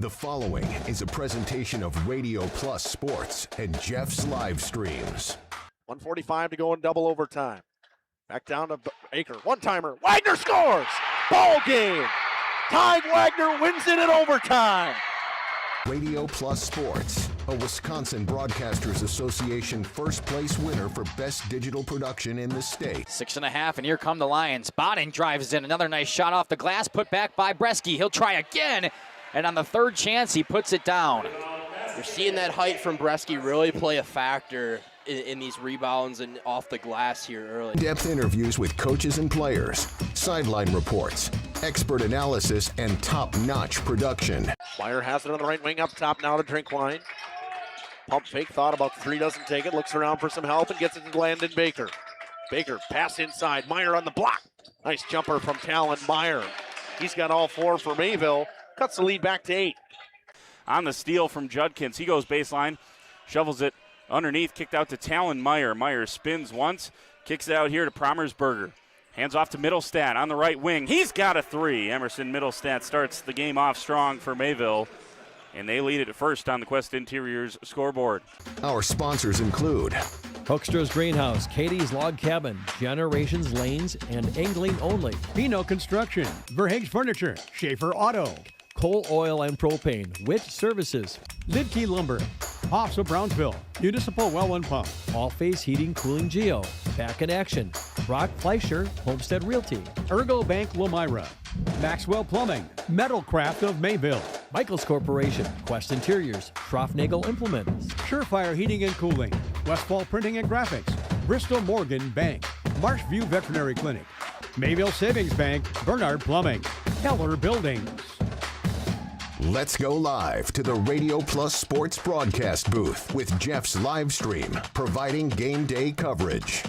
The following is a presentation of Radio Plus Sports and Jeff's Livestreams. 1:45 to go in double overtime. Back down to Baker. One-timer. Wagner scores! Ball game! Ty Wagner wins it in overtime! Radio Plus Sports, a Wisconsin Broadcasters Association first place winner for best digital production in the state. 6.5, and here come the Lions. Botting drives in. Another nice shot off the glass, put back by Bresky. He'll try again, and on the third chance, he puts it down. You're seeing that height from Bresky really play a factor in these rebounds and off the glass here early. In-depth interviews with coaches and players, sideline reports, expert analysis, and top-notch production. Meyer has it on the right wing up top now to Drinkwine. Pump fake, thought about three, doesn't take it, looks around for some help and gets it to Landon Baker. Baker, pass inside, Meyer on the block. Nice jumper from Talon Meyer. He's got all four for Mayville, cuts the lead back to 8. On the steal from Judkins, he goes baseline, shovels it underneath, kicked out to Talon Meyer. Meyer spins once, kicks it out here to Promersberger. Hands off to Middlestat on the right wing. He's got a three. Emerson Middlestat starts the game off strong for Mayville, and they lead it first on the Quest Interiors scoreboard. Our sponsors include Hoekstra's Greenhouse, Katie's Log Cabin, Generations Lanes, and Angling Only. Pino Construction, Verhaeg's Furniture, Schaefer Auto, Coal Oil and Propane, Witt Services, Lidkey Lumber, Hoffs of Brownsville, Municipal Well and Pump, All Face Heating Cooling Geo, Back in Action, Brock Fleischer, Homestead Realty, Ergo Bank Lomira, Maxwell Plumbing, Metalcraft of Mayville, Michaels Corporation, Quest Interiors, Schroffnagel Implements, Surefire Heating and Cooling, Westfall Printing and Graphics, Bristol Morgan Bank, Marshview Veterinary Clinic, Mayville Savings Bank, Bernard Plumbing, Keller Buildings. Let's go live to the Radio Plus Sports broadcast booth with Jeff's Livestream, providing game day coverage.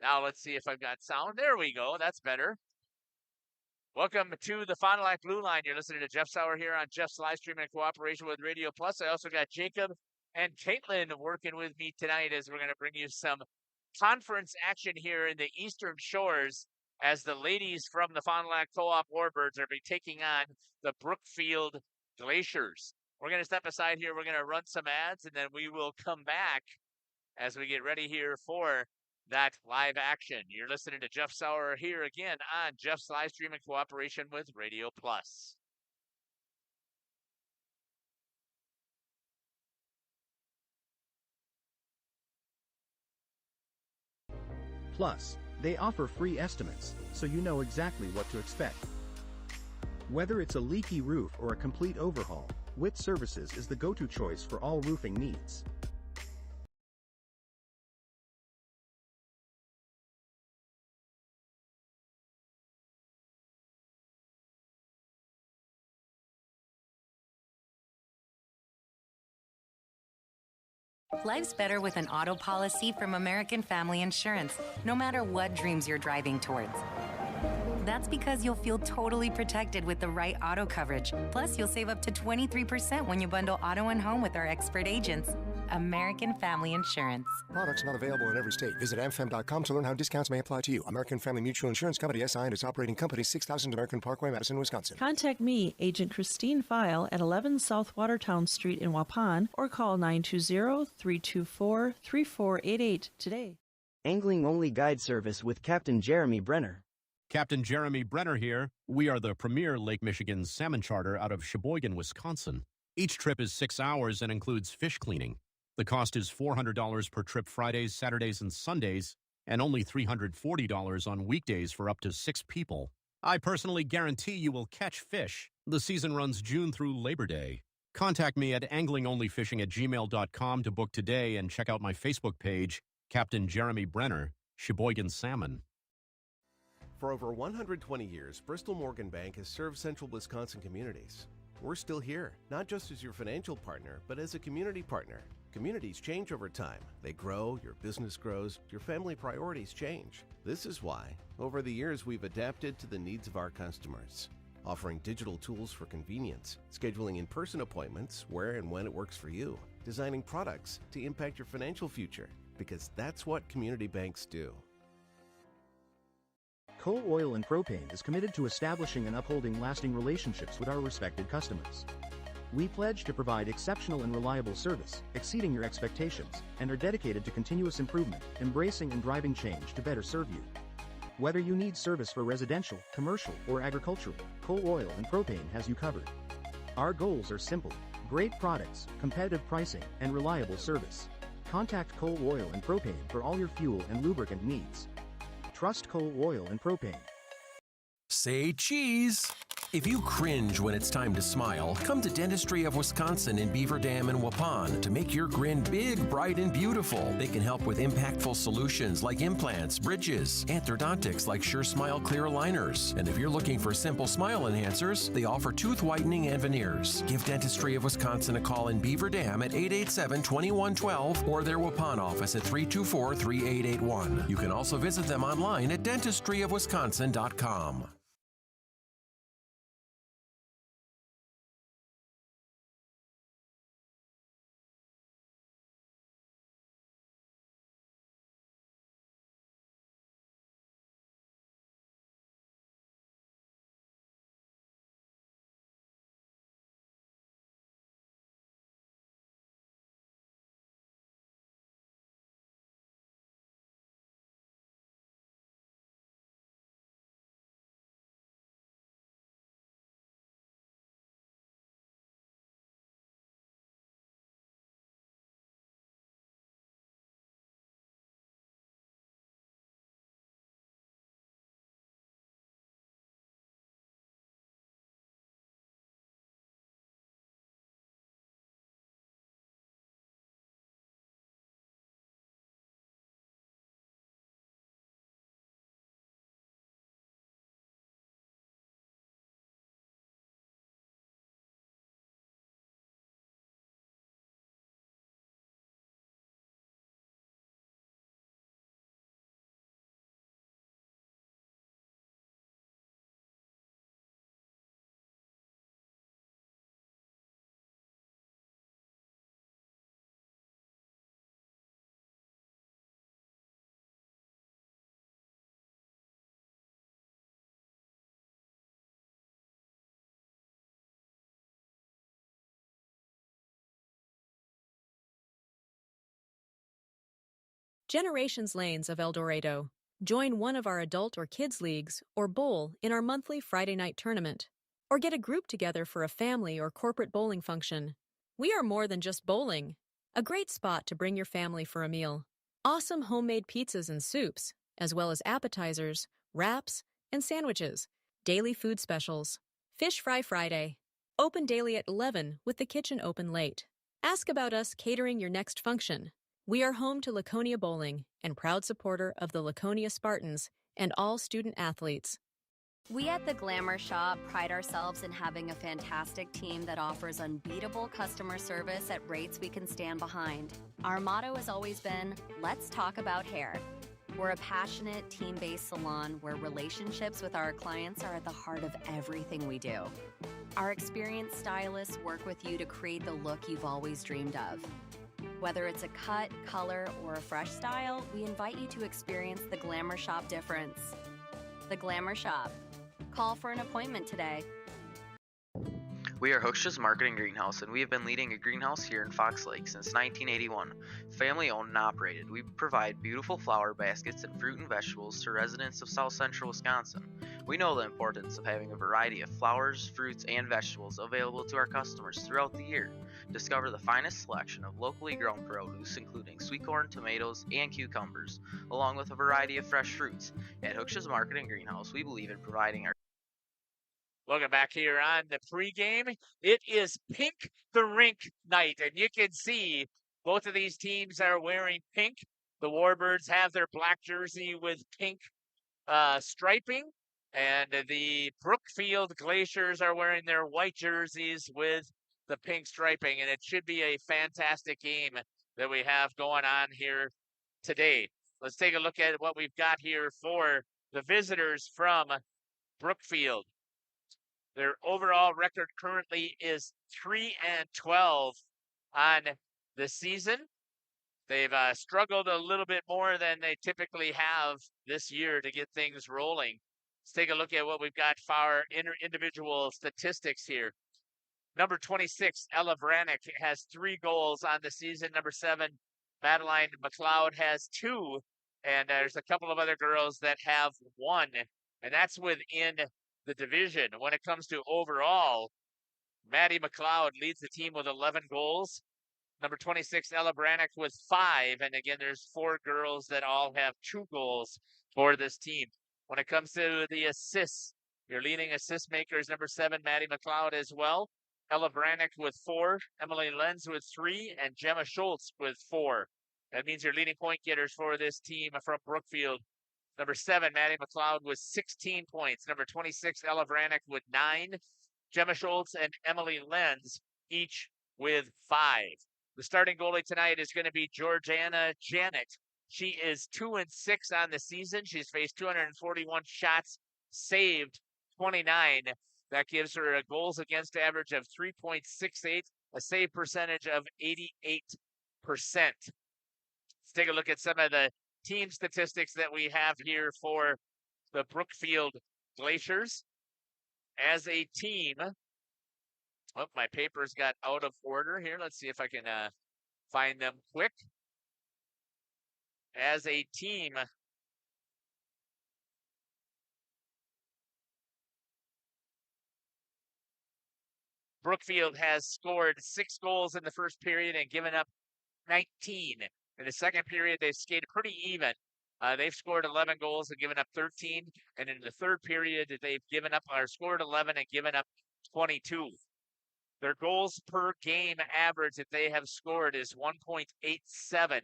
Now let's see if I've got sound. There we go. That's better. Welcome to the Fond du Lac Blue Line. You're listening to Jeff Sauer here on Jeff's Livestream in cooperation with Radio Plus. I also got Jacob and Caitlin working with me tonight as we're going to bring you some conference action here in the Eastern Shores as the ladies from the Fond du Lac Co-op Warbirds are be taking on the Brookfield Glaciers. We're going to step aside here. We're going to run some ads, and then we will come back as we get ready here for that live action. You're listening to Jeff Sauer here again on Jeff's Livestream in cooperation with Radio Plus. Plus, They offer free estimates, so you know exactly what to expect. Whether it's a leaky roof or a complete overhaul, WIT Services is the go-to choice for all roofing needs. Life's better with an auto policy from American Family Insurance, no matter what dreams you're driving towards. That's because you'll feel totally protected with the right auto coverage. Plus, you'll save up to 23% when you bundle auto and home with our expert agents. American Family Insurance. Products not available in every state. Visit amfam.com to learn how discounts may apply to you. American Family Mutual Insurance Company, SI, and its operating company, 6000 American Parkway, Madison, Wisconsin. Contact me, Agent Christine File, at 11 South Watertown Street in Waupun, or call 920-324-3488 today. Angling-only guide service with Captain Jeremy Brenner. Captain Jeremy Brenner here. We are the premier Lake Michigan salmon charter out of Sheboygan, Wisconsin. Each trip is 6 hours and includes fish cleaning. The cost is $400 per trip Fridays, Saturdays, and Sundays, and only $340 on weekdays for up to 6 people. I personally guarantee you will catch fish. The season runs June through Labor Day. Contact me at anglingonlyfishing@gmail.com to book today and check out my Facebook page, Captain Jeremy Brenner, Sheboygan Salmon. For over 120 years, Bristol Morgan Bank has served central Wisconsin communities. We're still here, not just as your financial partner, but as a community partner. Communities change over time. They grow, your business grows, your family priorities change. This is why, over the years, we've adapted to the needs of our customers, offering digital tools for convenience, scheduling in-person appointments where and when it works for you, designing products to impact your financial future, because that's what community banks do. Coal Oil and Propane is committed to establishing and upholding lasting relationships with our respected customers. We pledge to provide exceptional and reliable service, exceeding your expectations, and are dedicated to continuous improvement, embracing and driving change to better serve you. Whether you need service for residential, commercial, or agricultural, Coal Oil and Propane has you covered. Our goals are simple: great products, competitive pricing, and reliable service. Contact Coal Oil and Propane for all your fuel and lubricant needs. Trust Coal Oil and Propane. Say cheese! If you cringe when it's time to smile, come to Dentistry of Wisconsin in Beaver Dam and Waupun to make your grin big, bright, and beautiful. They can help with impactful solutions like implants, bridges, orthodontics like Sure Smile clear aligners. And if you're looking for simple smile enhancers, they offer tooth whitening and veneers. Give Dentistry of Wisconsin a call in Beaver Dam at 887-2112 or their Waupun office at 324-3881. You can also visit them online at dentistryofwisconsin.com. Generations Lanes of El Dorado. Join one of our adult or kids leagues or bowl in our monthly Friday night tournament. Or get a group together for a family or corporate bowling function. We are more than just bowling. A great spot to bring your family for a meal. Awesome homemade pizzas and soups. as well as appetizers, wraps, and sandwiches. Daily food specials. Fish Fry Friday. Open daily at 11 with the kitchen open late. Ask about us catering your next function. We are home to Laconia Bowling and proud supporter of the Laconia Spartans and all student athletes. We at the Glamour Shop pride ourselves in having a fantastic team that offers unbeatable customer service at rates we can stand behind. Our motto has always been, let's talk about hair. We're a passionate, team-based salon where relationships with our clients are at the heart of everything we do. Our experienced stylists work with you to create the look you've always dreamed of. Whether it's a cut, color, or a fresh style, we invite you to experience the Glamour Shop difference. The Glamour Shop. Call for an appointment today. We are Hooksha's Marketing Greenhouse, and we have been leading a greenhouse here in Fox Lake since 1981. Family owned and operated, we provide beautiful flower baskets and fruit and vegetables to residents of South Central Wisconsin. We know the importance of having a variety of flowers, fruits, and vegetables available to our customers throughout the year. Discover the finest selection of locally grown produce, including sweet corn, tomatoes, and cucumbers, along with a variety of fresh fruits. At Hooksha's Marketing Greenhouse, we believe in providing our Looking back here on the pregame, it is Pink the Rink night, and you can see both of these teams are wearing pink. The Warbirds have their black jersey with pink striping, and the Brookfield Glaciers are wearing their white jerseys with the pink striping, and it should be a fantastic game that we have going on here today. Let's take a look at what we've got here for the visitors from Brookfield. Their overall record currently is 3-12 on the season. They've struggled a little bit more than they typically have this year to get things rolling. Let's take a look at what we've got for our individual statistics here. Number 26, Ella Vranick, has 3 goals on the season. Number 7, Madeline McLeod, has 2. And there's a couple of other girls that have 1. And that's within the division. When it comes to overall, Maddie McLeod leads the team with 11 goals. Number 26, Ella Branick, with 5. And again, there's 4 girls that all have 2 goals for this team. When it comes to the assists, your leading assist maker is number 7, Maddie McLeod, as well. Ella Branick with 4, Emily Lenz with 3, and Gemma Schultz with 4. That means your leading point getters for this team from Brookfield. Number 7, Maddie McLeod, with 16 points. Number 26, Ella Vranick, with 9. Gemma Schultz and Emily Lenz, each with 5. The starting goalie tonight is going to be Georgiana Janet. She is 2-6 on the season. She's faced 241 shots, saved 29. That gives her a goals against average of 3.68, a save percentage of 88%. Let's take a look at some of the team statistics that we have here for the Brookfield Glaciers. As a team, oh, my papers got out of order here. Let's see if I can find them quick. As a team, Brookfield has scored 6 goals in the first period and given up 19. In the second period, they've skated pretty even. They've scored 11 goals and given up 13. And in the third period, they've given up or scored 11 and given up 22. Their goals per game average that they have scored is 1.87.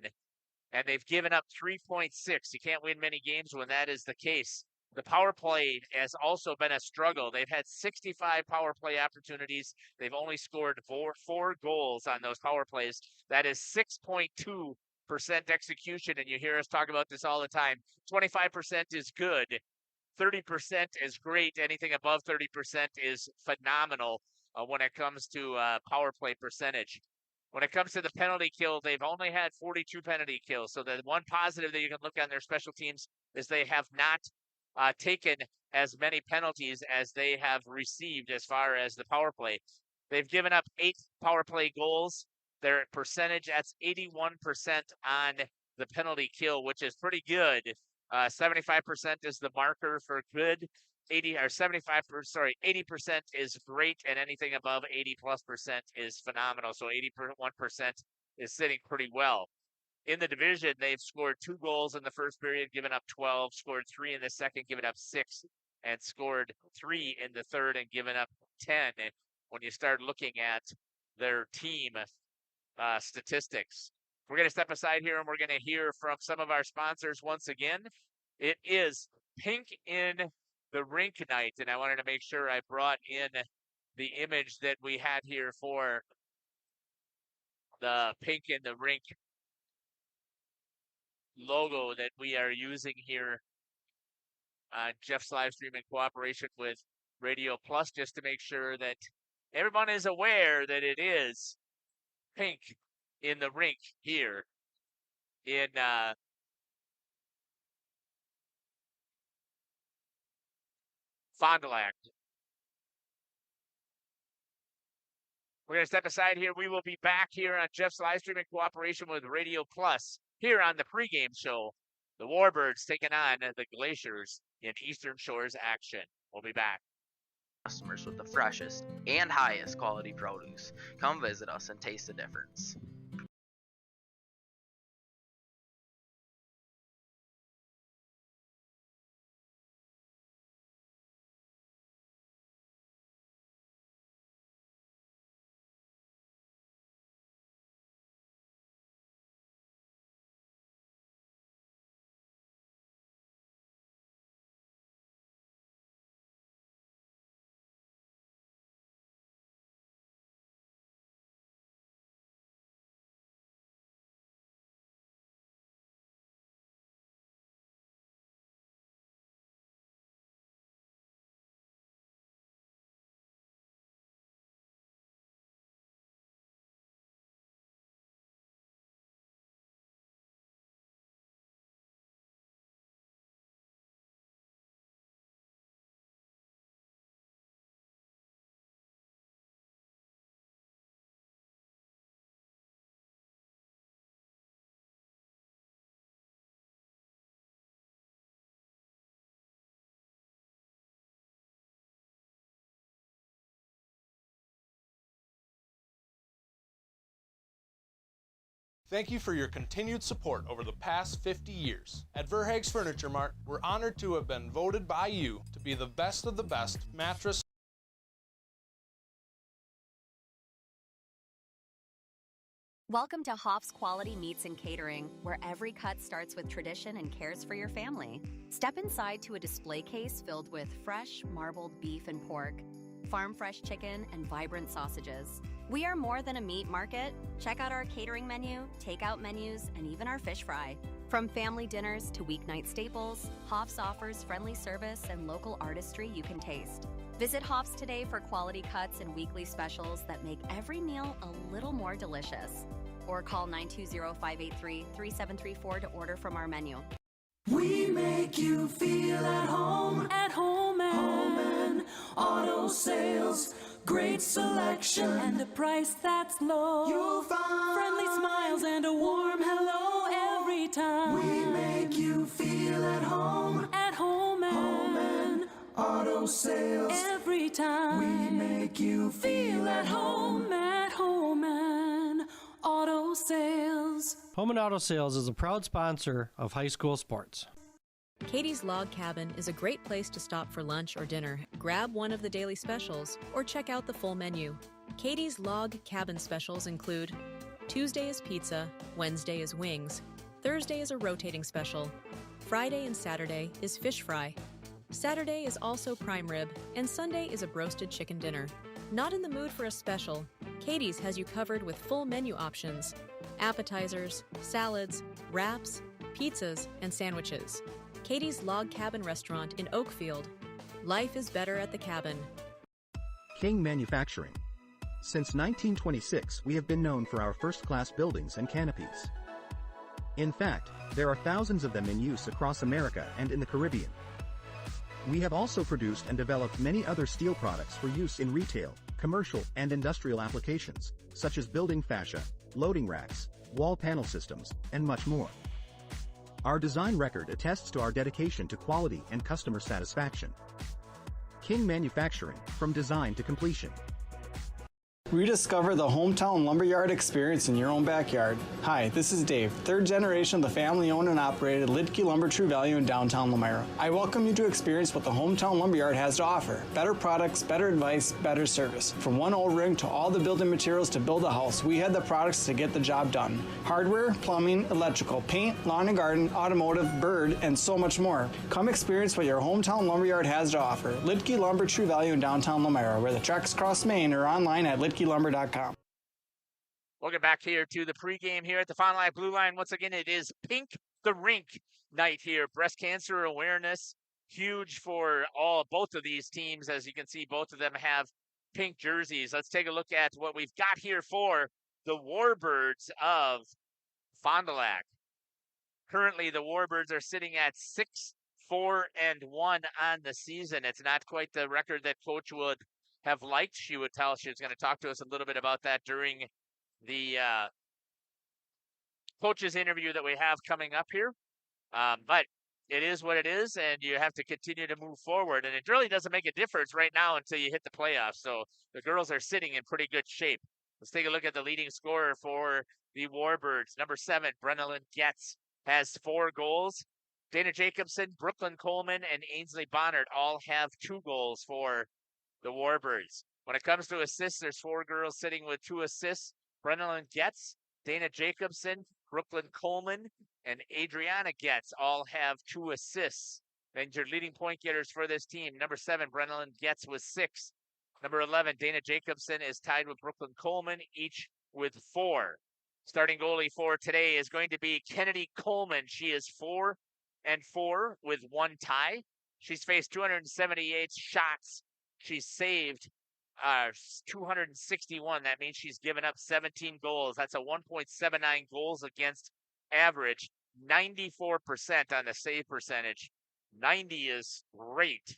And they've given up 3.6. You can't win many games when that is the case. The power play has also been a struggle. They've had 65 power play opportunities. They've only scored four goals on those power plays. That is 6.2% execution, and you hear us talk about this all the time. 25% is good. 30% is great. Anything above 30% is phenomenal when it comes to power play percentage. When it comes to the penalty kill, they've only had 42 penalty kills. So the one positive that you can look on their special teams is they have not taken as many penalties as they have received as far as the power play. They've given up 8 power play goals. Their percentage, that's 81% on the penalty kill, which is pretty good. 75% is the marker for good. 80% is great, and anything above 80+% is phenomenal. So 81% is sitting pretty well. In the division, they've scored 2 goals in the first period, given up 12, scored 3 in the second, given up 6, and scored 3 in the third and given up 10. And when you start looking at their team statistics, we're going to step aside here and we're going to hear from some of our sponsors once again. It is Pink in the Rink night, and I wanted to make sure I brought in the image that we had here for the Pink in the Rink logo that we are using here on Jeff's live stream in cooperation with Radio Plus, just to make sure that everyone is aware that it is Pink in the Rink here in Fond du Lac. We're going to step aside here. We will be back here on Jeff's live stream in cooperation with Radio Plus here on the pregame show. The Warbirds taking on the Glaciers in Eastern Shores action. We'll be back. Customers with the freshest and highest quality produce. Come visit us and taste the difference. Thank you for your continued support over the past 50 years. At Verhaeg's Furniture Mart, we're honored to have been voted by you to be the best of the best mattress. Welcome to Hoff's Quality Meats and Catering, where every cut starts with tradition and cares for your family. Step inside to a display case filled with fresh, marbled beef and pork, farm-fresh chicken, and vibrant sausages. We are more than a meat market. Check out our catering menu, takeout menus, and even our fish fry. From family dinners to weeknight staples, Hoff's offers friendly service and local artistry you can taste. Visit Hoff's today for quality cuts and weekly specials that make every meal a little more delicious. Or call 920-583-3734 to order from our menu. We make you feel at home and auto sales. Great selection and a price that's low. You'll find friendly smiles and a warm hello every time. We make you feel at home and auto sales. Every time we make you feel at home and auto sales. Home and Auto Sales is a proud sponsor of high school sports. Katie's Log Cabin is a great place to stop for lunch or dinner. Grab one of the daily specials or check out the full menu. Katie's Log Cabin specials include Tuesday is pizza, Wednesday is wings, Thursday is a rotating special, Friday and Saturday is fish fry, Saturday is also prime rib, and Sunday is a broasted chicken dinner. Not in the mood for a special? Katie's has you covered with full menu options, appetizers, salads, wraps, pizzas, and sandwiches. Katie's Log Cabin Restaurant in Oakfield. Life is better at the cabin. King Manufacturing. Since 1926, we have been known for our first-class buildings and canopies. In fact, there are thousands of them in use across America and in the Caribbean. We have also produced and developed many other steel products for use in retail, commercial, and industrial applications, such as building fascia, loading racks, wall panel systems, and much more. Our design record attests to our dedication to quality and customer satisfaction. King Manufacturing, from design to completion. Rediscover the hometown lumberyard experience in your own backyard. Hi, this is Dave, third generation of the family-owned and operated Lidke Lumber True Value in downtown Lamira. I welcome you to experience what the hometown lumberyard has to offer. Better products, better advice, better service. From one O-ring to all the building materials to build a house, we had the products to get the job done. Hardware, plumbing, electrical, paint, lawn and garden, automotive, bird, and so much more. Come experience what your hometown lumberyard has to offer. Lidke Lumber True Value in downtown Lamira, where the tracks cross Main, or online at lidkelumber.com. Welcome back here to the pregame here at the Fond du Lac Blue Line. Once again, it is Pink the Rink night here. Breast cancer awareness, huge for both of these teams. As you can see, both of them have pink jerseys. Let's take a look at what we've got here for the Warbirds of Fond du Lac. Currently, the Warbirds are sitting at 6-4-1 on the season. It's not quite the record that Coach would have liked. She was going to talk to us a little bit about that during the coaches interview that we have coming up here. But it is what it is, and you have to continue to move forward. And it really doesn't make a difference right now until you hit the playoffs. So the girls are sitting in pretty good shape. Let's take a look at the leading scorer for the Warbirds. Number 7, Brenalyn Getz, has 4 goals. Dana Jacobson, Brooklyn Coleman, and Ainsley Bonnard all have 2 goals for the Warbirds. When it comes to assists, there's 4 girls sitting with 2 assists. Brenalyn Getz, Dana Jacobson, Brooklyn Coleman, and Adriana Getz all have 2 assists. Then your leading point getters for this team. Number 7, Brenalyn Getz with 6. Number 11, Dana Jacobson is tied with Brooklyn Coleman, each with 4. Starting goalie for today is going to be Kennedy Coleman. She is 4-4 with 1 tie. She's faced 278 shots. She's saved 261. That means she's given up 17 goals. That's a 1.79 goals against average. 94% on the save percentage. 90 is great.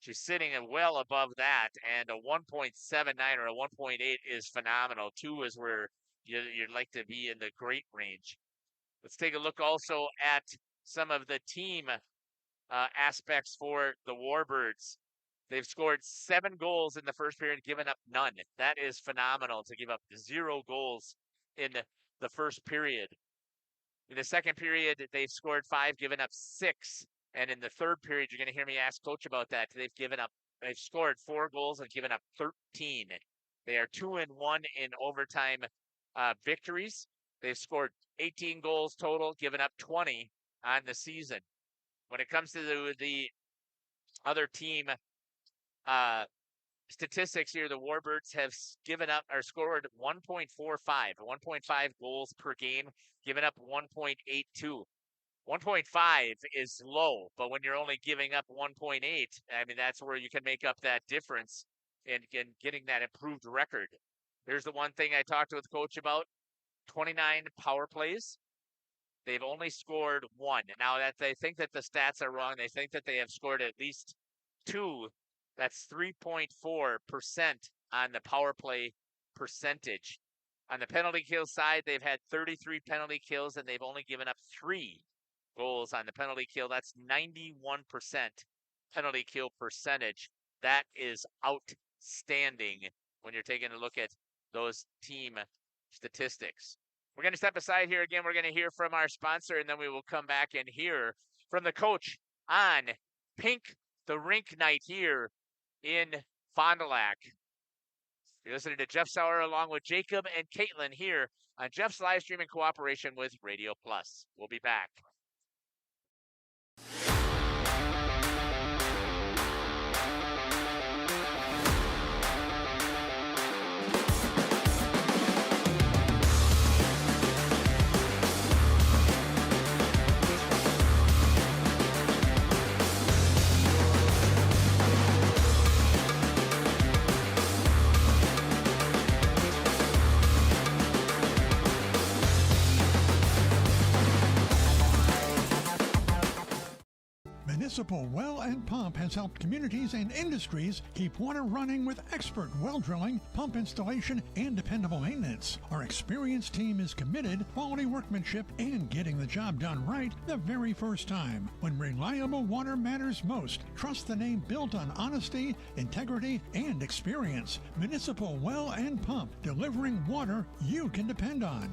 She's sitting well above that. And a 1.79 or a 1.8 is phenomenal. 2 is where you'd like to be in the great range. Let's take a look also at some of the team aspects for the Warbirds. They've scored 7 goals in the first period, given up none. That is phenomenal to give up 0 goals in the first period. In the second period, they've scored 5, given up 6. And in the third period, you're going to hear me ask Coach about that. They've scored 4 goals and given up 13. They are 2-1 in overtime victories. They've scored 18 goals total, given up 20 on the season. When it comes to the other team statistics here, the Warbirds have scored 1.45 goals per game, given up 1.82. 1.5 is low, but when you're only giving up 1.8, I mean, that's where you can make up that difference in getting that improved record. Here's the one thing I talked with Coach about: 29 power plays. They've only scored 1. Now that they think that the stats are wrong, they think that they have scored at least 2. That's 3.4% on the power play percentage. On the penalty kill side, they've had 33 penalty kills, and they've only given up 3 goals on the penalty kill. That's 91% penalty kill percentage. That is outstanding when you're taking a look at those team statistics. We're going to step aside here again. We're going to hear from our sponsor, and then we will come back and hear from the coach on Pink the Rink night here in Fond du Lac. You're listening to Jeff Sauer along with Jacob and Caitlin here on Jeff's live stream in cooperation with Radio Plus. We'll be back. Municipal Well and Pump has helped communities and industries keep water running with expert well drilling, pump installation, and dependable maintenance. Our experienced team is committed, quality workmanship, and getting the job done right the very first time. When reliable water matters most, trust the name built on honesty, integrity, and experience. Municipal Well and Pump, delivering water you can depend on.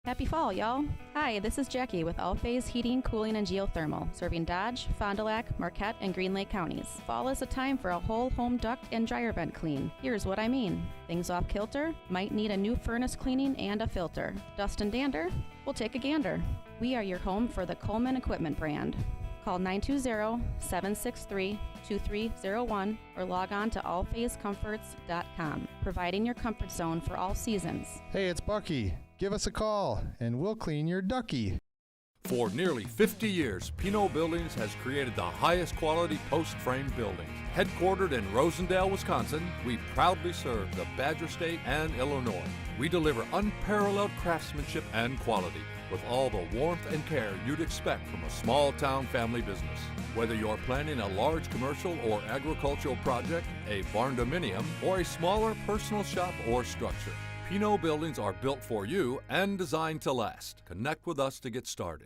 Happy fall, y'all. Hi, this is Jackie with All Phase Heating, Cooling, and Geothermal, serving Dodge, Fond du Lac, Marquette, and Green Lake counties. Fall is a time for a whole home duct and dryer vent clean. Here's what I mean. Things off kilter? Might need a new furnace cleaning and a filter. Dust and dander? We'll take a gander. We are your home for the Coleman Equipment brand. Call 920-763-2301 or log on to allphasecomforts.com, providing your comfort zone for all seasons. Hey, it's Bucky. Give us a call, and we'll clean your ducky. For nearly 50 years, Pinot Buildings has created the highest quality post-frame buildings. Headquartered in Rosendale, Wisconsin, we proudly serve the Badger State and Illinois. We deliver unparalleled craftsmanship and quality with all the warmth and care you'd expect from a small-town family business. Whether you're planning a large commercial or agricultural project, a barn-dominium, or a smaller personal shop or structure, Pinot Buildings are built for you and designed to last. Connect with us to get started.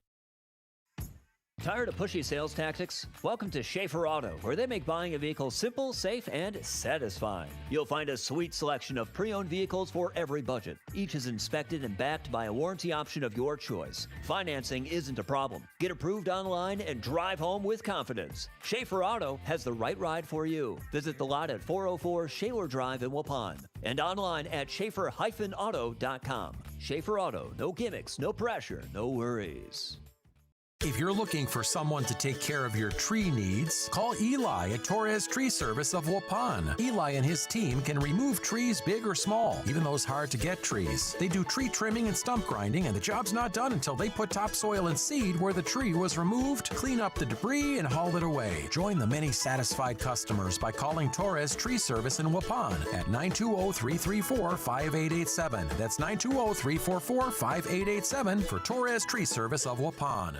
Tired of pushy sales tactics? Welcome to Schaefer Auto, where they make buying a vehicle simple, safe, and satisfying. You'll find a sweet selection of pre-owned vehicles for every budget. Each is inspected and backed by a warranty option of your choice. Financing isn't a problem. Get approved online and drive home with confidence. Schaefer Auto has the right ride for you. Visit the lot at 404 Shaler Drive in Waupun and online at schaefer-auto.com. Schaefer Auto, no gimmicks, no pressure, no worries. If you're looking for someone to take care of your tree needs, call Eli at Torres Tree Service of Waupun. Eli and his team can remove trees big or small, even those hard-to-get trees. They do tree trimming and stump grinding, and the job's not done until they put topsoil and seed where the tree was removed, clean up the debris, and haul it away. Join the many satisfied customers by calling Torres Tree Service in Waupun at 920-334-5887. That's 920-344-5887 for Torres Tree Service of Waupun.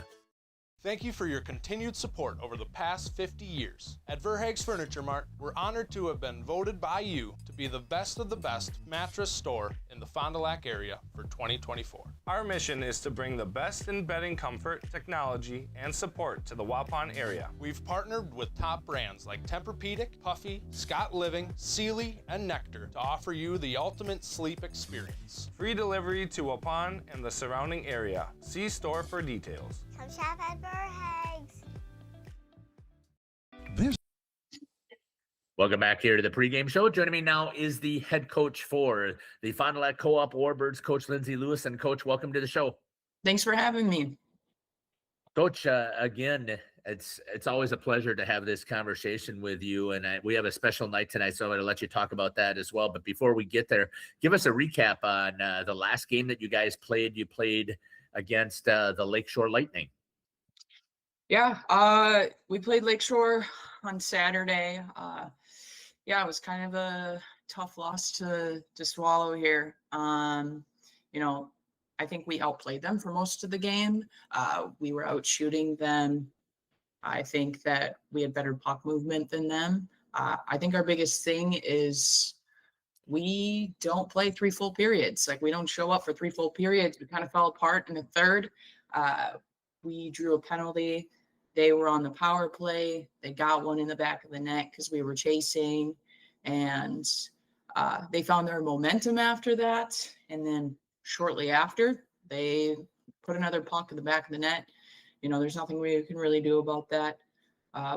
Thank you for your continued support over the past 50 years. At Verhaeg's Furniture Mart, we're honored to have been voted by you to be the best of the best mattress store in the Fond du Lac area for 2024. Our mission is to bring the best in bedding comfort, technology, and support to the Waupun area. We've partnered with top brands like Tempur-Pedic, Puffy, Scott Living, Sealy, and Nectar to offer you the ultimate sleep experience. Free delivery to Waupun and the surrounding area. See store for details. Come shop at Verhaeg's. Welcome back here to the pregame show. Joining me now is the head coach for the Fond du Lac Co-op Warbirds, Coach Lindsay Lewis. And Coach, welcome to the show. Thanks for having me. Coach, again, it's always a pleasure to have this conversation with you. And we have a special night tonight, so I'm going to let you talk about that as well. But before we get there, give us a recap on the last game that you guys played. You played against the Lakeshore Lightning. Yeah, we played Lakeshore on Saturday. Yeah, it was kind of a tough loss to swallow here. You know, I think we outplayed them for most of the game. We were out shooting them. I think that we had better puck movement than them. I think our biggest thing is we don't play 3 full periods. Like, we don't show up for 3 full periods. We kind of fell apart in the third. We drew a penalty. They were on the power play. They got one in the back of the net because we were chasing, and they found their momentum after that. And then shortly after, they put another puck in the back of the net. You know, there's nothing we can really do about that.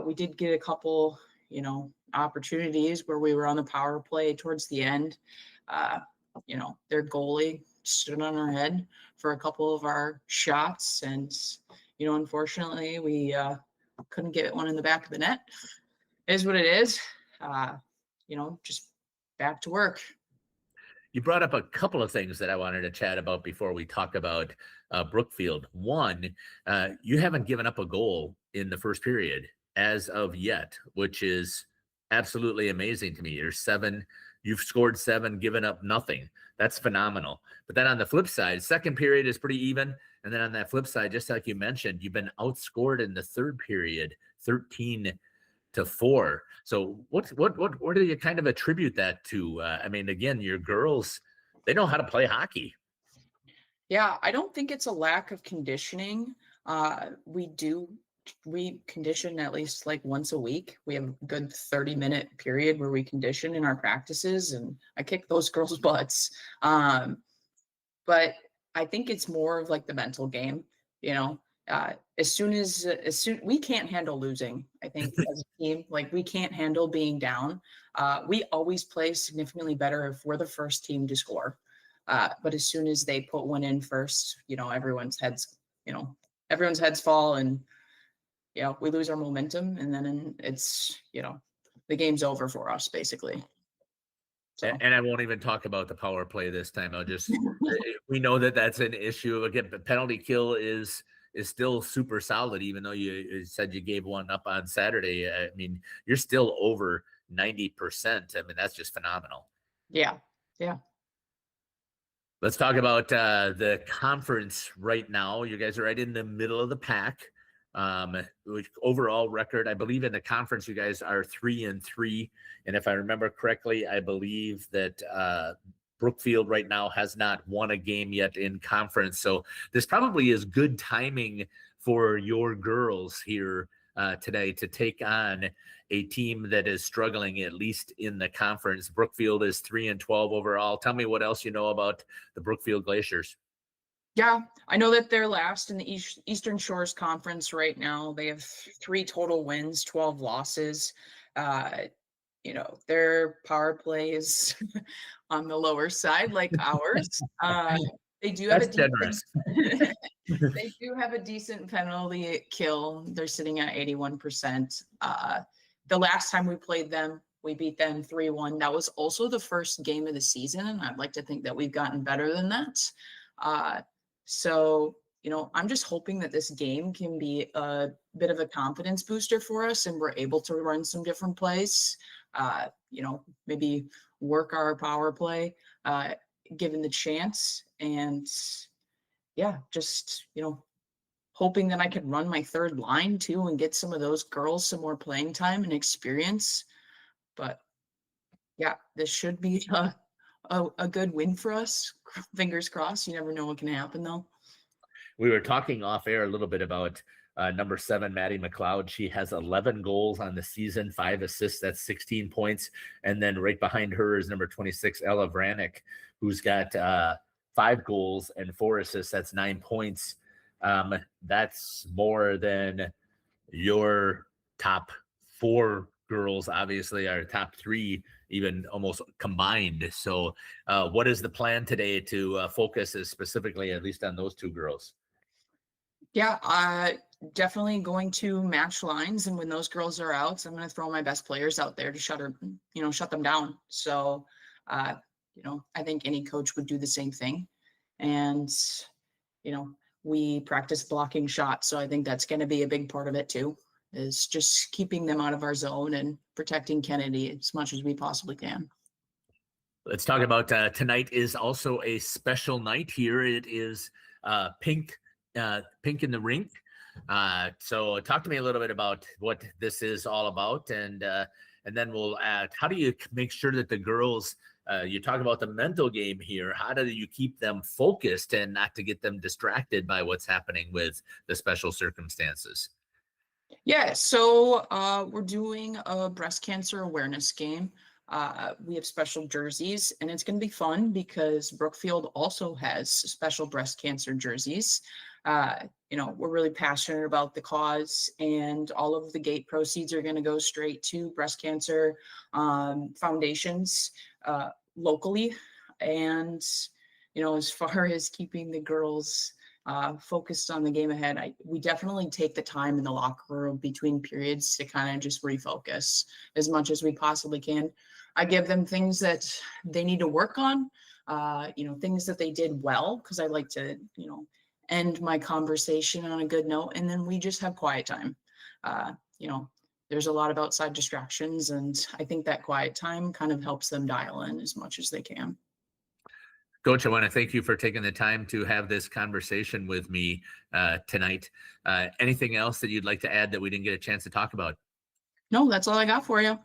We did get a couple, you know, opportunities where we were on the power play towards the end. You know, their goalie stood on our head for a couple of our shots, and you know, unfortunately, we couldn't get one in the back of the net. It is what it is. You know, just back to work. You brought up a couple of things that I wanted to chat about before we talk about Brookfield. One, you haven't given up a goal in the first period as of yet, which is absolutely amazing to me. You've scored 7, given up nothing. That's phenomenal. But then on the flip side, second period is pretty even. And then on that flip side, just like you mentioned, you've been outscored in the third period, 13-4. So what do you kind of attribute that to? I mean, again, your girls, they know how to play hockey. Yeah, I don't think it's a lack of conditioning. We condition at least like once a week. We have a good 30-minute period where we condition in our practices, and I kick those girls' butts. But I think it's more of like the mental game, you know. As soon we can't handle losing, I think as a team, like we can't handle being down. We always play significantly better if we're the first team to score. But as soon as they put one in first, you know, everyone's heads fall, and we lose our momentum, and then it's, the game's over for us basically. So. And I won't even talk about the power play this time. I'll just we know that that's an issue. Again, the penalty kill is still super solid, even though you said you gave one up on Saturday. I mean, you're still over 90%. I mean, that's just phenomenal. Yeah. Let's talk about the conference right now. You guys are right in the middle of the pack. Overall record, I believe in the conference, you guys are 3-3. And if I remember correctly, I believe that Brookfield right now has not won a game yet in conference. So this probably is good timing for your girls here today to take on a team that is struggling, at least in the conference. Brookfield is 3-12 overall. Tell me what else you know about the Brookfield Glaciers. Yeah, I know that they're last in the Eastern Shores Conference right now. They have 3 total wins, 12 losses. Their power play is on the lower side, like ours. They do have they do have a decent penalty kill. They're sitting at 81%. The last time we played them, we beat them 3-1. That was also the first game of the season, and I'd like to think that we've gotten better than that. So, I'm just hoping that this game can be a bit of a confidence booster for us, and we're able to run some different plays. Maybe work our power play, given the chance, and hoping that I can run my third line too and get some of those girls some more playing time and experience. But yeah, this should be a good win for us. Fingers crossed. You never know what can happen though. We were talking off air a little bit about number 7, Maddie McLeod. She has 11 goals on the season, 5 assists. That's 16 points. And then right behind her is number 26, Ella Vranek, who's got 5 goals and 4 assists. That's 9 points. That's more than your top 4 girls, obviously, our top 3 even almost combined. So what is the plan today to focus specifically, at least on those 2 girls? Yeah, definitely going to match lines, and when those girls are out, I'm going to throw my best players out there to shut them down. So, I think any coach would do the same thing. And, we practice blocking shots. So I think that's going to be a big part of it too, is just keeping them out of our zone and protecting Kennedy as much as we possibly can. Let's talk about tonight is also a special night here. It is pink in the rink. So talk to me a little bit about what this is all about, and then we'll add, how do you make sure that the girls, you talk about the mental game here, how do you keep them focused and not to get them distracted by what's happening with the special circumstances? Yeah, so we're doing a breast cancer awareness game. We have special jerseys, and it's going to be fun because Brookfield also has special breast cancer jerseys. We're really passionate about the cause, and all of the gate proceeds are going to go straight to breast cancer foundations locally. And, as far as keeping the girls focused on the game ahead, we definitely take the time in the locker room between periods to kind of just refocus as much as we possibly can. I give them things that they need to work on, things that they did well, because I like to, end my conversation on a good note, and then we just have quiet time. There's a lot of outside distractions, and I think that quiet time kind of helps them dial in as much as they can. Coach, I want to thank you for taking the time to have this conversation with me tonight. Anything else that you'd like to add that we didn't get a chance to talk about? No, that's all I got for you.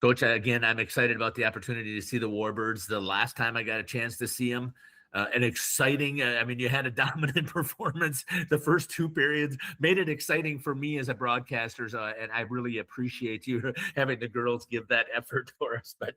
Coach, again, I'm excited about the opportunity to see the Warbirds. The last time I got a chance to see them, an exciting, I mean, you had a dominant performance the first 2 periods, made it exciting for me as a broadcaster, and I really appreciate you having the girls give that effort for us. But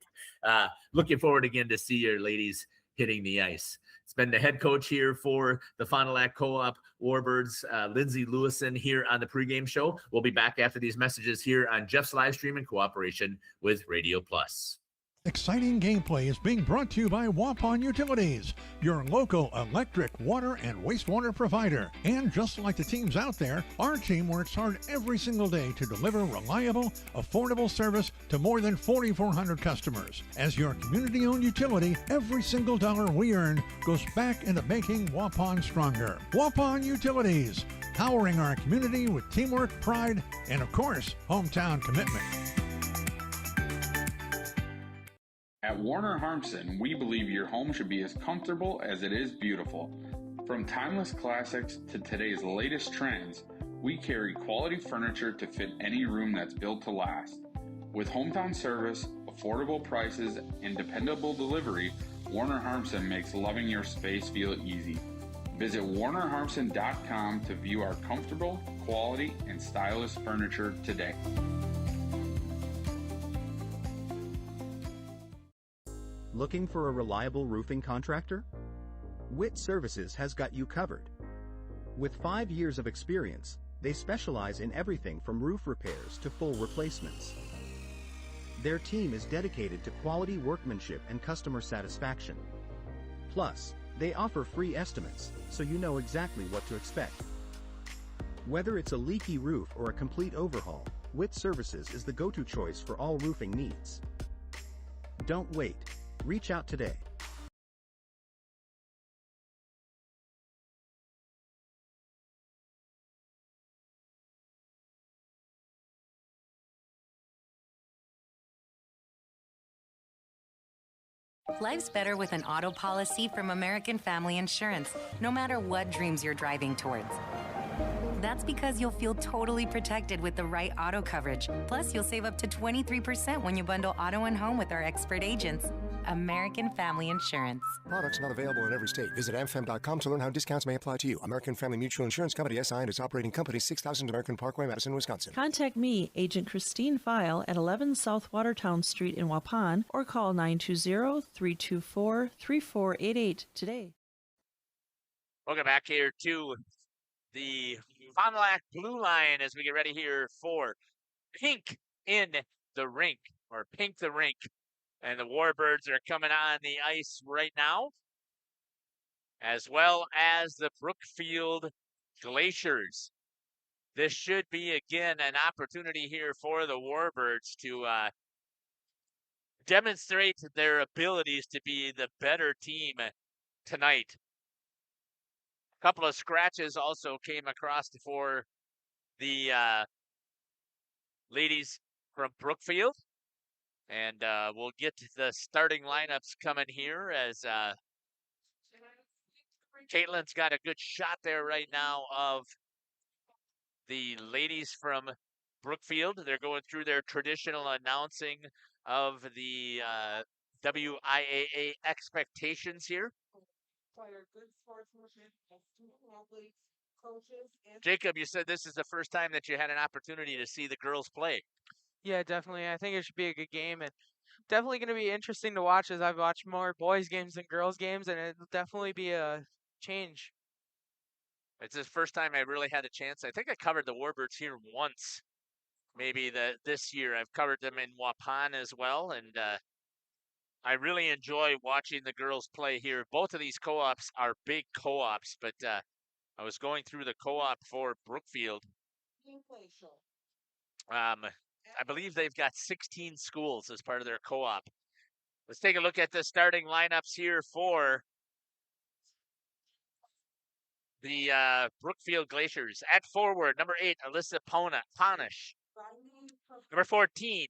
looking forward again to see your ladies hitting the ice. It's been the head coach here for the Fond du Lac Co-op Warbirds, Lindsay Lewison, here on the pregame show. We'll be back after these messages here on Jeff's live stream in cooperation with Radio Plus. Exciting gameplay is being brought to you by Waupun Utilities, your local electric, water, and wastewater provider. And just like the teams out there, our team works hard every single day to deliver reliable, affordable service to more than 4,400 customers. As your community-owned utility, every single dollar we earn goes back into making Waupun stronger. Waupun Utilities, powering our community with teamwork, pride, and of course, hometown commitment. At Warner Harmson, we believe your home should be as comfortable as it is beautiful. From timeless classics to today's latest trends, we carry quality furniture to fit any room that's built to last. With hometown service, affordable prices, and dependable delivery, Warner Harmson makes loving your space feel easy. Visit warnerharmson.com to view our comfortable, quality, and stylish furniture today. Looking for a reliable roofing contractor? Witt Services has got you covered. With 5 years of experience, they specialize in everything from roof repairs to full replacements. Their team is dedicated to quality workmanship and customer satisfaction. Plus, they offer free estimates, so you know exactly what to expect. Whether it's a leaky roof or a complete overhaul, Witt Services is the go-to choice for all roofing needs. Don't wait. Reach out today. Life's better with an auto policy from American Family Insurance, no matter what dreams you're driving towards. That's because you'll feel totally protected with the right auto coverage. Plus, you'll save up to 23% when you bundle auto and home with our expert agents. American Family Insurance. Products not available in every state. Visit amfam.com to learn how discounts may apply to you. American Family Mutual Insurance Company, SI, and its operating company, 6000 American Parkway, Madison, Wisconsin. Contact me, Agent Christine File, at 11 South Watertown Street in Waupun, or call 920-324-3488 today. Welcome back here to the Fond du Lac Blue Line as we get ready here for Pink in the Rink, or Pink the Rink. And the Warbirds are coming on the ice right now, as well as the Brookfield Glaciers. This should be, again, an opportunity here for the Warbirds to demonstrate their abilities to be the better team tonight. A couple of scratches also came across for the ladies from Brookfield. And we'll get to the starting lineups coming here as Caitlin's got a good shot there right now of the ladies from Brookfield. They're going through their traditional announcing of the WIAA expectations here. Jacob, you said this is the first time that you had an opportunity to see the girls play. Yeah, definitely. I think it should be a good game, and definitely going to be interesting to watch, as I've watched more boys games than girls games, and it'll definitely be a change. It's the first time I really had a chance. I think I covered the Warbirds here once, maybe this year. I've covered them in Waupun as well, and I really enjoy watching the girls play here. Both of these co-ops are big co-ops, but I was going through the co-op for Brookfield. I believe they've got 16 schools as part of their co-op. Let's take a look at the starting lineups here for the Brookfield Glaciers. At forward, number 8, Alyssa Ponish. Number 14,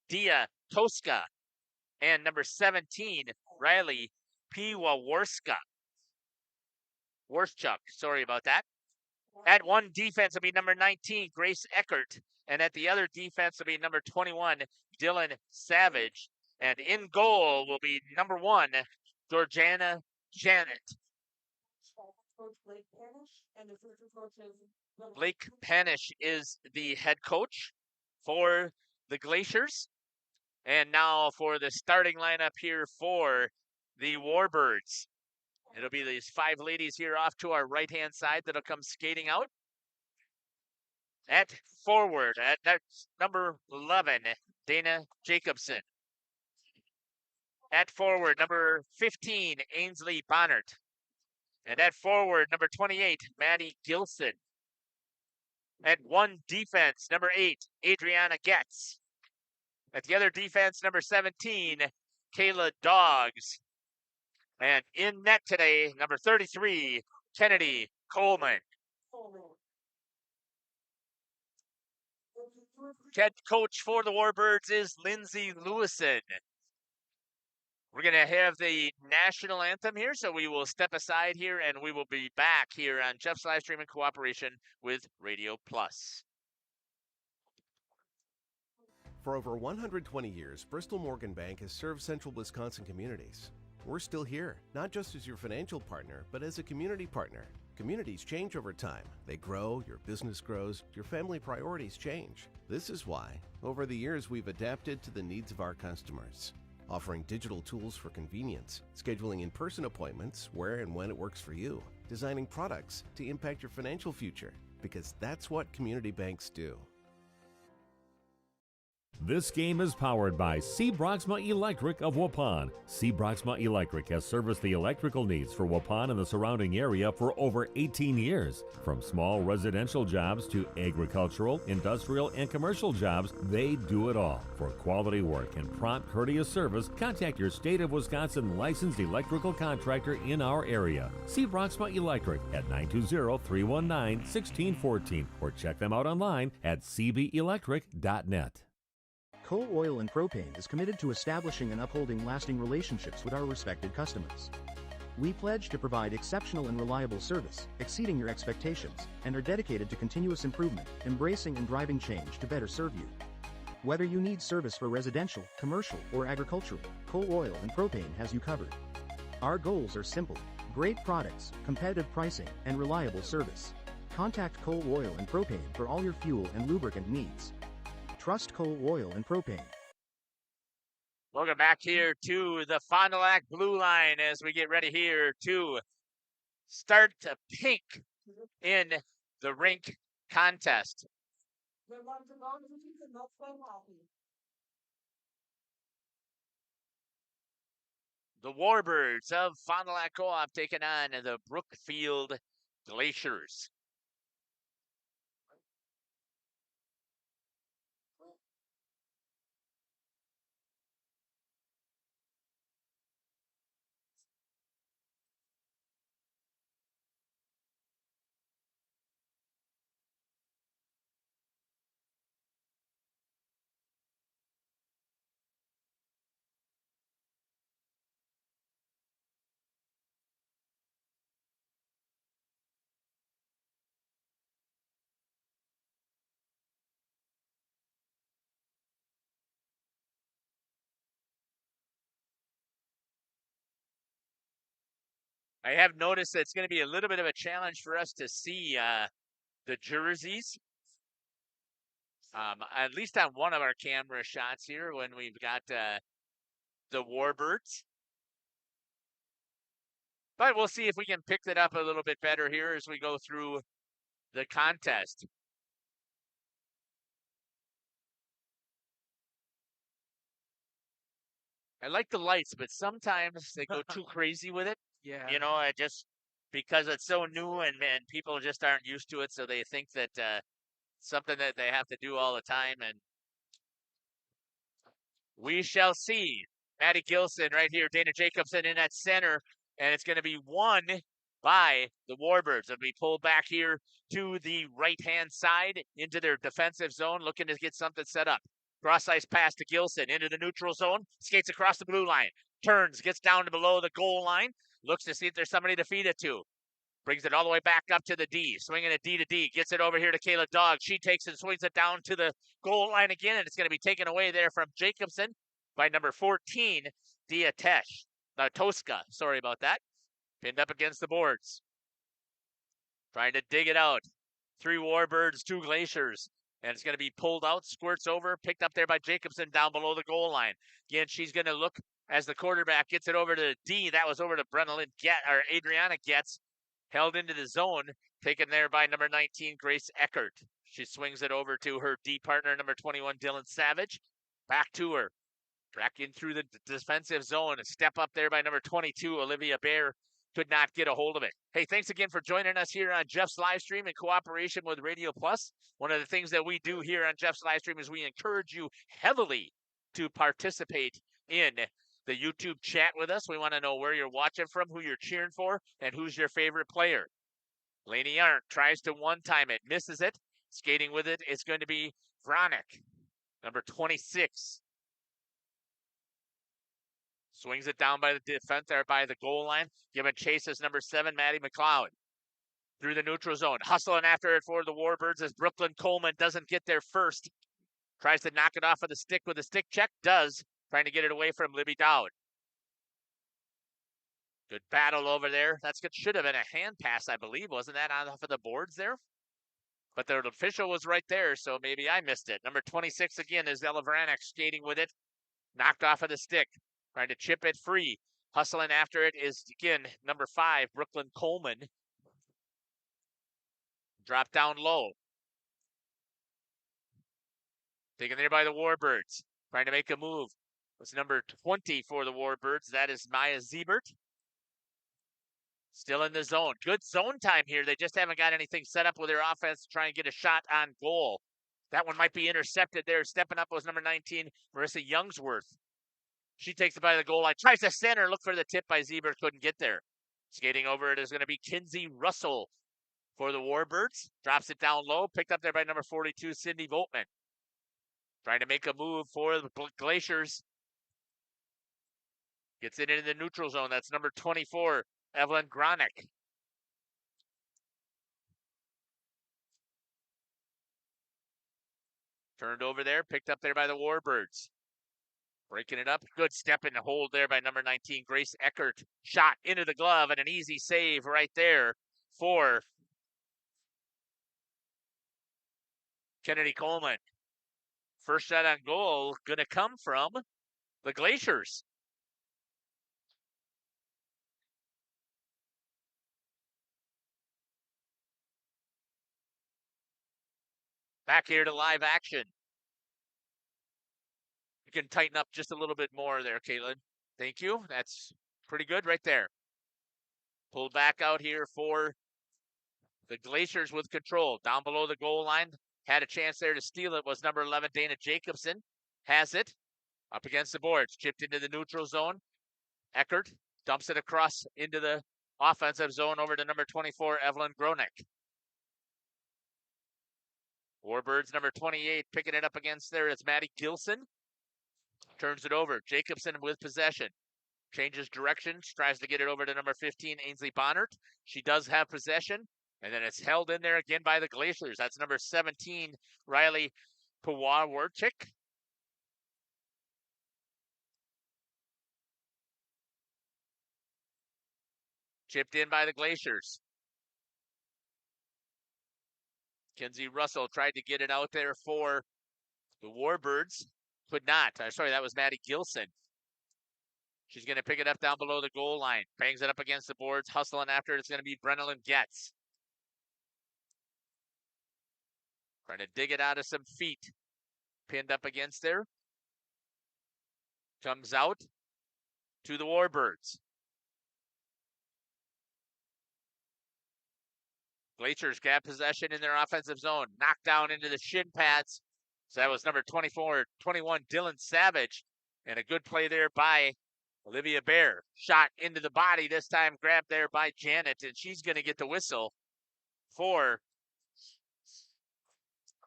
Dia Tosca. And number 17, Riley Piwawarska. Warschuk, sorry about that. At one defense will be number 19, Grace Eckert. And at the other defense will be number 21, Dylan Savage. And in goal will be number 1, Georgiana Janet. Blake Panish is the head coach for the Glaciers. And now for the starting lineup here for the Warbirds. It'll be these 5 ladies here off to our right-hand side that'll come skating out. At forward, that's number 11, Dana Jacobson. At forward, number 15, Ainsley Bonnert. And at forward, number 28, Maddie Gilson. At one defense, number 8, Adriana Getz. At the other defense, number 17, Kayla Doggs. And in net today, number 33, Kennedy Coleman. Head coach for the Warbirds is Lindsay Lewison. We're going to have the national anthem here, so we will step aside here, and we will be back here on Jeff's Livestream in cooperation with Radio Plus. For over 120 years, Bristol Morgan Bank has served central Wisconsin communities. We're still here, not just as your financial partner, but as a community partner. Communities change over time. They grow, your business grows, your family priorities change. This is why, over the years, we've adapted to the needs of our customers, offering digital tools for convenience, scheduling in-person appointments where and when it works for you, designing products to impact your financial future, because that's what community banks do. This game is powered by C. Broxma Electric of Waupun. C. Broxma Electric has serviced the electrical needs for Waupun and the surrounding area for over 18 years. From small residential jobs to agricultural, industrial, and commercial jobs, they do it all. For quality work and prompt, courteous service, contact your state of Wisconsin licensed electrical contractor in our area. C. Broxma Electric at 920-319-1614 or check them out online at cbelectric.net. Coal Oil and Propane is committed to establishing and upholding lasting relationships with our respected customers. We pledge to provide exceptional and reliable service, exceeding your expectations, and are dedicated to continuous improvement, embracing and driving change to better serve you. Whether you need service for residential, commercial, or agricultural, Coal Oil and Propane has you covered. Our goals are simple: great products, competitive pricing, and reliable service. Contact Coal Oil and Propane for all your fuel and lubricant needs. Trust Coal Oil and Propane. Welcome back here to the Fond du Lac Blue Line as we get ready here to start to pink in the rink contest. The Warbirds of Fond du Lac Co-op taking on the Brookfield Glaciers. I have noticed that it's going to be a little bit of a challenge for us to see the jerseys, at least on one of our camera shots here when we've got the Warbirds. But we'll see if we can pick that up a little bit better here as we go through the contest. I like the lights, but sometimes they go too crazy with it. Yeah. You know, I just because it's so new and people just aren't used to it, so they think that something that they have to do all the time. And we shall see. Maddie Gilson right here, Dana Jacobson in at center, and it's going to be won by the Warbirds. It'll be pulled back here to the right-hand side into their defensive zone, looking to get something set up. Cross ice pass to Gilson into the neutral zone, skates across the blue line. turns, gets down to below the goal line, looks to see if there's somebody to feed it to. Brings it all the way back up to the D, swinging it D to D, gets it over here to Kayla Dog. She takes and swings it down to the goal line again, and it's going to be taken away there from Jacobson by number 14, Tosca. Sorry about that. Pinned up against the boards. Trying to dig it out. 3 Warbirds, 2 Glaciers. And it's going to be pulled out, squirts over, picked up there by Jacobson down below the goal line. Again, she's going to look as the quarterback gets it over to D. That was over to Adriana Getz. Held into the zone, taken there by number 19, Grace Eckert. She swings it over to her D partner, number 21, Dylan Savage. Back to her. Back in through the defensive zone. A step up there by number 22, Olivia Bear. Could not get a hold of it. Hey, thanks again for joining us here on Jeff's Livestream in cooperation with Radio Plus. One of the things that we do here on Jeff's Livestream is we encourage you heavily to participate in the YouTube chat with us. We want to know where you're watching from, who you're cheering for, and who's your favorite player. Laney Arndt tries to one-time it, misses it. Skating with it is going to be Vronick, number 26. Swings it down by the defense or by the goal line. Giving chase is number 7, Maddie McLeod. Through the neutral zone. Hustling after it for the Warbirds as Brooklyn Coleman doesn't get there first. Tries to knock it off of the stick with a stick check. Does. Trying to get it away from Libby Dowd. Good battle over there. Should have been a hand pass, I believe. Wasn't that off of the boards there? But the official was right there, so maybe I missed it. Number 26 again is Ella Vranek skating with it. Knocked off of the stick. Trying to chip it free. Hustling after it is, again, number 5, Brooklyn Coleman. Dropped down low. Taken there by the Warbirds. Trying to make a move. It's number 20 for the Warbirds. That is Maya Ziebert. Still in the zone. Good zone time here. They just haven't got anything set up with their offense to try and get a shot on goal. That one might be intercepted there. Stepping up was number 19, Marissa Youngsworth. She takes it by the goal line. Tries to center. Look for the tip by Ziebert. Couldn't get there. Skating over it is going to be Kinsey Russell for the Warbirds. Drops it down low. Picked up there by number 42, Cindy Voltman. Trying to make a move for the Glaciers. Gets it into the neutral zone. That's number 24, Evelyn Gronick. Turned over there. Picked up there by the Warbirds. Breaking it up. Good step in the hold there by number 19, Grace Eckert. Shot into the glove and an easy save right there for Kennedy Coleman. First shot on goal going to come from the Glaciers. Back here to live action. You can tighten up just a little bit more there, Caitlin. Thank you. That's pretty good right there. Pulled back out here for the Glaciers with control. Down below the goal line. Had a chance there to steal it was number 11, Dana Jacobson. Has it. Up against the boards. Chipped into the neutral zone. Eckert dumps it across into the offensive zone over to number 24, Evelyn Gronick. Warbirds number 28 picking it up against there. It's Maddie Gilson. Turns it over. Jacobson with possession. Changes directions. Tries to get it over to number 15, Ainsley Bonnert. She does have possession. And then it's held in there again by the Glaciers. That's number 17, Riley Pawarchik. Chipped in by the Glaciers. Kinsey Russell tried to get it out there for the Warbirds. Could not. Sorry, that was Maddie Gilson. She's going to pick it up down below the goal line. Bangs it up against the boards. Hustling after it. It's going to be Brennan Getz. Trying to dig it out of some feet. Pinned up against there. Comes out to the Warbirds. Glaciers got possession in their offensive zone. Knocked down into the shin pads. So that was number 21, Dylan Savage. And a good play there by Olivia Bear. Shot into the body, this time grabbed there by Janet. And she's going to get the whistle for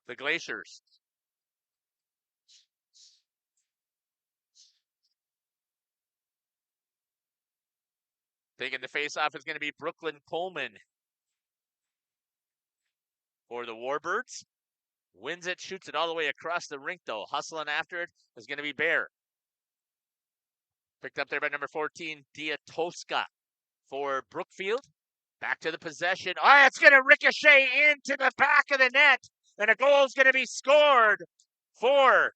the Glaciers. Taking the face-off is going to be Brooklyn Coleman for the Warbirds. Wins it, shoots it all the way across the rink, though. Hustling after it is going to be Bear. Picked up there by number 14, Diatoska for Brookfield. Back to the possession. Oh, it's going to ricochet into the back of the net. And a goal is going to be scored for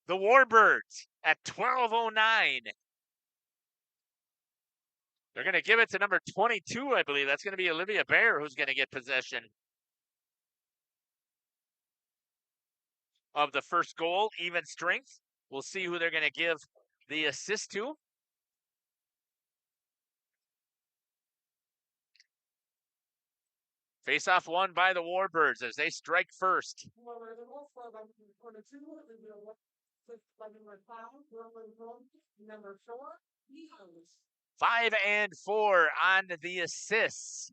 the Warbirds at 12:09. They're going to give it to number 22, I believe. That's going to be Olivia Bear who's going to get possession of the first goal. Even strength. We'll see who they're going to give the assist to. Face-off won by the Warbirds as they strike first. 5 and 4 on the assists.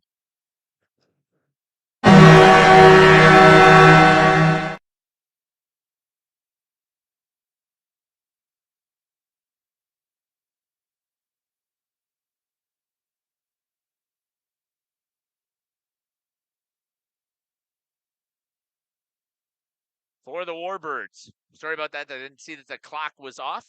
For the Warbirds. Sorry about that. I didn't see that the clock was off.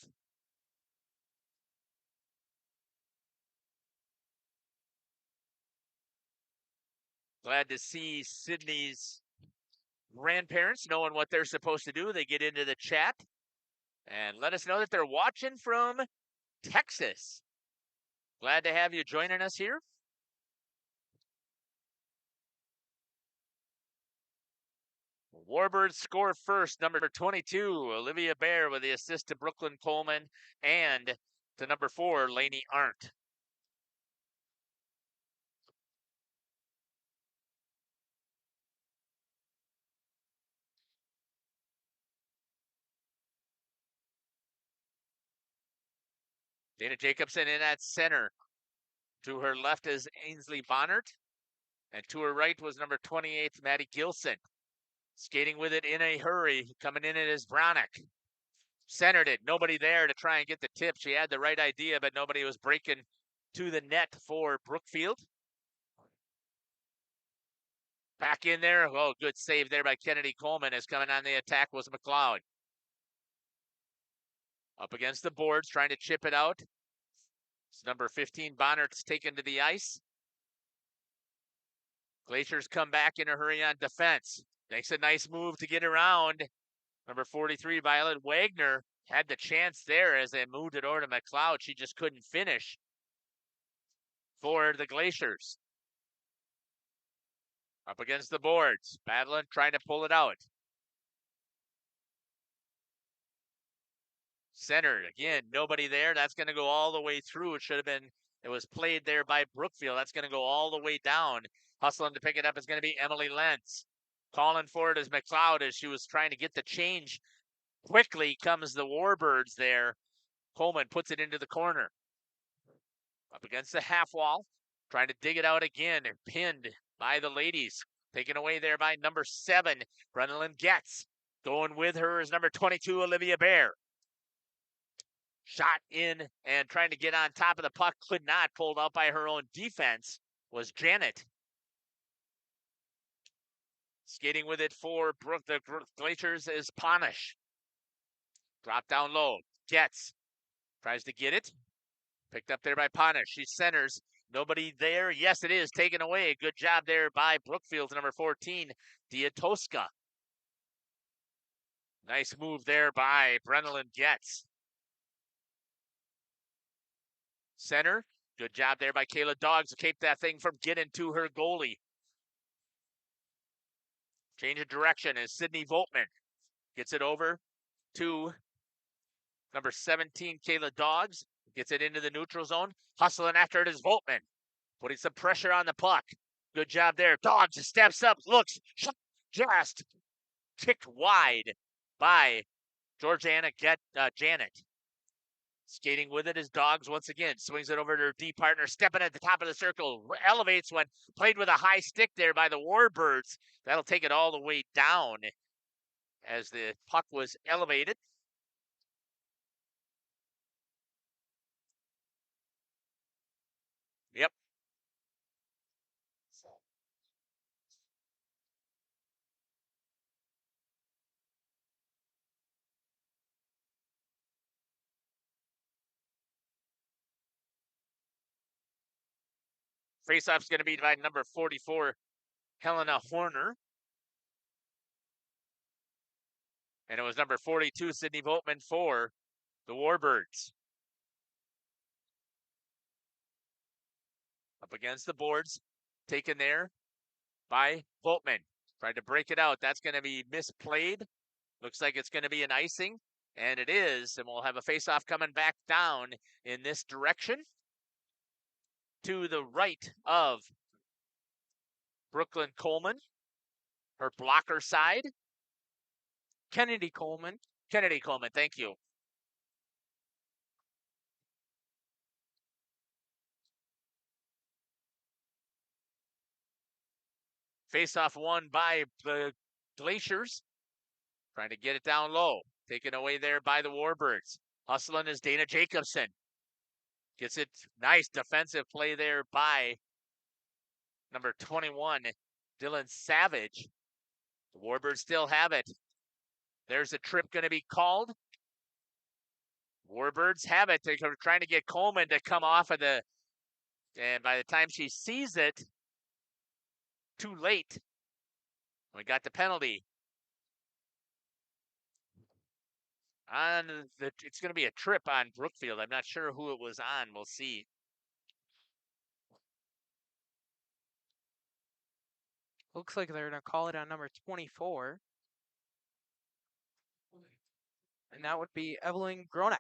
Glad to see Sydney's grandparents knowing what they're supposed to do. They get into the chat and let us know that they're watching from Texas. Glad to have you joining us here. Warbirds score first. Number 22, Olivia Bear with the assist to Brooklyn Coleman and to number 4, Lainey Arndt. Dana Jacobson in at center. To her left is Ainsley Bonnert. And to her right was number 28, Maddie Gilson. Skating with it in a hurry. Coming in it is Bronick. Centered it. Nobody there to try and get the tip. She had the right idea, but nobody was breaking to the net for Brookfield. Back in there. Oh, good save there by Kennedy Coleman. As coming on the attack was McLeod. Up against the boards, trying to chip it out. It's number 15, Bonnert's taken to the ice. Glaciers come back in a hurry on defense. Makes a nice move to get around. Number 43, Violet Wagner, had the chance there as they moved it over to McLeod. She just couldn't finish for the Glaciers. Up against the boards. Battling, trying to pull it out. Centered. Again, nobody there. That's going to go all the way through. It was played there by Brookfield. That's going to go all the way down. Hustling to pick it up is going to be Emily Lentz. Calling for it is McLeod as she was trying to get the change. Quickly comes the Warbirds there. Coleman puts it into the corner. Up against the half wall. Trying to dig it out again. Pinned by the ladies. Taken away there by number 7, Brennan Getz. Going with her is number 22, Olivia Bear. Shot in and trying to get on top of the puck. Could not. Pulled out by her own defense was Janet. Skating with it for the Glaciers is Ponish. Drop down low. Getz. Tries to get it. Picked up there by Ponish. She centers. Nobody there. Yes, it is. Taken away. Good job there by Brookfield's number 14, Diatoska. Nice move there by Brennan Getz. Center. Good job there by Kayla Doggs to keep that thing from getting to her goalie. Change of direction as Sydney Voltman gets it over to number 17, Kayla Doggs. Gets it into the neutral zone. Hustling after it is Voltman. Putting some pressure on the puck. Good job there. Doggs steps up, looks, just kicked wide by Georgiana Janet. Skating with it is Doggs once again. Swings it over to her D partner. Stepping at the top of the circle. Elevates one. Played with a high stick there by the Warbirds. That'll take it all the way down as the puck was elevated. Faceoff's going to be by number 44, Helena Horner. And it was number 42, Sydney Voltman for the Warbirds. Up against the boards, taken there by Voltman. Tried to break it out. That's going to be misplayed. Looks like it's going to be an icing, and it is. And we'll have a face-off coming back down in this direction to the right of Brooklyn Coleman. Her blocker side. Kennedy Coleman. Kennedy Coleman, thank you. Face-off won by the Glaciers. Trying to get it down low. Taken away there by the Warbirds. Hustling is Dana Jacobson. Gets it. Nice defensive play there by number 21, Dylan Savage. The Warbirds still have it. There's a trip going to be called. Warbirds have it. They're trying to get Coleman to come off of the... And by the time she sees it, too late. We got the penalty. It's going to be a trip on Brookfield. I'm not sure who it was on. We'll see. Looks like they're going to call it on number 24. And that would be Evelyn Gronek.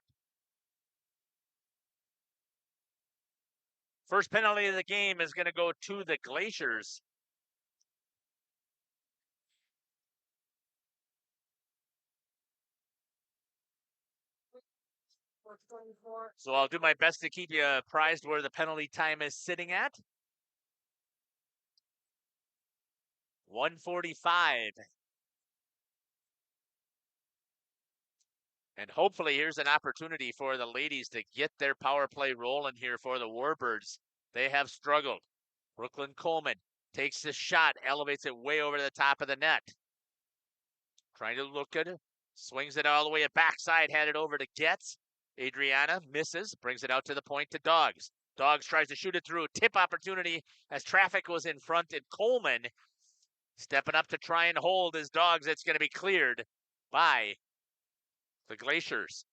First penalty of the game is going to go to the Glaciers. So I'll do my best to keep you apprised where the penalty time is sitting at. 1:45. And hopefully here's an opportunity for the ladies to get their power play rolling here for the Warbirds. They have struggled. Brooklyn Coleman takes the shot, elevates it way over the top of the net. Trying to look at it, swings it all the way at backside, had it over to Getz. Adriana misses, brings it out to the point to Dogs. Dogs tries to shoot it through. Tip opportunity as traffic was in front, and Coleman stepping up to try and hold his Dogs. It's going to be cleared by the Glaciers.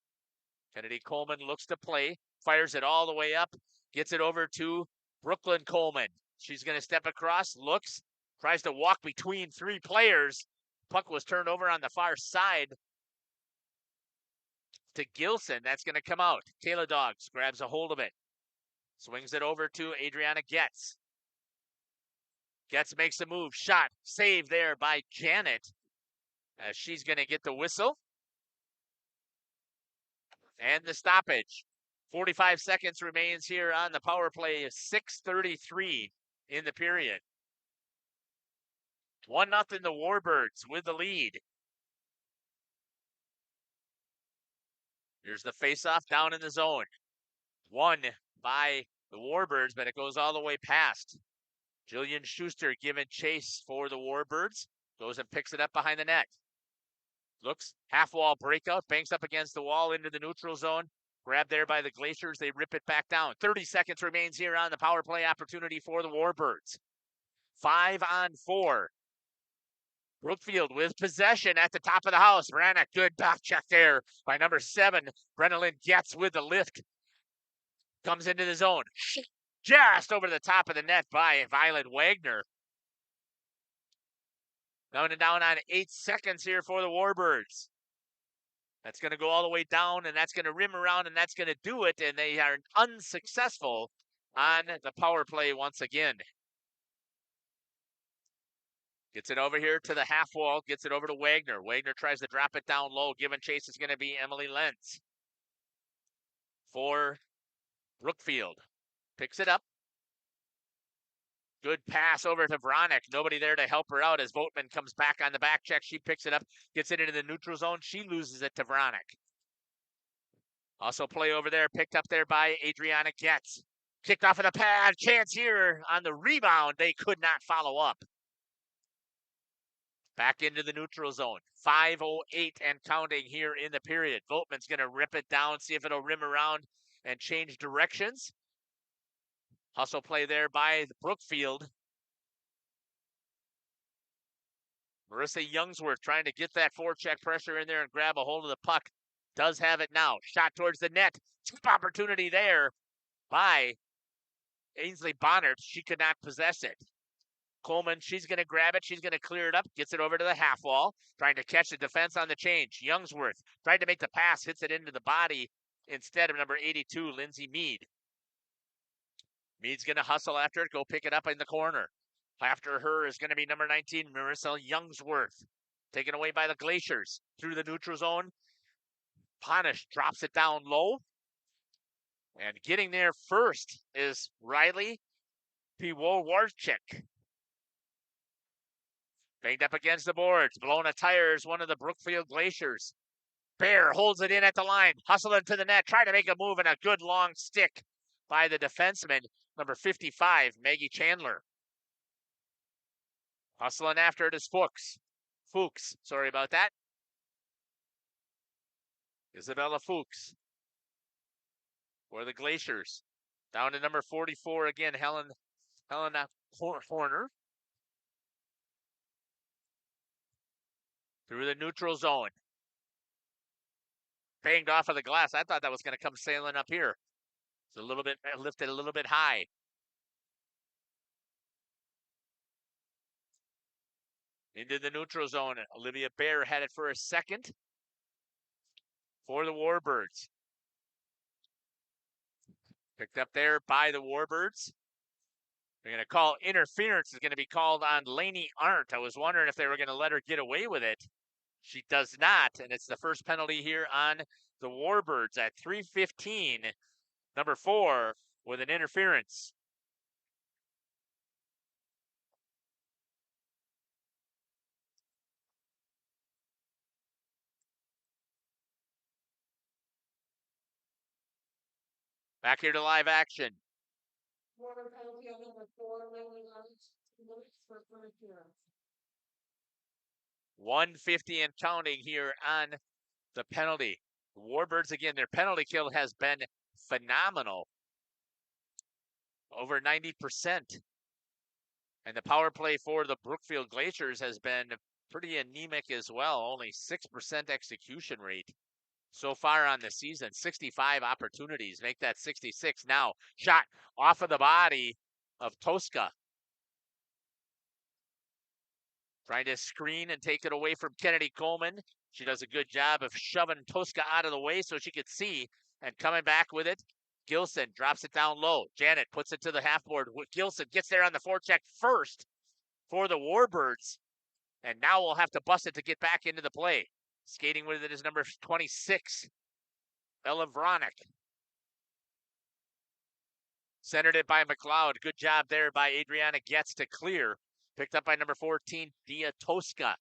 Kennedy Coleman looks to play, fires it all the way up, gets it over to Brooklyn Coleman. She's going to step across, looks, tries to walk between three players. Puck was turned over on the far side to Gilson. That's going to come out. Kayla Dogs grabs a hold of it. Swings it over to Adriana Getz. Getz makes a move. Shot. Save there by Janet. As she's going to get the whistle. And the stoppage. 45 seconds remains here on the power play. 6:33 in the period. 1-0 the Warbirds with the lead. Here's the faceoff down in the zone. Won by the Warbirds, but it goes all the way past. Jillian Schuster giving chase for the Warbirds. Goes and picks it up behind the net. Looks, half wall breakout, banks up against the wall into the neutral zone. Grabbed there by the Glaciers. They rip it back down. 30 seconds remains here on the power play opportunity for the Warbirds. 5-on-4. Brookfield with possession at the top of the house. Branagh, good back check there by number 7. Brennan Getz with the lift. Comes into the zone. Just over the top of the net by Violet Wagner. Going down on 8 seconds here for the Warbirds. That's going to go all the way down, and that's going to rim around, and that's going to do it, and they are unsuccessful on the power play once again. Gets it over here to the half wall, gets it over to Wagner. Wagner tries to drop it down low. Giving chase is going to be Emily Lenz for Brookfield. Picks it up. Good pass over to Vronick. Nobody there to help her out as Votman comes back on the back check. She picks it up, gets it into the neutral zone. She loses it to Vronick. Also play over there, picked up there by Adriana Getz. Kicked off of the pad. Chance here on the rebound. They could not follow up. Back into the neutral zone. 5:08 and counting here in the period. Votman's going to rip it down, see if it'll rim around and change directions. Hustle play there by Brookfield. Marissa Youngsworth trying to get that forecheck pressure in there and grab a hold of the puck. Does have it now. Shot towards the net. Tip opportunity there by Ainsley Bonnert. She could not possess it. Coleman, she's going to grab it. She's going to clear it up. Gets it over to the half wall. Trying to catch the defense on the change. Youngsworth tried to make the pass. Hits it into the body instead of number 82, Lindsay Mead. Mead's going to hustle after it. Go pick it up in the corner. After her is going to be number 19, Marissa Youngsworth. Taken away by the Glaciers. Through the neutral zone. Ponish drops it down low. And getting there first is Riley Piwowarczyk. Banged up against the boards. Blown a tire is one of the Brookfield Glaciers. Bear holds it in at the line. Hustling to the net. Trying to make a move and a good long stick by the defenseman, number 55, Maggie Chandler. Hustling after it is Fuchs. Sorry about that. Isabella Fuchs for the Glaciers. Down to number 44 again, Helena Horner. Through the neutral zone. Banged off of the glass. I thought that was going to come sailing up here. It's a little bit lifted a little bit high. Into the neutral zone. Olivia Bear had it for a second for the Warbirds. Picked up there by the Warbirds. They're going to call interference. Is going to be called on Lainey Arndt. I was wondering if they were going to let her get away with it. She does not, and it's the first penalty here on the Warbirds at 3:15. Number 4 with an interference. Back here to live action. 150 and counting here on the penalty. The Warbirds, again, their penalty kill has been phenomenal. Over 90%. And the power play for the Brookfield Glaciers has been pretty anemic as well. Only 6% execution rate so far on the season. 65 opportunities. Make that 66 now. Shot off of the body of Tosca. Trying to screen and take it away from Kennedy Coleman. She does a good job of shoving Tosca out of the way so she could see. And coming back with it, Gilson drops it down low. Janet puts it to the half board. Gilson gets there on the forecheck first for the Warbirds. And now we'll have to bust it to get back into the play. Skating with it is number 26, Ella Vronick. Centered it by McLeod. Good job there by Adriana Getz to clear. Picked up by number 14, Dia Tosca.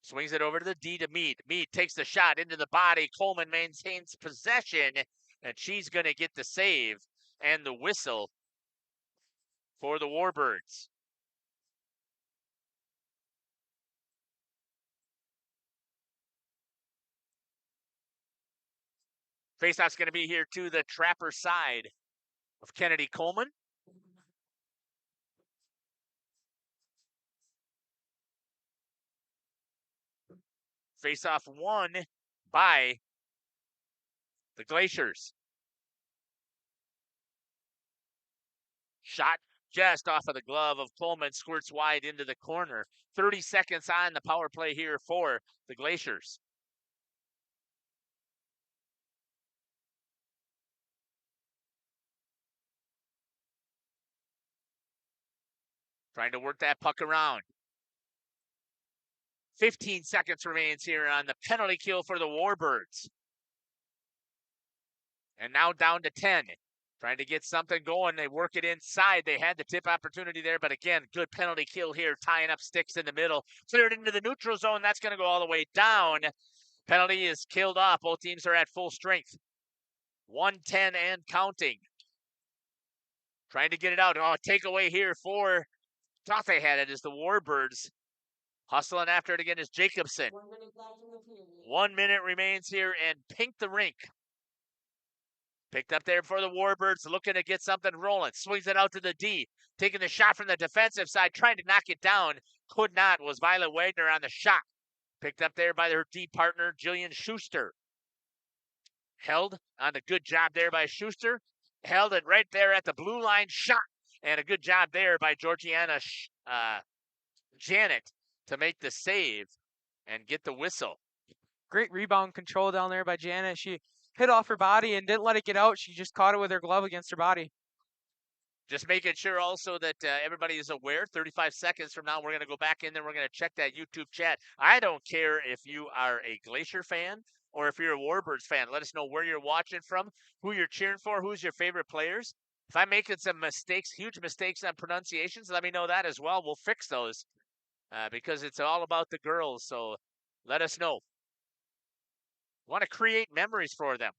Swings it over to the D to Mead. Mead takes the shot into the body. Coleman maintains possession, and she's going to get the save and the whistle for the Warbirds. Faceoff's going to be here to the Trapper side of Kennedy Coleman. Faceoff won by the Glaciers. Shot just off of the glove of Coleman, squirts wide into the corner. 30 seconds on the power play here for the Glaciers. Trying to work that puck around. 15 seconds remains here on the penalty kill for the Warbirds. And now down to 10. Trying to get something going. They work it inside. They had the tip opportunity there, but again, good penalty kill here, tying up sticks in the middle. Cleared into the neutral zone. That's going to go all the way down. Penalty is killed off. Both teams are at full strength. 110 and counting. Trying to get it out. Oh, takeaway here for, thought they had it, is the Warbirds. Hustling after it again is Jacobson. 1 minute remains here and Pink the Rink. Picked up there for the Warbirds, looking to get something rolling. Swings it out to the D. Taking the shot from the defensive side, trying to knock it down. Could not, was Violet Wagner on the shot. Picked up there by her D partner, Jillian Schuster. Held on the good job there by Schuster. Held it right there at the blue line, shot. And a good job there by Georgiana Janet to make the save and get the whistle. Great rebound control down there by Janet. She hit off her body and didn't let it get out. She just caught it with her glove against her body. Just making sure also that everybody is aware, 35 seconds from now, we're going to go back in there. We're going to check that YouTube chat. I don't care if you are a Glacier fan or if you're a Warbirds fan. Let us know where you're watching from, who you're cheering for, who's your favorite players. If I'm making some mistakes, huge mistakes on pronunciations, let me know that as well. We'll fix those because it's all about the girls. So let us know. Want to create memories for them.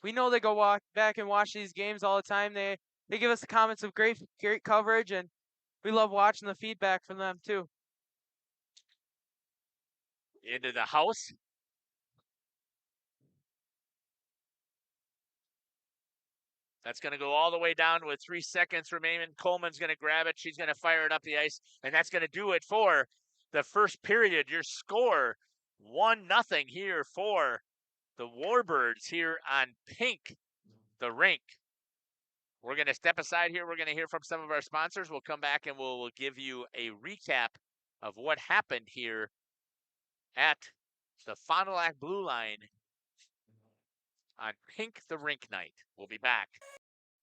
We know they go back and watch these games all the time. They give us the comments of great coverage, and we love watching the feedback from them too. Into the house. That's going to go all the way down with 3 seconds remaining. Coleman's going to grab it. She's going to fire it up the ice, and that's going to do it for the first period. Your score, 1-0 here for the Warbirds here on Pink, the rink. We're going to step aside here. We're going to hear from some of our sponsors. We'll come back and we'll give you a recap of what happened here at the Fond du Lac Blue Line on Pink, the rink night. We'll be back.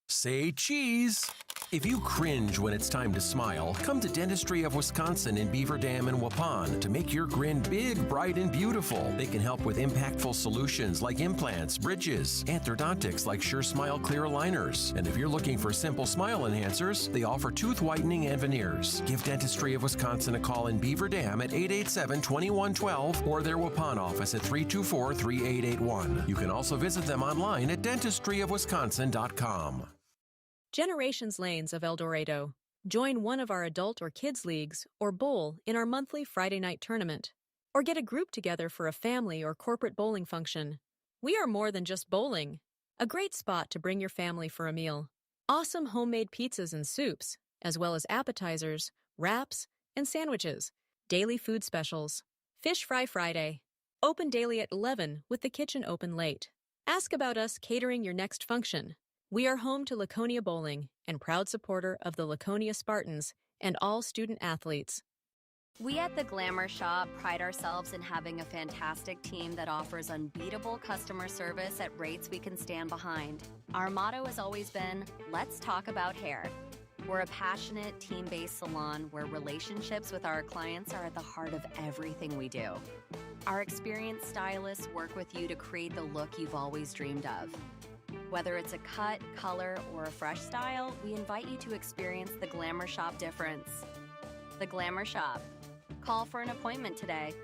Say cheese. If you cringe when it's time to smile, come to Dentistry of Wisconsin in Beaver Dam and Waupun to make your grin big, bright, and beautiful. They can help with impactful solutions like implants, bridges, orthodontics like Sure Smile clear aligners. And if you're looking for simple smile enhancers, they offer tooth whitening and veneers. Give Dentistry of Wisconsin a call in Beaver Dam at 887-2112 or their Waupun office at 324-3881. You can also visit them online at dentistryofwisconsin.com. Generations Lanes of El Dorado. Join one of our adult or kids leagues or bowl in our monthly Friday night tournament. Or get a group together for a family or corporate bowling function. We are more than just bowling. A great spot to bring your family for a meal. Awesome homemade pizzas and soups, as well as appetizers, wraps, and sandwiches. Daily food specials. Fish Fry Friday. Open daily at 11 with the kitchen open late. Ask about us catering your next function. We are home to Laconia Bowling and proud supporter of the Laconia Spartans and all student athletes. We at the Glamour Shop pride ourselves in having a fantastic team that offers unbeatable customer service at rates we can stand behind. Our motto has always been, let's talk about hair. We're a passionate, team-based salon where relationships with our clients are at the heart of everything we do. Our experienced stylists work with you to create the look you've always dreamed of. Whether it's a cut, color, or a fresh style, we invite you to experience the Glamour Shop difference. The Glamour Shop. Call for an appointment today.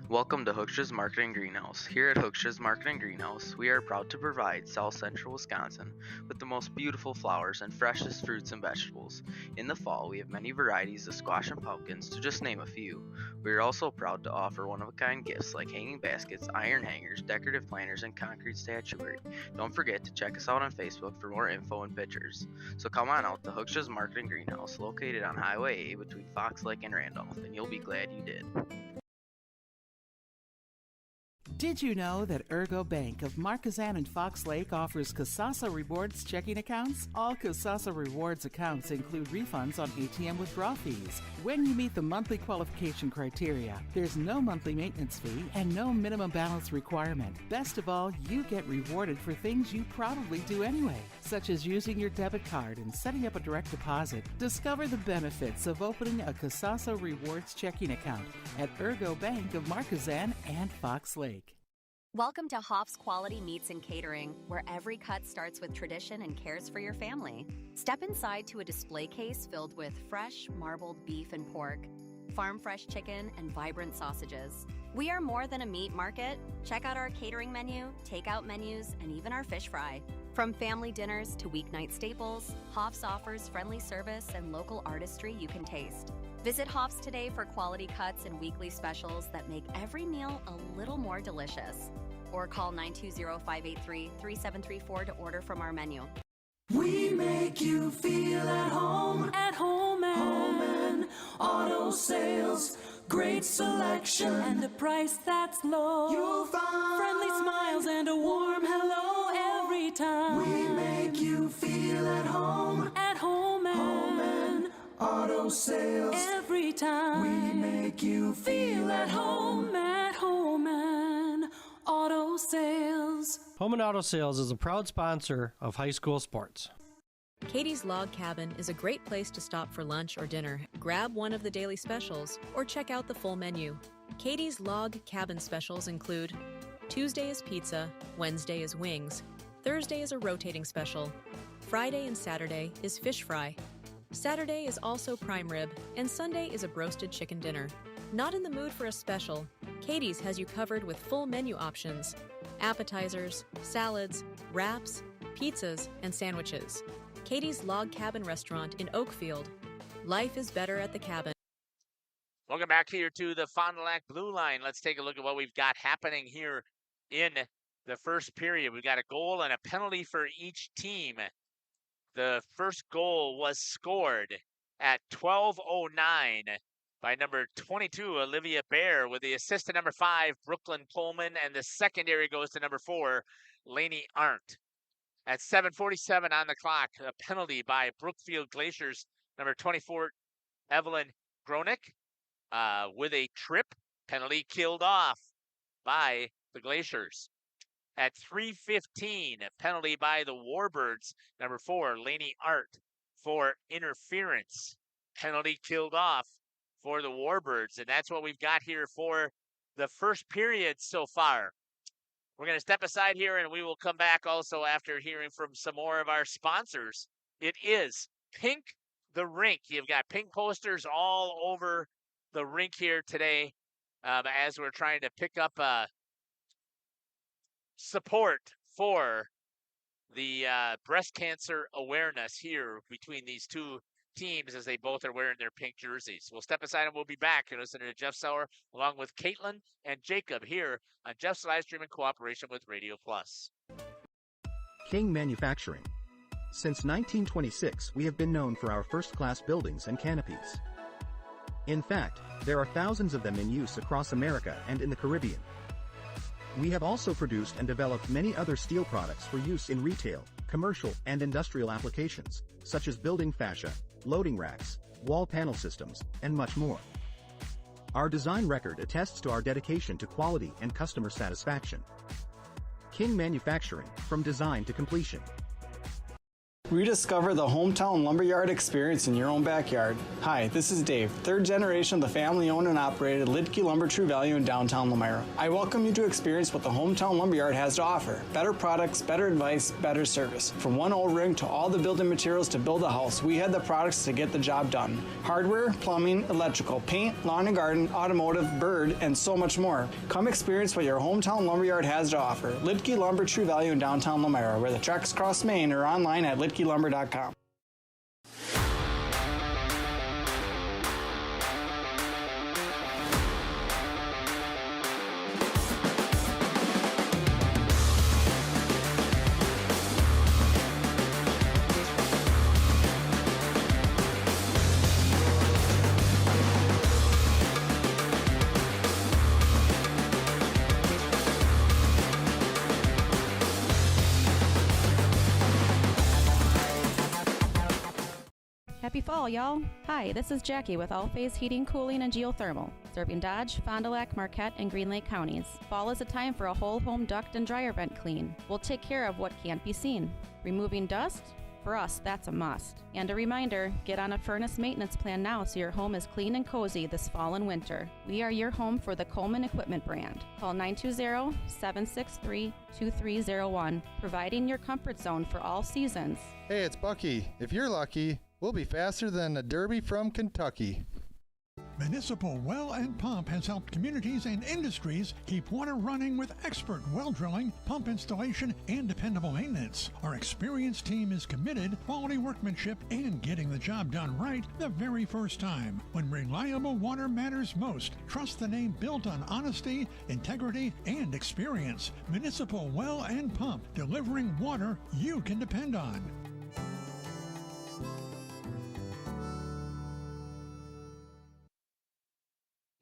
Welcome to Hookstra's Marketing Greenhouse. Here at Hookstra's Marketing Greenhouse, we are proud to provide South Central Wisconsin with the most beautiful flowers and freshest fruits and vegetables. In the fall, we have many varieties of squash and pumpkins, to just name a few. We are also proud to offer one-of-a-kind gifts like hanging baskets, iron hangers, decorative planters, and concrete statuary. Don't forget to check us out on Facebook for more info and pictures. So come on out to Hookstra's Marketing Greenhouse, located on Highway A between Fox Lake and Randolph, and you'll be glad you did. Did you know that Ergo Bank of Marquezan and Fox Lake offers Kasasa Rewards checking accounts? All Kasasa Rewards accounts include refunds on ATM withdrawal fees. When you meet the monthly qualification criteria, there's no monthly maintenance fee and no minimum balance requirement. Best of all, you get rewarded for things you probably do anyway, such as using your debit card and setting up a direct deposit. Discover the benefits of opening a Kasasa Rewards checking account at Ergo Bank of Marquezan and Fox Lake. Welcome to Hoff's Quality Meats and Catering, where every cut starts with tradition and cares for your family. Step inside to a display case filled with fresh, marbled beef and pork, farm-fresh chicken, and vibrant sausages. We are more than a meat market. Check out our catering menu, takeout menus, and even our fish fry. From family dinners to weeknight staples, Hoff's offers friendly service and local artistry you can taste. Visit Hoff's today for quality cuts and weekly specials that make every meal a little more delicious. or call 920-583-3734 to order from our menu. We make you feel at home. At home and auto sales. Great selection and a price that's low. You'll find friendly smiles and a warm hello every time. We make you feel at home. At home and auto sales. Every time. We make you feel at home and auto sales. Home and Auto Sales is a proud sponsor of high school sports. Katie's Log Cabin is a great place to stop for lunch or dinner. Grab one of the daily specials or check out the full menu. Katie's Log Cabin specials include Tuesday is pizza, Wednesday is wings, Thursday is a rotating special, Friday and Saturday is fish fry, Saturday is also prime rib, and Sunday is a broasted chicken dinner. Not in the mood for a special? Katie's has you covered with full menu options, appetizers, salads, wraps, pizzas, and sandwiches. Katie's Log Cabin Restaurant in Oakfield. Life is better at the cabin. Welcome back here to the Fond du Lac Blue Line. Let's take a look at what we've got happening here in the first period. We've got a goal and a penalty for each team. The first goal was scored at 12:09 by number 22, Olivia Bear, with the assist to number 5, Brooklyn Coleman, and the secondary goes to number 4, Lainey Arndt. At 7:47 on the clock, a penalty by Brookfield Glaciers, number 24, Evelyn Gronick, with a trip penalty killed off by the Glaciers. At 3:15, a penalty by the Warbirds, number 4, Lainey Arndt, for interference. Penalty killed off for the Warbirds, and that's what we've got here for the first period so far. We're going to step aside here, and we will come back also after hearing from some more of our sponsors. It is Pink the Rink. You've got pink posters all over the rink here today as we're trying to pick up support for the breast cancer awareness here between these two teams as they both are wearing their pink jerseys. We'll step aside and we'll be back and listen to Jeff Sauer along with Caitlin and Jacob here on Jeff's live stream in cooperation with Radio Plus. King Manufacturing. Since 1926, we have been known for our first-class buildings and canopies. In fact, there are thousands of them in use across America and in the Caribbean. We have also produced and developed many other steel products for use in retail, commercial, and industrial applications, such as building fascia, loading racks, wall panel systems, and much more. Our design record attests to our dedication to quality and customer satisfaction. King Manufacturing, from design to completion. Rediscover the hometown lumberyard experience in your own backyard. Hi, this is Dave, third generation of the family-owned and operated Lidke Lumber True Value in downtown Lamira. I welcome you to experience what the hometown lumberyard has to offer. Better products, better advice, better service. From one O-ring to all the building materials to build a house, we had the products to get the job done. Hardware, plumbing, electrical, paint, lawn and garden, automotive, bird, and so much more. Come experience what your hometown lumberyard has to offer. Lidke Lumber True Value in downtown Lamira, where the tracks cross Main, or online at lidkelumber.com. Happy fall, y'all. Hi, this is Jackie with All Phase Heating, Cooling, and Geothermal, serving Dodge, Fond du Lac, Marquette, and Green Lake counties. Fall is a time for a whole home duct and dryer vent clean. We'll take care of what can't be seen. Removing dust? For us, that's a must. And a reminder, get on a furnace maintenance plan now so your home is clean and cozy this fall and winter. We are your home for the Coleman Equipment brand. Call 920-763-2301, providing your comfort zone for all seasons. Hey, it's Bucky. If you're lucky, we'll be faster than a Derby from Kentucky. Municipal Well and Pump has helped communities and industries keep water running with expert well drilling, pump installation, and dependable maintenance. Our experienced team is committed, quality workmanship, and getting the job done right the very first time. When reliable water matters most, trust the name built on honesty, integrity, and experience. Municipal Well and Pump, delivering water you can depend on.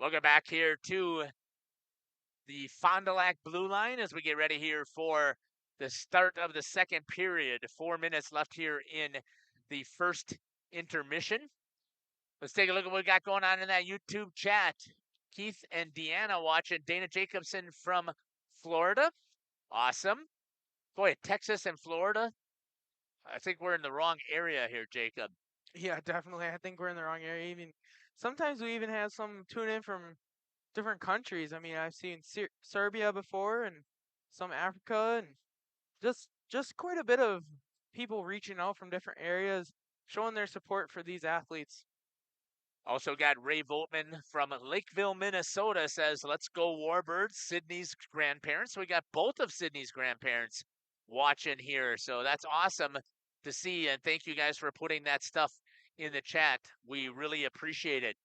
Welcome back here to the Fond du Lac Blue Line as we get ready here for the start of the second period. 4 minutes left here in the first intermission. Let's take a look at what we got going on in that YouTube chat. Keith and Deanna watching. Dana Jacobson from Florida. Awesome. Boy, Texas and Florida. I think we're in the wrong area here, Jacob. Yeah, definitely. I think we're in the wrong area. Even sometimes we even have some tune in from different countries. I mean, I've seen Serbia before and some Africa, and just quite a bit of people reaching out from different areas, showing their support for these athletes. Also got Ray Voltman from Lakeville, Minnesota says, let's go Warbirds, Sydney's grandparents. So we got both of Sydney's grandparents watching here. So that's awesome to see. And thank you guys for putting that stuff in the chat. We really appreciate it.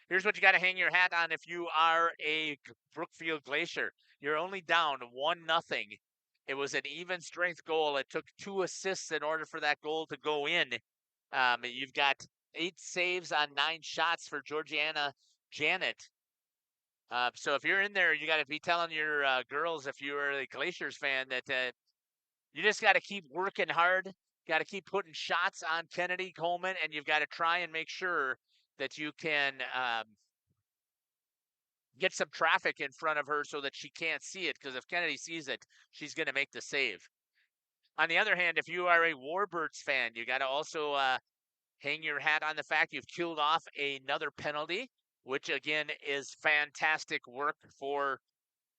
Here's what you got to hang your hat on if you are a Brookfield Glacier. You're only down 1-0. It was an even strength goal. It took 2 assists in order for that goal to go in. You've got 8 saves on 9 shots for Georgiana Janet. So if you're in there, you got to be telling your girls, if you're a Glaciers fan, that you just got to keep working hard, got to keep putting shots on Kennedy Coleman, and you've got to try and make sure that you can get some traffic in front of her so that she can't see it, because if Kennedy sees it, she's going to make the save. On the other hand, if you are a Warbirds fan, you got to also hang your hat on the fact you've killed off another penalty, which again is fantastic work for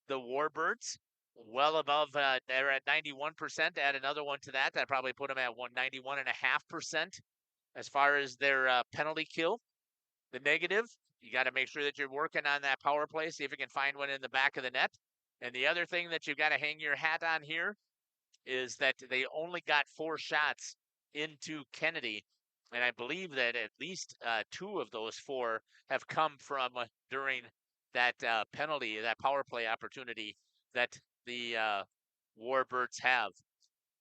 the Warbirds. Well above, they're at 91%. Add another one to that. That probably put them at 91.5% as far as their penalty kill. The negative, you got to make sure that you're working on that power play, see if you can find one in the back of the net. And the other thing that you've got to hang your hat on here is that they only got 4 shots into Kennedy. And I believe that at least 2 of those 4 have come from during that penalty, that power play opportunity that the Warbirds have.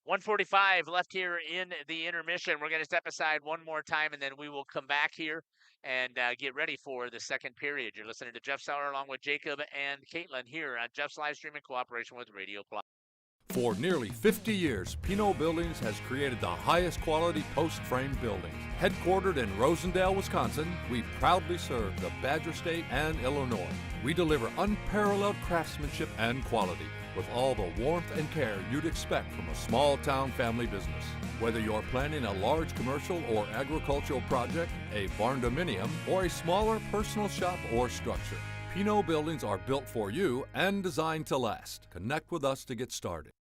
1:45 left here in the intermission. We're going to step aside one more time, and then we will come back here and get ready for the second period. You're listening to Jeff Sauer along with Jacob and Caitlin here on Jeff's Livestream in cooperation with Radio Plus. For nearly 50 years, Pinot Buildings has created the highest quality post-frame buildings. Headquartered in Rosendale, Wisconsin, we proudly serve the Badger State and Illinois. We deliver unparalleled craftsmanship and quality with all the warmth and care you'd expect from a small-town family business. Whether you're planning a large commercial or agricultural project, a barn-dominium, or a smaller personal shop or structure, Pinot Buildings are built for you and designed to last. Connect with us to get started.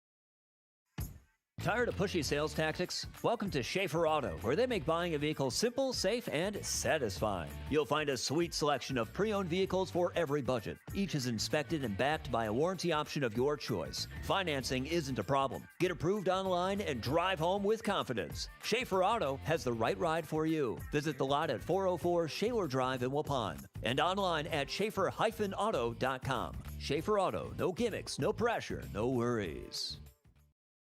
Tired of pushy sales tactics? Welcome to Schaefer Auto, where they make buying a vehicle simple, safe, and satisfying. You'll find a sweet selection of pre-owned vehicles for every budget. Each is inspected and backed by a warranty option of your choice. Financing isn't a problem. Get approved online and drive home with confidence. Schaefer Auto has the right ride for you. Visit the lot at 404 Shaler Drive in Waupun and online at schaefer-auto.com. Schaefer Auto, no gimmicks, no pressure, no worries.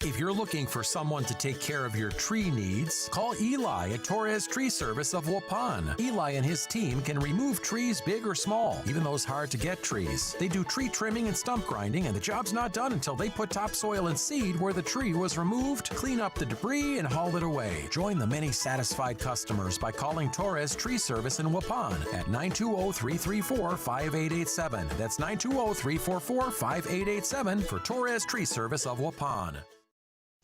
If you're looking for someone to take care of your tree needs, call Eli at Torres Tree Service of Waupun. Eli and his team can remove trees big or small, even those hard-to-get trees. They do tree trimming and stump grinding, and the job's not done until they put topsoil and seed where the tree was removed, clean up the debris, and haul it away. Join the many satisfied customers by calling Torres Tree Service in Waupun at 920-334-5887. That's 920-344-5887 for Torres Tree Service of Waupun.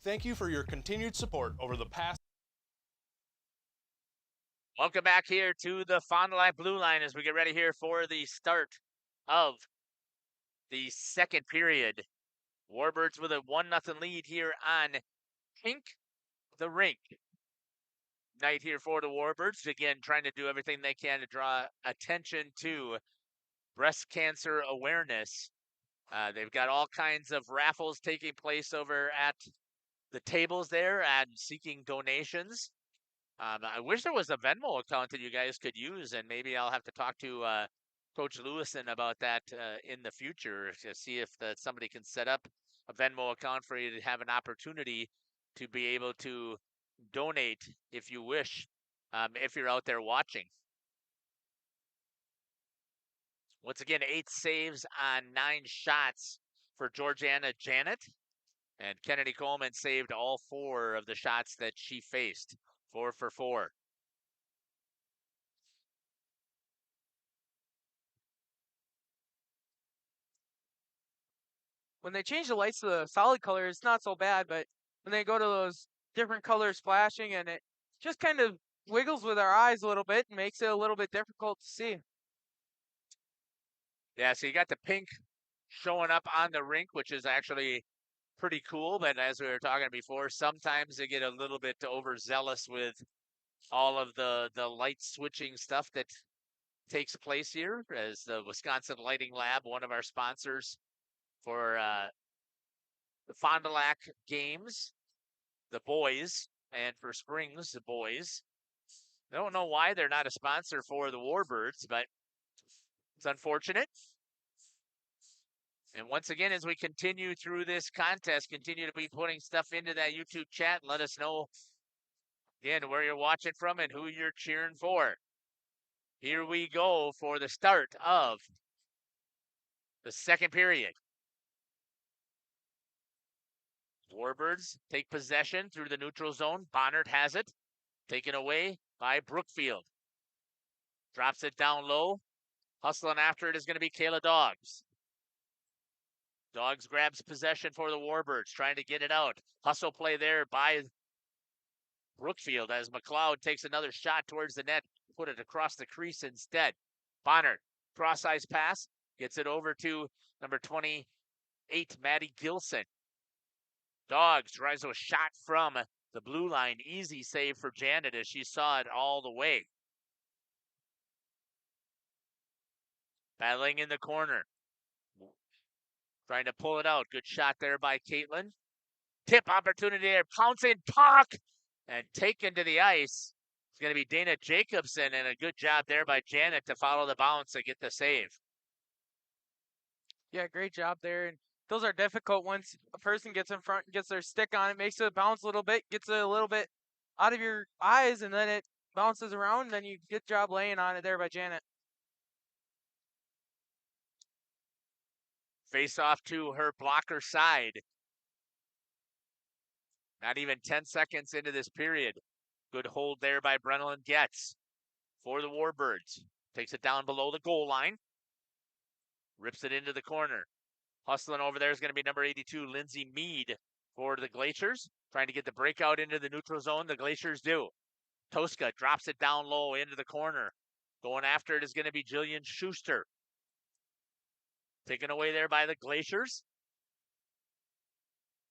Thank you for your continued support over the past. Welcome back here to the Fond du Lac Blue Line as we get ready here for the start of the second period. Warbirds with a 1-0 lead here on Pink the Rink. night here for the Warbirds. Again, trying to do everything they can to draw attention to breast cancer awareness. They've got all kinds of raffles taking place over at the tables there and seeking donations. I wish there was a Venmo account that you guys could use, and maybe I'll have to talk to Coach Lewison about that in the future to see if somebody can set up a Venmo account for you to have an opportunity to be able to donate if you wish, if you're out there watching. Once again, 8 saves on 9 shots for Georgiana Janet. And Kennedy Coleman saved all 4 of the shots that she faced. 4 for 4. When they change the lights to the solid color, it's not so bad, but when they go to those different colors flashing, and it just kind of wiggles with our eyes a little bit and makes it a little bit difficult to see. Yeah, so you got the pink showing up on the rink, which is actually pretty cool. But as we were talking before, sometimes they get a little bit overzealous with all of the light switching stuff that takes place here, as the Wisconsin Lighting Lab, one of our sponsors for the Fond du Lac games, the boys, and for Springs, the boys. I don't know why they're not a sponsor for the Warbirds, but it's unfortunate. And once again, as we continue through this contest, continue to be putting stuff into that YouTube chat. Let us know, again, where you're watching from and who you're cheering for. Here we go for the start of the second period. Warbirds take possession through the neutral zone. Bonnard has it. Taken away by Brookfield. Drops it down low. Hustling after it is going to be Kayla Dogs. Dogs grabs possession for the Warbirds, trying to get it out. Hustle play there by Brookfield as McLeod takes another shot towards the net. Put it across the crease instead. Bonner, cross-ice pass. Gets it over to number 28, Maddie Gilson. Dogs tries to a shot from the blue line. Easy save for Janet as she saw it all the way. Battling in the corner. Trying to pull it out. Good shot there by Caitlin. Tip opportunity there. Pouncing puck and taken to the ice. It's going to be Dana Jacobson, and a good job there by Janet to follow the bounce and get the save. Yeah, great job there. And those are difficult once a person gets in front and gets their stick on it, makes it bounce a little bit, gets it a little bit out of your eyes, and then it bounces around. And then you good job laying on it there by Janet. Face off to her blocker side. Not even 10 seconds into this period. Good hold there by Brennan Getz for the Warbirds. Takes it down below the goal line. Rips it into the corner. Hustling over there is going to be number 82, Lindsay Mead for the Glaciers. Trying to get the breakout into the neutral zone. The Glaciers do. Tosca drops it down low into the corner. Going after it is going to be Jillian Schuster. Taken away there by the Glaciers.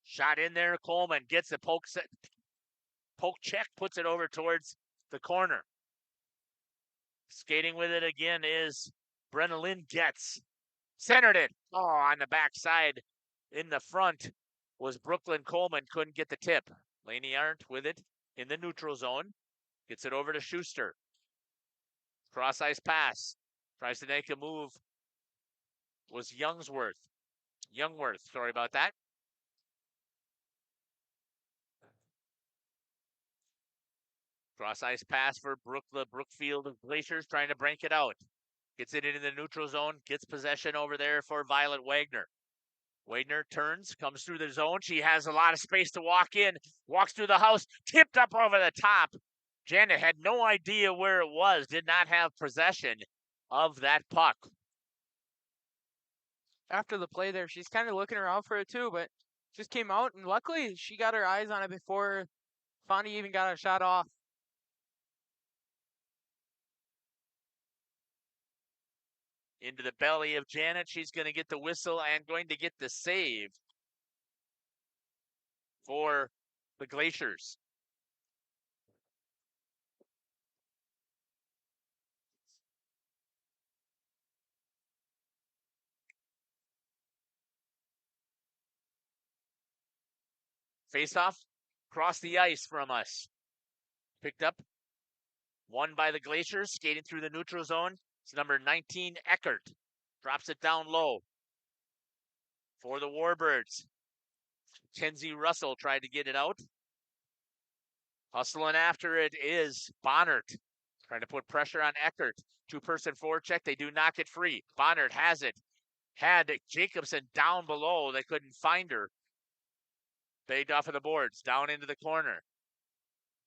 Shot in there. Coleman gets the poke check, puts it over towards the corner. Skating with it again is Brenna Lynn Getz. Centered it. Oh, on the backside in the front was Brooklyn Coleman. Couldn't get the tip. Laney Arndt with it in the neutral zone. Gets it over to Schuster. Cross ice pass. Tries to make a move. Was Youngworth. Sorry about that. Cross ice pass for Brookfield Glaciers trying to break it out. Gets it into the neutral zone. Gets possession over there for Violet Wagner. Wagner turns, comes through the zone. She has a lot of space to walk in. Walks through the house. Tipped up over the top. Janet had no idea where it was. Did not have possession of that puck. After the play there, she's kind of looking around for it too, but just came out, and luckily she got her eyes on it before Fondy even got a shot off. Into the belly of Janet. She's going to get the whistle and going to get the save for the Glaciers. Face-off across the ice from us. Picked up. Won by the Glaciers. Skating through the neutral zone. It's number 19, Eckert. Drops it down low. For the Warbirds. Kenzie Russell tried to get it out. Hustling after it is Bonnert. Trying to put pressure on Eckert. Two-person forecheck. They do knock it free. Bonnert has it. Had Jacobson down below. They couldn't find her. Begged off of the boards. Down into the corner.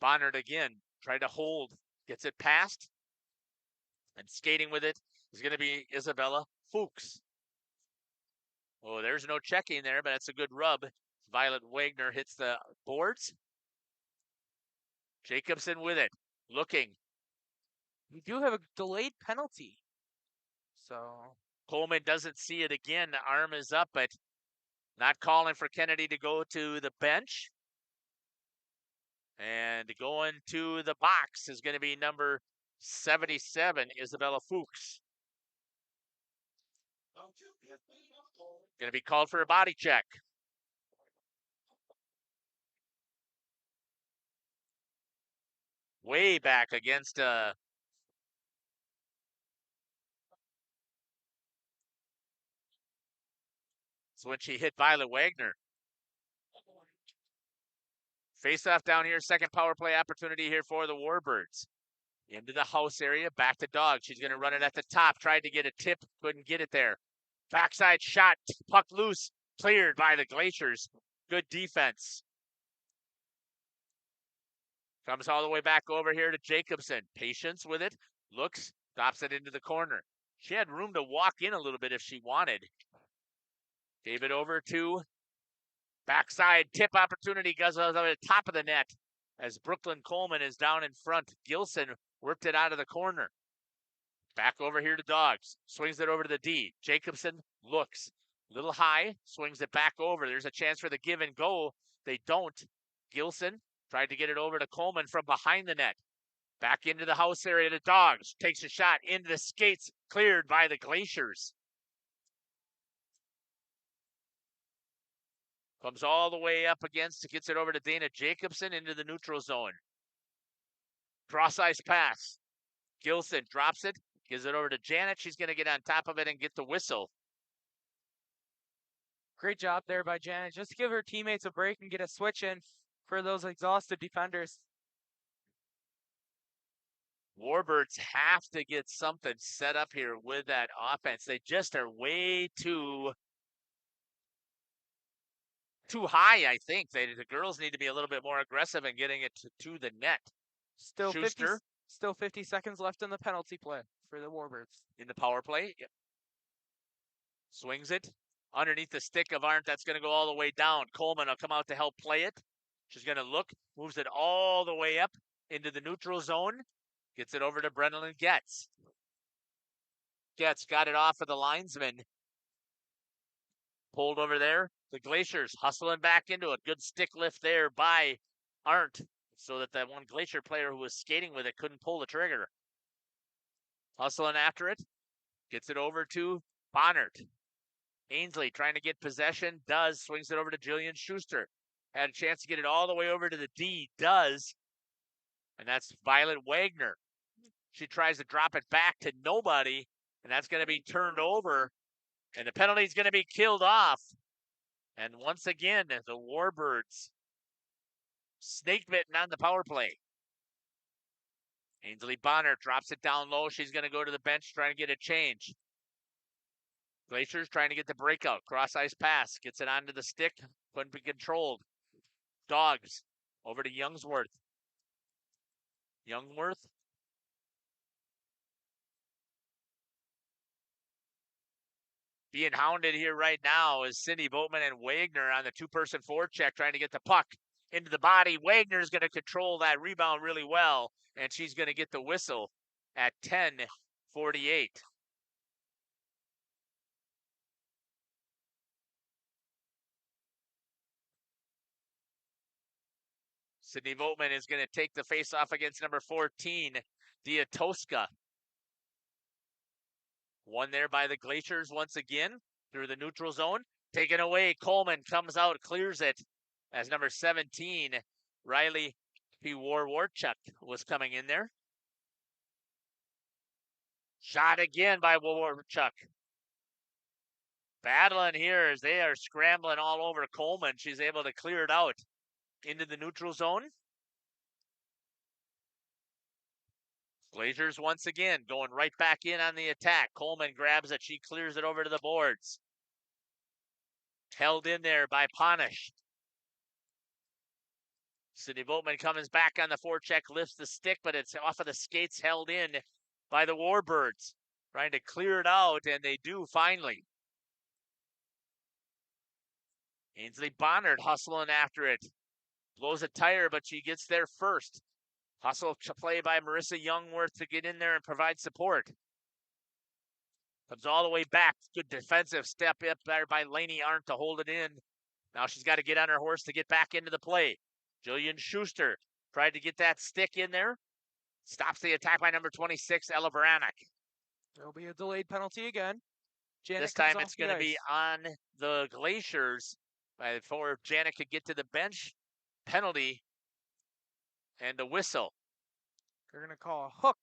Bonnert again. Tried to hold. Gets it past. And skating with it is going to be Isabella Fuchs. Oh, there's no checking there, but that's a good rub. Violet Wagner hits the boards. Jacobson with it. Looking. We do have a delayed penalty. So Coleman doesn't see it again. The arm is up, but not calling for Kennedy to go to the bench. And going to the box is going to be number 77, Isabella Fuchs. Going to be called for a body check. Way back against so when she hit Violet Wagner. Face-off down here, second power play opportunity here for the Warbirds. Into the house area, back to Dog. She's going to run it at the top. Tried to get a tip, couldn't get it there. Backside shot, puck loose, cleared by the Glaciers. Good defense. Comes all the way back over here to Jacobson. Patience with it, looks, drops it into the corner. She had room to walk in a little bit if she wanted. Gave it over to backside tip opportunity, goes over the top of the net as Brooklyn Coleman is down in front. Gilson whipped it out of the corner. Back over here to Dogs. Swings it over to the D. Jacobson looks. A little high. Swings it back over. There's a chance for the give and go. They don't. Gilson tried to get it over to Coleman from behind the net. Back into the house area to Dogs. Takes a shot into the skates. Cleared by the Glaciers. Comes all the way up against, gets it over to Dana Jacobson into the neutral zone. Cross ice pass. Gilson drops it, gives it over to Janet. She's going to get on top of it and get the whistle. Great job there by Janet. Just to give her teammates a break and get a switch in for those exhausted defenders. Warbirds have to get something set up here with that offense. They just are way too high, I think. The girls need to be a little bit more aggressive in getting it to the net. Still Schuster. 50 seconds left in the penalty play for the Warbirds. In the power play. Yep. Swings it underneath the stick of Arndt. That's going to go all the way down. Coleman will come out to help play it. She's going to look, moves it all the way up into the neutral zone. Gets it over to Brennan Getz. Getz got it off of the linesman. Pulled over there. The Glaciers hustling back into it. Good stick lift there by Arndt, so that one Glacier player who was skating with it couldn't pull the trigger. Hustling after it. Gets it over to Bonnert. Ainsley trying to get possession. Does. Swings it over to Jillian Schuster. Had a chance to get it all the way over to the D. Does. And that's Violet Wagner. She tries to drop it back to nobody. And that's going to be turned over. And the penalty is going to be killed off. And once again, the Warbirds snake bitten on the power play. Ainsley Bonner drops it down low. She's going to go to the bench trying to get a change. Glaciers trying to get the breakout. Cross ice pass. Gets it onto the stick. Couldn't be controlled. Dogs over to Youngsworth. Youngworth. Being hounded here right now is Cindy Boatman and Wagner on the two-person forecheck trying to get the puck into the body. Wagner's going to control that rebound really well, and she's going to get the whistle at 10:48. Sydney Boatman is going to take the face-off against number 14, Diatoska. Won there by the Glaciers once again through the neutral zone. Taken away. Coleman comes out, clears it as number 17, Riley P. Warwarchuk was coming in there. Shot again by Warwarchuk. Battling here as they are scrambling all over Coleman. She's able to clear it out into the neutral zone. Glaciers once again going right back in on the attack. Coleman grabs it. She clears it over to the boards. Held in there by Ponish. Sydney Boatman comes back on the forecheck, lifts the stick, but it's off of the skates, held in by the Warbirds. Trying to clear it out, and they do finally. Ainsley Bonnard hustling after it. Blows a tire, but she gets there first. Hustle play by Marissa Youngworth to get in there and provide support. Comes all the way back. Good defensive step up there by Lainey Arndt to hold it in. Now she's got to get on her horse to get back into the play. Jillian Schuster tried to get that stick in there. Stops the attack by number 26, Ella Baranek. There'll be a delayed penalty again. Janet this time it's going to be on the Glaciers before Janet could get to the bench. Penalty and a whistle. They're going to call a hook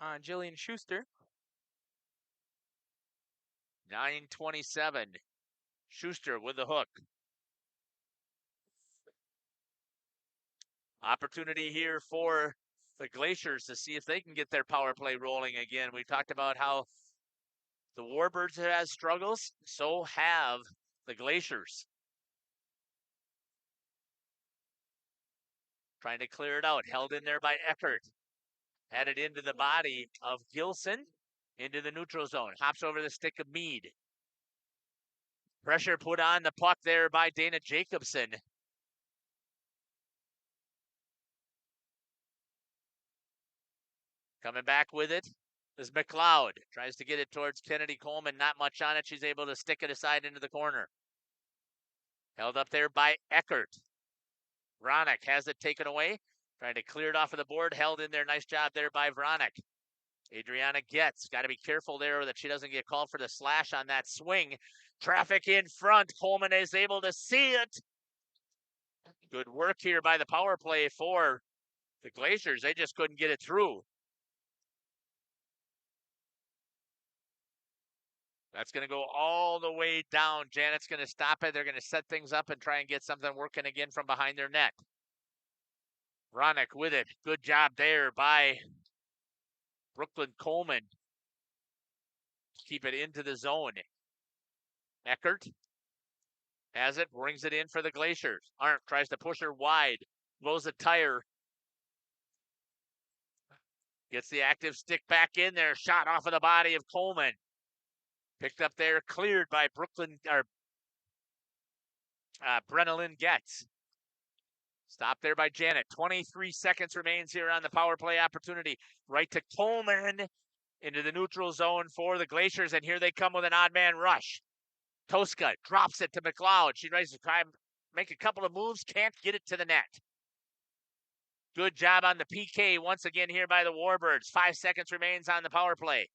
on Jillian Schuster. 9:27. Schuster with the hook. Opportunity here for the Glaciers to see if they can get their power play rolling again. We talked about how the Warbirds has struggles, so have the Glaciers. Trying to clear it out. Held in there by Eckert. Had it into the body of Gilson. Into the neutral zone. Hops over the stick of Mead. Pressure put on the puck there by Dana Jacobson. Coming back with it is McLeod. Tries to get it towards Kennedy Coleman. Not much on it. She's able to stick it aside into the corner. Held up there by Eckert. Vronick has it taken away. Trying to clear it off of the board. Held in there. Nice job there by Vronick. Adriana Getz. Got to be careful there that she doesn't get called for the slash on that swing. Traffic in front. Coleman is able to see it. Good work here by the power play for the Glaciers. They just couldn't get it through. That's going to go all the way down. Janet's going to stop it. They're going to set things up and try and get something working again from behind their net. Vronick with it. Good job there by Brooklyn Coleman. Keep it into the zone. Eckert has it, brings it in for the Glaciers. Arndt tries to push her wide. Blows a tire. Gets the active stick back in there. Shot off of the body of Coleman. Picked up there, cleared by Brenna-Lynn Getz. Stopped there by Janet. 23 seconds remains here on the power play opportunity. Right to Coleman into the neutral zone for the Glaciers, and here they come with an odd man rush. Tosca drops it to McLeod. She tries to try and make a couple of moves, can't get it to the net. Good job on the PK once again here by the Warbirds. 5 seconds remains on the power play.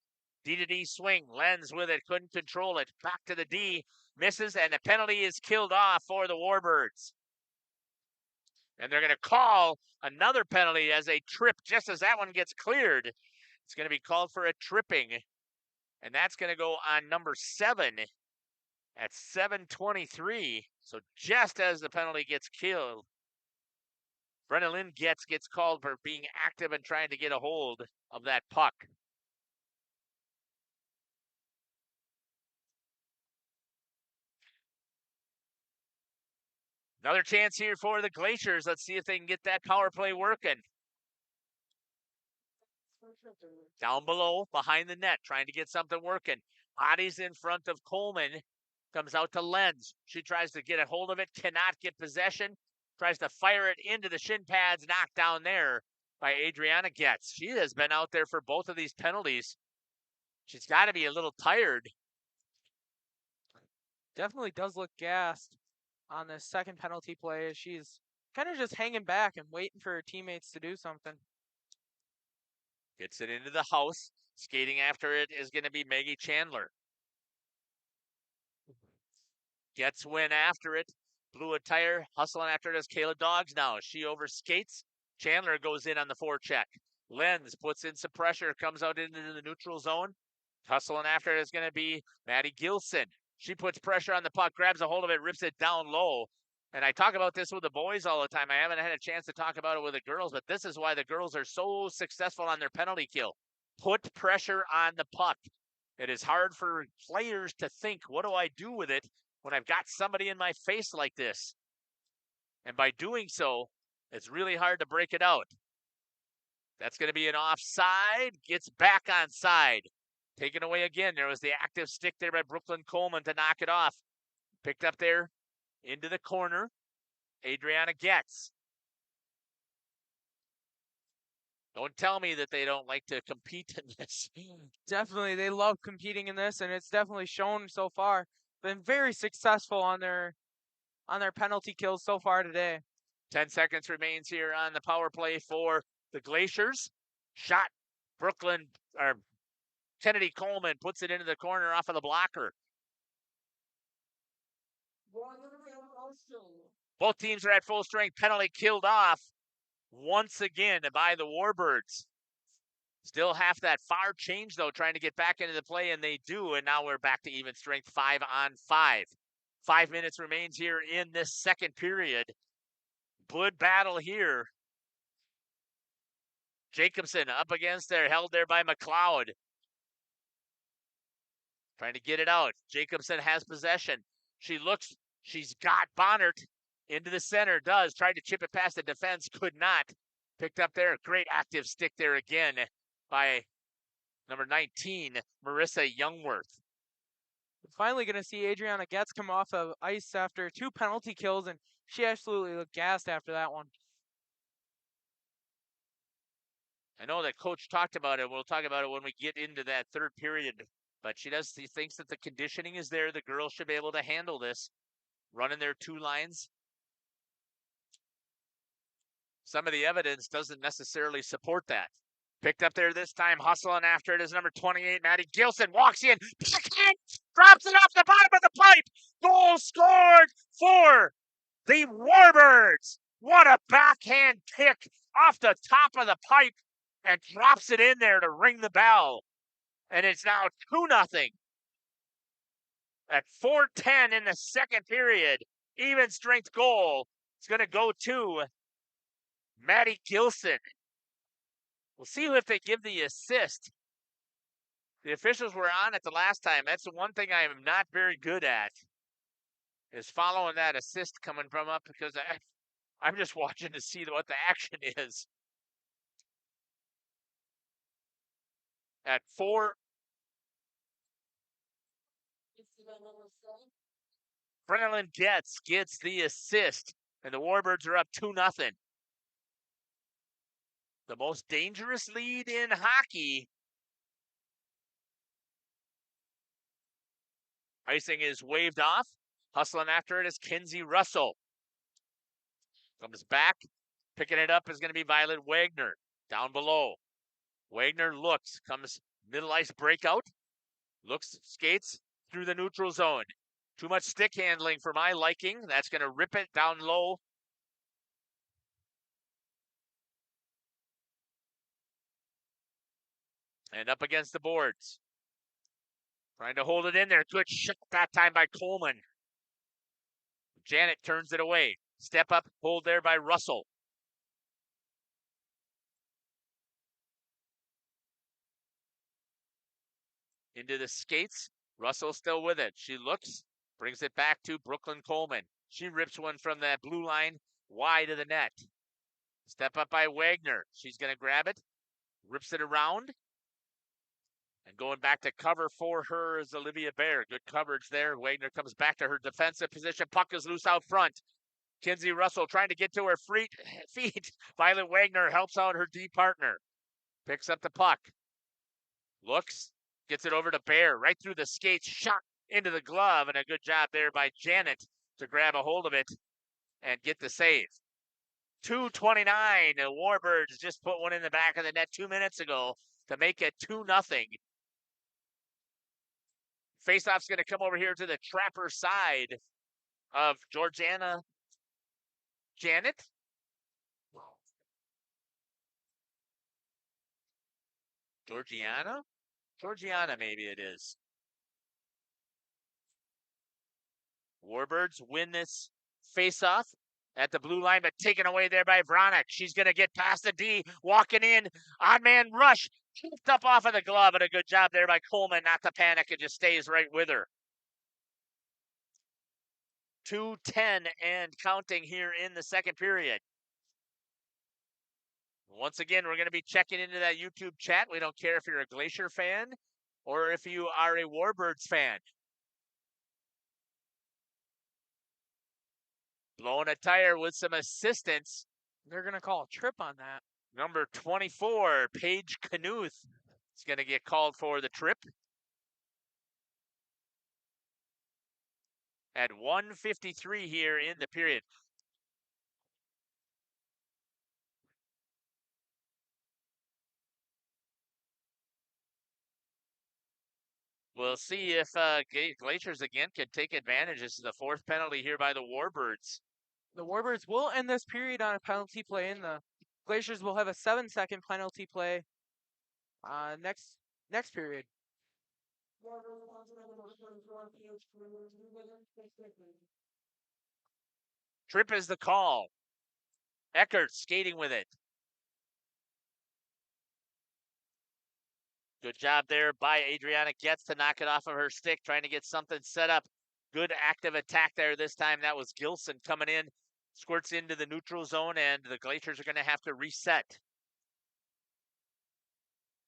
D-to-D swing. Lenz with it. Couldn't control it. Back to the D. Misses, and the penalty is killed off for the Warbirds. And they're going to call another penalty as a trip just as that one gets cleared. It's going to be called for a tripping. And that's going to go on number 7 at 7:23. So just as the penalty gets killed, Brenna-Lynn gets called for being active and trying to get a hold of that puck. Another chance here for the Glaciers. Let's see if they can get that power play working. Down below, behind the net, trying to get something working. Bodies in front of Coleman. Comes out to Lenz. She tries to get a hold of it, cannot get possession. Tries to fire it into the shin pads, knocked down there by Adriana Getz. She has been out there for both of these penalties. She's got to be a little tired. Definitely does look gassed on this second penalty play. She's kind of just hanging back and waiting for her teammates to do something. Gets it into the house. Skating after it is going to be Maggie Chandler. Gets win after it. Fluid tire, hustling after it as Kayla Dogs now. She overskates. Chandler goes in on the forecheck. Lenz puts in some pressure, comes out into the neutral zone. Hustling after it is going to be Maddie Gilson. She puts pressure on the puck, grabs a hold of it, rips it down low. And I talk about this with the boys all the time. I haven't had a chance to talk about it with the girls, but this is why the girls are so successful on their penalty kill. Put pressure on the puck. It is hard for players to think, what do I do with it when I've got somebody in my face like this? And by doing so, it's really hard to break it out. That's going to be an offside. Gets back on side. Taken away again. There was the active stick there by Brooklyn Coleman to knock it off. Picked up there into the corner. Adriana Getz. Don't tell me that they don't like to compete in this. Definitely, they love competing in this, and it's definitely shown so far. Been very successful on their penalty kills so far today. 10 seconds remains here on the power play for the Glaciers. Shot. Kennedy Coleman puts it into the corner off of the blocker. Both teams are at full strength. Penalty killed off once again by the Warbirds. Still half that far change, though, trying to get back into the play, and they do. And now we're back to even strength, 5-on-5. 5 minutes remains here in this second period. Good battle here. Jacobson up against there, held there by McLeod. Trying to get it out. Jacobson has possession. She looks, she's got Bonnert into the center, tried to chip it past the defense, could not. Picked up there, great active stick there again by number 19, Marissa Youngworth. We're finally going to see Adriana Getz come off of ice after 2 penalty kills, and she absolutely looked gassed after that one. I know that Coach talked about it. We'll talk about it when we get into that third period. But she thinks that the conditioning is there. The girls should be able to handle this. Running their 2 lines. Some of the evidence doesn't necessarily support that. Picked up there this time, hustling after it is number 28, Maddie Gilson. Walks in, drops it off the bottom of the pipe. Goal scored for the Warbirds. What a backhand kick off the top of the pipe and drops it in there to ring the bell. And it's now 2-0. At 4:10 in the second period, even strength goal. It's going to go to Maddie Gilson. We'll see if they give the assist. The officials were on it the last time. That's the one thing I am not very good at, is following that assist coming from up, because I'm just watching to see what the action is. At 4. Brennan Getz gets the assist, and the Warbirds are up 2-0. The most dangerous lead in hockey. Icing is waved off. Hustling after it is Kinsey Russell. Comes back. Picking it up is going to be Violet Wagner. Down below. Wagner looks. Comes middle ice breakout. Looks, skates through the neutral zone. Too much stick handling for my liking. That's going to rip it down low. And up against the boards. Trying to hold it in there. Good shot that time by Coleman. Janet turns it away. Step up, hold there by Russell. Into the skates. Russell still with it. She looks, brings it back to Brooklyn Coleman. She rips one from that blue line wide of the net. Step up by Wagner. She's going to grab it. Rips it around. And going back to cover for her is Olivia Baer. Good coverage there. Wagner comes back to her defensive position. Puck is loose out front. Kinsey Russell trying to get to her feet. Violet Wagner helps out her D partner. Picks up the puck. Looks. Gets it over to Baer. Right through the skates. Shot into the glove. And a good job there by Janet to grab a hold of it and get the save. 2:29. The Warbirds just put one in the back of the net 2 minutes ago to make it 2-0. Faceoff's going to come over here to the Trapper side of Georgiana Janet. Georgiana, maybe it is. Warbirds win this face-off at the blue line, but taken away there by Vronick. She's going to get past the D, walking in, odd man rush, kicked up off of the glove, and a good job there by Coleman not to panic. It just stays right with her. 2:10 and counting here in the second period. Once again, we're going to be checking into that YouTube chat. We don't care if you're a Glacier fan or if you are a Warbirds fan. Blowing a tire with some assistance. They're going to call a trip on that. Number 24, Paige Knuth, is going to get called for the trip. At 1:53 here in the period. We'll see if Glaciers again can take advantage. This is the fourth penalty here by the Warbirds. The Warbirds will end this period on a penalty play, and the Glaciers will have a 7-second penalty play next period. Trip is the call. Eckert skating with it. Good job there by Adriana Getz to knock it off of her stick, trying to get something set up. Good active attack there this time. That was Gilson coming in. Squirts into the neutral zone, and the Glaciers are going to have to reset.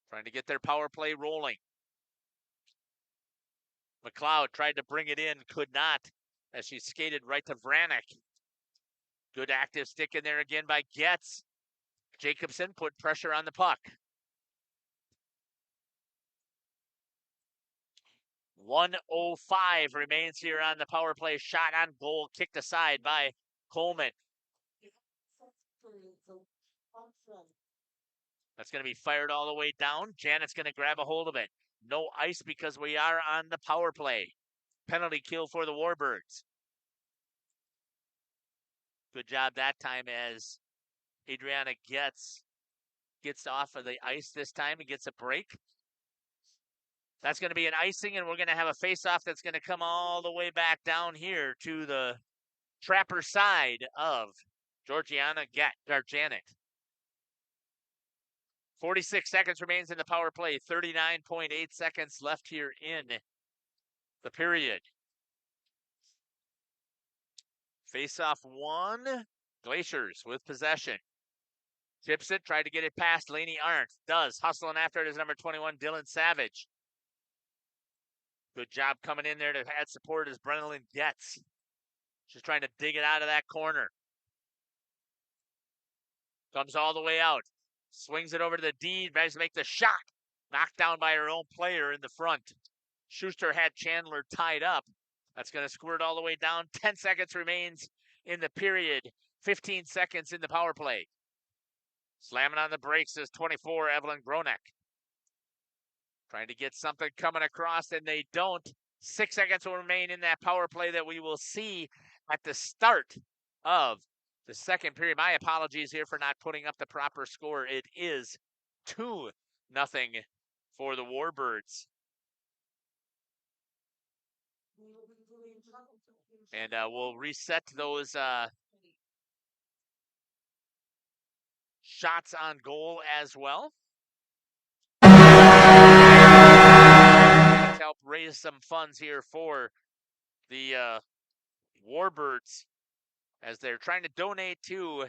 Trying to get their power play rolling. McLeod tried to bring it in, could not, as she skated right to Vranick. Good active stick in there again by Getz. Jacobson put pressure on the puck. 1:05 remains here on the power play. Shot on goal, kicked aside by Coleman. That's going to be fired all the way down. Janet's going to grab a hold of it. No ice because we are on the power play. Penalty kill for the Warbirds. Good job that time as Adriana gets off of the ice this time and gets a break. That's going to be an icing, and we're going to have a face-off that's going to come all the way back down here to the Trapper side of Janet. 46 seconds remains in the power play. 39.8 seconds left here in the period. Face-off one. Glaciers with possession. Tips it, tried to get it past Lainey Arndt. Does. Hustling after it is number 21, Dylan Savage. Good job coming in there to add support as Brennan Getz. She's trying to dig it out of that corner. Comes all the way out. Swings it over to the D. Tries to make the shot. Knocked down by her own player in the front. Schuster had Chandler tied up. That's going to squirt all the way down. 10 seconds remains in the period. 15 seconds in the power play. Slamming on the brakes is 24, Evelyn Gronek. Trying to get something coming across, and they don't. 6 seconds will remain in that power play that we will see at the start of the second period. My apologies here for not putting up the proper score. It is 2-0 for the Warbirds. And we'll reset those shots on goal as well. Help raise some funds here for the Warbirds as they're trying to donate to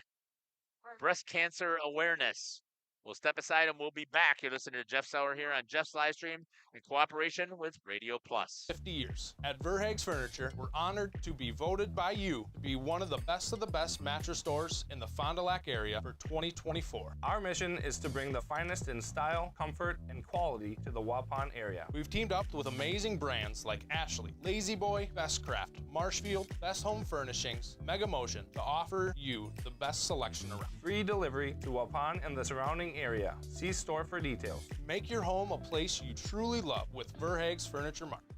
breast cancer awareness. We'll step aside and we'll be back. You're listening to Jeff Sauer here on Jeff's Livestream in cooperation with Radio Plus. 50 years. At Verhaeg's Furniture, we're honored to be voted by you to be one of the best mattress stores in the Fond du Lac area for 2024. Our mission is to bring the finest in style, comfort, and quality to the Waupun area. We've teamed up with amazing brands like Ashley, Lazy Boy, Best Craft, Marshfield, Best Home Furnishings, Mega Motion to offer you the best selection around. Free delivery to Waupun and the surrounding area. See store for details. Make your home a place you truly love with Verhaeg's Furniture Market.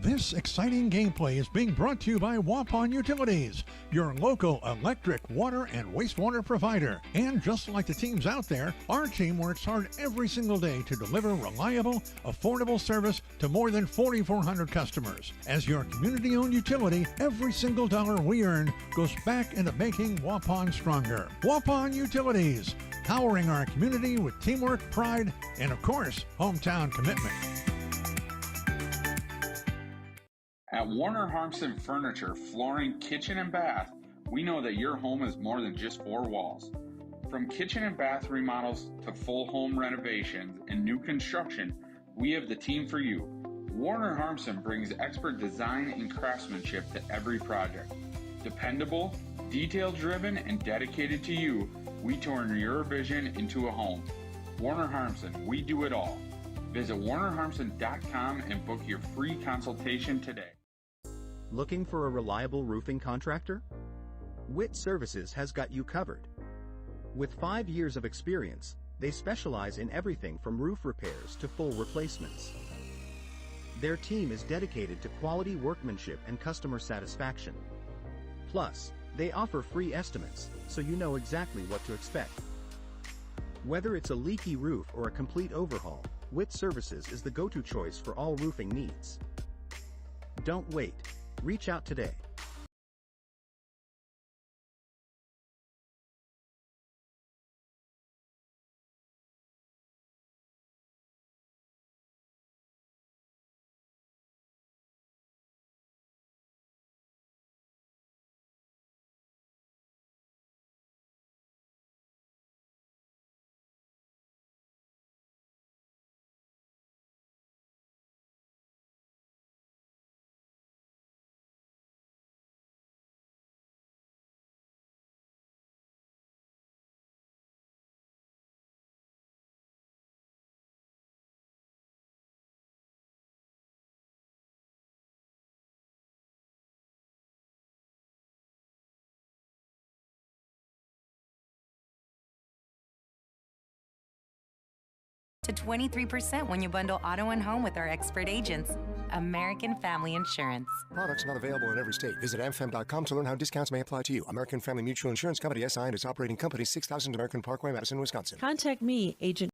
This exciting gameplay is being brought to you by Waupun Utilities, your local electric, water, and wastewater provider. And just like the teams out there, our team works hard every single day to deliver reliable, affordable service to more than 4,400 customers. As your community-owned utility, every single dollar we earn goes back into making Waupun stronger. Waupun Utilities, powering our community with teamwork, pride, and of course, hometown commitment. At Warner Harmson Furniture, Flooring, Kitchen and Bath, we know that your home is more than just four walls. From kitchen and bath remodels to full home renovations and new construction, we have the team for you. Warner Harmson brings expert design and craftsmanship to every project. Dependable, detail-driven, and dedicated to you, we turn your vision into a home. Warner Harmson, we do it all. Visit warnerharmson.com and book your free consultation today. Looking for a reliable roofing contractor? Witt Services has got you covered. With 5 years of experience, they specialize in everything from roof repairs to full replacements. Their team is dedicated to quality workmanship and customer satisfaction. Plus, they offer free estimates, so you know exactly what to expect. Whether it's a leaky roof or a complete overhaul, Witt Services is the go-to choice for all roofing needs. Don't wait. Reach out today. To 23% when you bundle auto and home with our expert agents. American Family Insurance. Products not available in every state. Visit amfam.com to learn how discounts may apply to you. American Family Mutual Insurance Company, SI, and its operating company, 6000 American Parkway, Madison, Wisconsin. Contact me, Agent.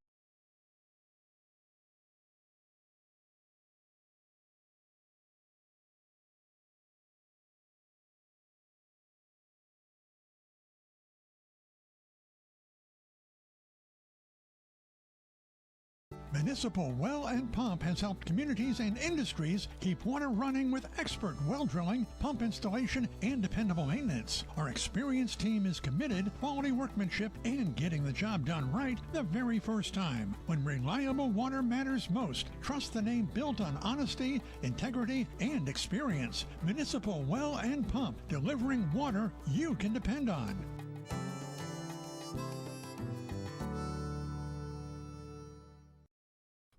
Municipal Well and Pump has helped communities and industries keep water running with expert well drilling, pump installation, and dependable maintenance. Our experienced team is committed, quality workmanship, and getting the job done right the very first time. When reliable water matters most, trust the name built on honesty, integrity, and experience. Municipal Well and Pump, delivering water you can depend on.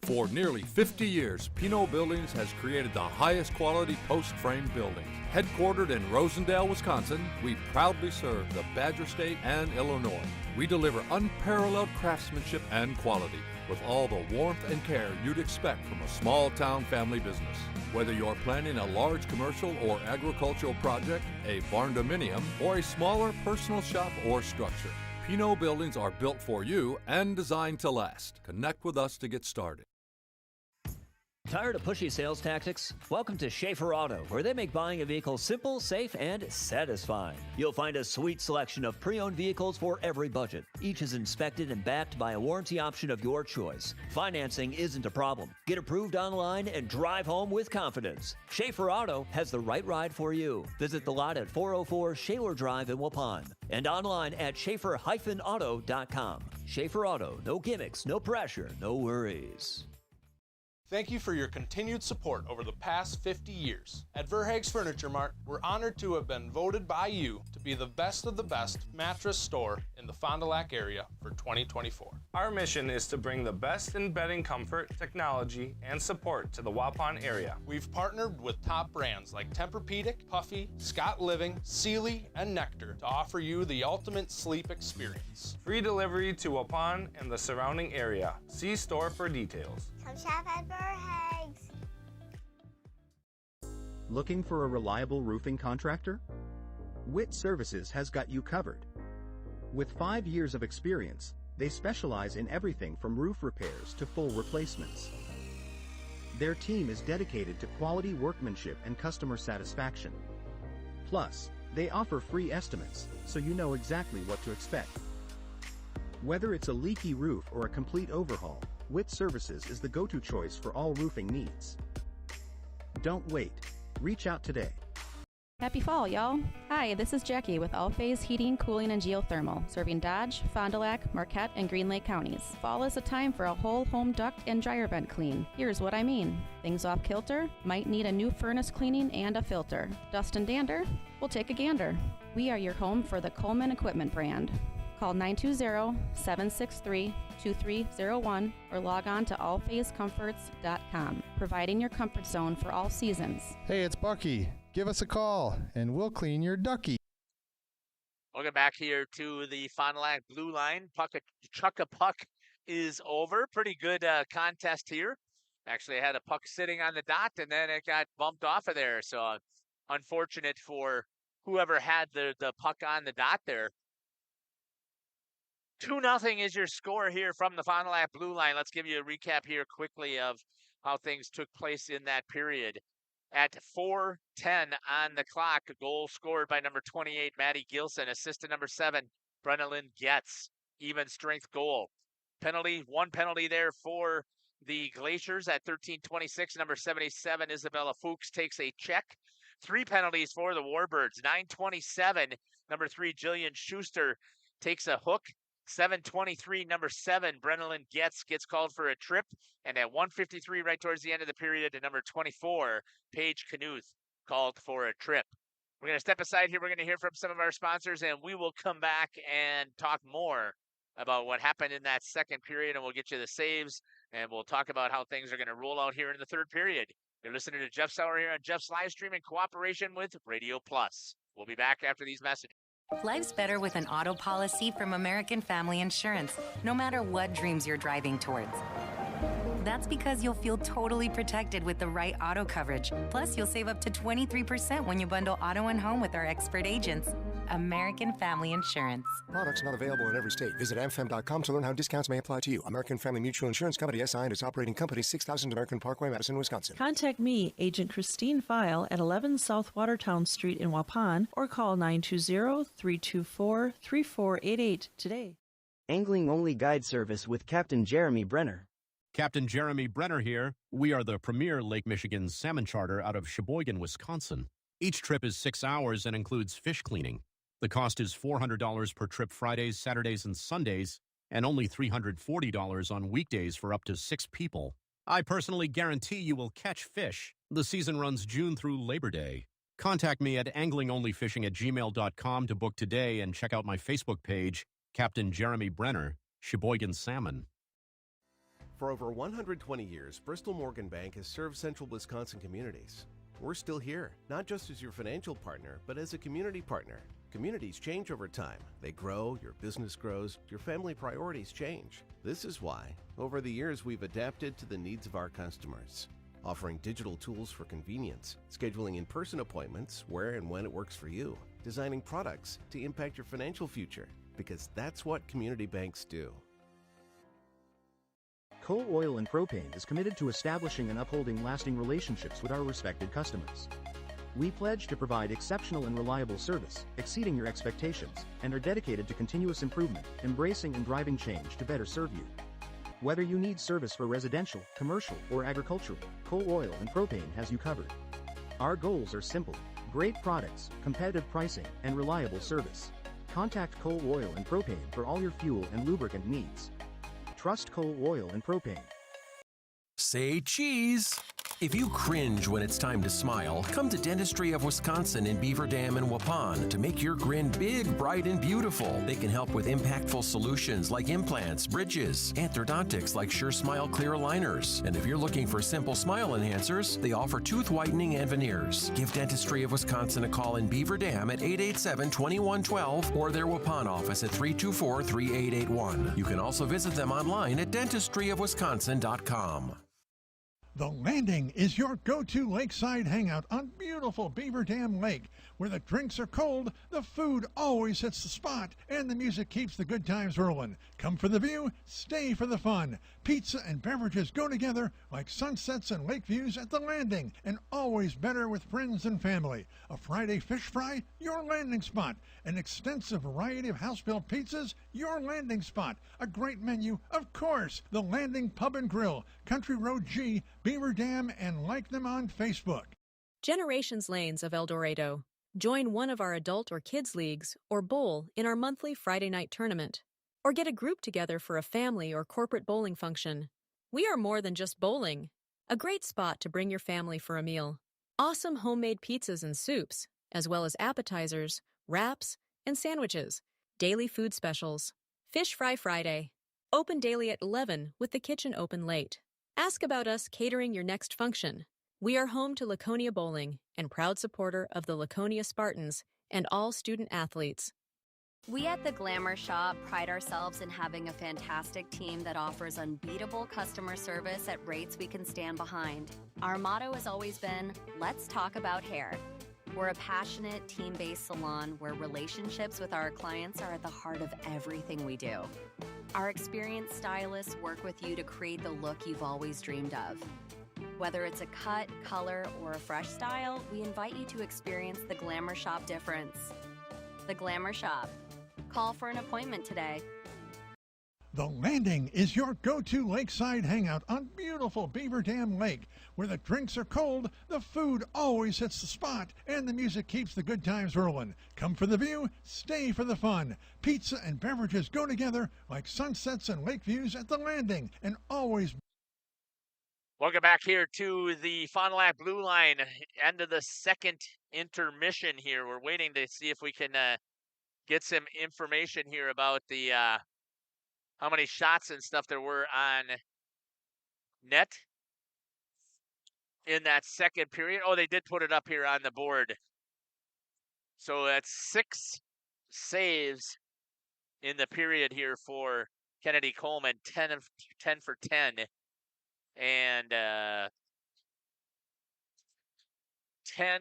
For nearly 50 years, Pinot Buildings has created the highest quality post-frame buildings. Headquartered in Rosendale, Wisconsin, we proudly serve the Badger State and Illinois. We deliver unparalleled craftsmanship and quality with all the warmth and care you'd expect from a small-town family business. Whether you're planning a large commercial or agricultural project, a barn-dominium, or a smaller personal shop or structure, Pinot Buildings are built for you and designed to last. Connect with us to get started. Tired of pushy sales tactics? Welcome to Schaefer Auto, where they make buying a vehicle simple, safe, and satisfying. You'll find a sweet selection of pre-owned vehicles for every budget. Each is inspected and backed by a warranty option of your choice. Financing isn't a problem. Get approved online and drive home with confidence. Schaefer Auto has the right ride for you. Visit the lot at 404 Shaler Drive in Waupun and online at schaefer-auto.com. Schaefer Auto, no gimmicks, no pressure, no worries. Thank you for your continued support over the past 50 years. At Verhaeg's Furniture Mart, we're honored to have been voted by you to be the best of the best mattress store in the Fond du Lac area for 2024. Our mission is to bring the best in bedding comfort, technology, and support to the Waupun area. We've partnered with top brands like Tempur-Pedic, Puffy, Scott Living, Sealy, and Nectar to offer you the ultimate sleep experience. Free delivery to Waupun and the surrounding area. See store for details. Come shop at Verhaeg's. Looking for a reliable roofing contractor? WIT Services has got you covered. With 5 years of experience, they specialize in everything from roof repairs to full replacements. Their team is dedicated to quality workmanship and customer satisfaction. Plus, they offer free estimates, so you know exactly what to expect. Whether it's a leaky roof or a complete overhaul, WIT Services is the go-to choice for all roofing needs. Don't wait. Reach out today. Happy fall, y'all. Hi, this is Jackie with All Phase Heating, Cooling, and Geothermal, serving Dodge, Fond du Lac, Marquette, and Green Lake counties. Fall is a time for a whole home duct and dryer vent clean. Here's what I mean. Things off kilter? Might need a new furnace cleaning and a filter. Dust and dander? We'll take a gander. We are your home for the Coleman Equipment brand. Call 920-763-2301 or log on to allphasecomforts.com, providing your comfort zone for all seasons. Hey, it's Bucky. Give us a call, and we'll clean your ducky. Welcome back here to the Fond du Lac Blue Line. Chuck-a-Puck is over. Pretty good contest here. Actually, I had a puck sitting on the dot, and then it got bumped off of there. So unfortunate for whoever had the puck on the dot there. 2-0 is your score here from the Fond du Lac Blue Line. Let's give you a recap here quickly of how things took place in that period. At 4:10 on the clock, a goal scored by number 28, Maddie Gilson. Assist to number 7, Brenna Getz. Even strength goal. One penalty there for the Glaciers at 13:26. Number 77, Isabella Fuchs takes a check. 3 penalties for the Warbirds. 9:27, number 3, Jillian Schuster takes a hook. 7:23, number 7, Brenna Getz gets called for a trip. And at 1:53, right towards the end of the period, number 24, Paige Knuth called for a trip. We're going to step aside here. We're going to hear from some of our sponsors, and we will come back and talk more about what happened in that second period, and we'll get you the saves, and we'll talk about how things are going to roll out here in the third period. You're listening to Jeff Sauer here on Jeff's live stream in cooperation with Radio Plus. We'll be back after these messages. Life's better with an auto policy from American Family Insurance, no matter what dreams you're driving towards. That's because you'll feel totally protected with the right auto coverage. Plus, you'll save up to 23% when you bundle auto and home with our expert agents. American Family Insurance. Products not available in every state. Visit amfam.com to learn how discounts may apply to you. American Family Mutual Insurance Company, SI, and its operating company, 6000 American Parkway, Madison, Wisconsin. Contact me, Agent Christine File, at 11 South Watertown Street in Waupun, or call 920-324-3488 today. Angling-only guide service with Captain Jeremy Brenner. Captain Jeremy Brenner here. We are the premier Lake Michigan salmon charter out of Sheboygan, Wisconsin. Each trip is 6 hours and includes fish cleaning. The cost is $400 per trip Fridays, Saturdays, and Sundays, and only $340 on weekdays for up to 6 people. I personally guarantee you will catch fish. The season runs June through Labor Day. Contact me at anglingonlyfishing@gmail.com to book today and check out my Facebook page, Captain Jeremy Brenner, Sheboygan Salmon. For over 120 years, Bristol Morgan Bank has served central Wisconsin communities. We're still here, not just as your financial partner, but as a community partner. Communities change over time. They grow, your business grows, your family priorities change. This is why, over the years, we've adapted to the needs of our customers, offering digital tools for convenience, scheduling in-person appointments where and when it works for you, designing products to impact your financial future, because that's what community banks do. Coal Oil and Propane is committed to establishing and upholding lasting relationships with our respected customers. We pledge to provide exceptional and reliable service, exceeding your expectations, and are dedicated to continuous improvement, embracing and driving change to better serve you. Whether you need service for residential, commercial, or agricultural, Coal Oil and Propane has you covered. Our goals are simple: great products, competitive pricing, and reliable service. Contact Coal Oil and Propane for all your fuel and lubricant needs. Trust Coal Oil and Propane. Say cheese. If you cringe when it's time to smile, come to Dentistry of Wisconsin in Beaver Dam and Waupun to make your grin big, bright, and beautiful. They can help with impactful solutions like implants, bridges, orthodontics like Sure Smile clear aligners. And if you're looking for simple smile enhancers, they offer tooth whitening and veneers. Give Dentistry of Wisconsin a call in Beaver Dam at 887-2112 or their Waupun office at 324-3881. You can also visit them online at dentistryofwisconsin.com. The Landing is your go-to lakeside hangout on beautiful Beaver Dam Lake. Where the drinks are cold, the food always hits the spot, and the music keeps the good times rolling. Come for the view, stay for the fun. Pizza and beverages go together like sunsets and lake views at The Landing, and always better with friends and family. A Friday fish fry, your landing spot. An extensive variety of house-built pizzas, your landing spot. A great menu, of course. The Landing Pub and Grill, Country Road G, Beaver Dam, and like them on Facebook. Generations Lanes of El Dorado. Join one of our adult or kids leagues or bowl in our monthly Friday night tournament. Or get a group together for a family or corporate bowling function. We are more than just bowling. A great spot to bring your family for a meal. Awesome homemade pizzas and soups, as well as appetizers, wraps, and sandwiches. Daily food specials. Fish Fry Friday. Open daily at 11 with the kitchen open late. Ask about us catering your next function. We are home to Laconia Bowling and proud supporter of the Laconia Spartans and all student athletes. We at the Glamour Shop pride ourselves in having a fantastic team that offers unbeatable customer service at rates we can stand behind. Our motto has always been, let's talk about hair. We're a passionate, team-based salon where relationships with our clients are at the heart of everything we do. Our experienced stylists work with you to create the look you've always dreamed of. Whether it's a cut, color, or a fresh style, we invite you to experience the Glamour Shop difference. The Glamour Shop. Call for an appointment today. The Landing is your go-to lakeside hangout on beautiful Beaver Dam Lake. Where the drinks are cold, the food always hits the spot, and the music keeps the good times rolling. Come for the view, stay for the fun. Pizza and beverages go together like sunsets and lake views at The Landing, and always... Welcome back here to the Fond du Lac Blue Line, end of the second intermission here. We're waiting to see if we can get some information here about the how many shots and stuff there were on net in that second period. Oh, they did put it up here on the board. So that's 6 saves in the period here for Kennedy Coleman, 10 for 10. And 10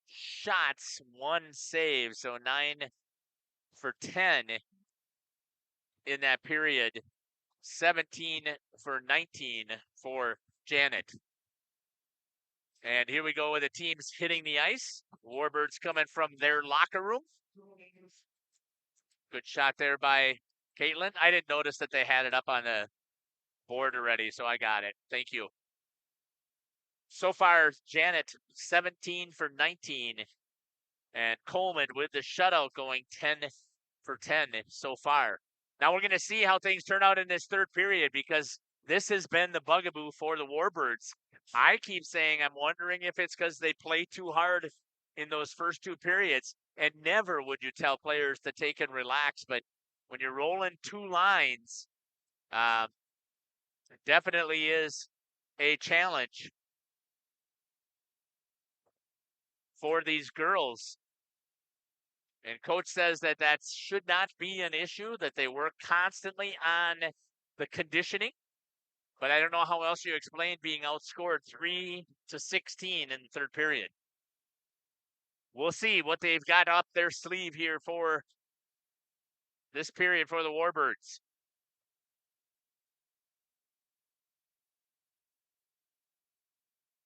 shots, 1 save, so 9 for 10 in that period. 17 for 19 for Janet. And here we go with the teams hitting the ice. Warbirds coming from their locker room. Good shot there by Caitlin. I didn't notice that they had it up on the board already, so I got it. Thank you. So far, Janet 17 for 19, and Coleman with the shutout going 10 for 10 so far. Now we're going to see how things turn out in this third period, because this has been the bugaboo for the Warbirds. I keep saying I'm wondering if it's because they play too hard in those first 2 periods, and never would you tell players to take and relax, but when you're rolling 2 lines, it definitely is a challenge for these girls. And coach says that that should not be an issue, that they work constantly on the conditioning. But I don't know how else you explain being outscored 3-16 in the third period. We'll see what they've got up their sleeve here for this period for the Warbirds.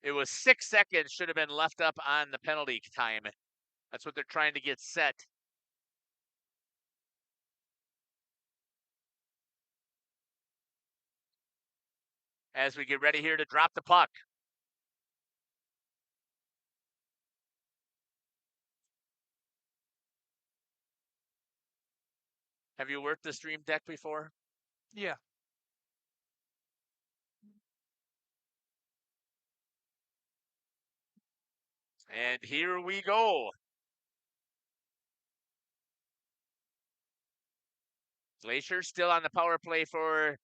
It was 6 seconds should have been left up on the penalty time. That's what they're trying to get set. As we get ready here to drop the puck. Have you worked the stream deck before? Yeah. And here we go. Glacier still on the power play for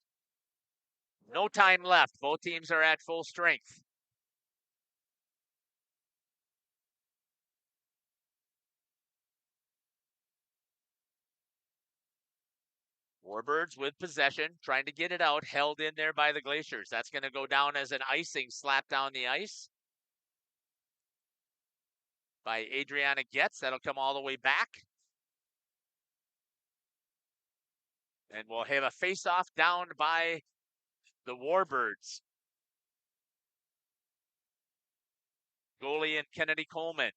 no time left. Both teams are at full strength. Warbirds with possession, trying to get it out, held in there by the Glaciers. That's going to go down as an icing slap down the ice by Adriana Getz. That'll come all the way back. And we'll have a face-off down by the Warbirds. Goalie and Kennedy Coleman.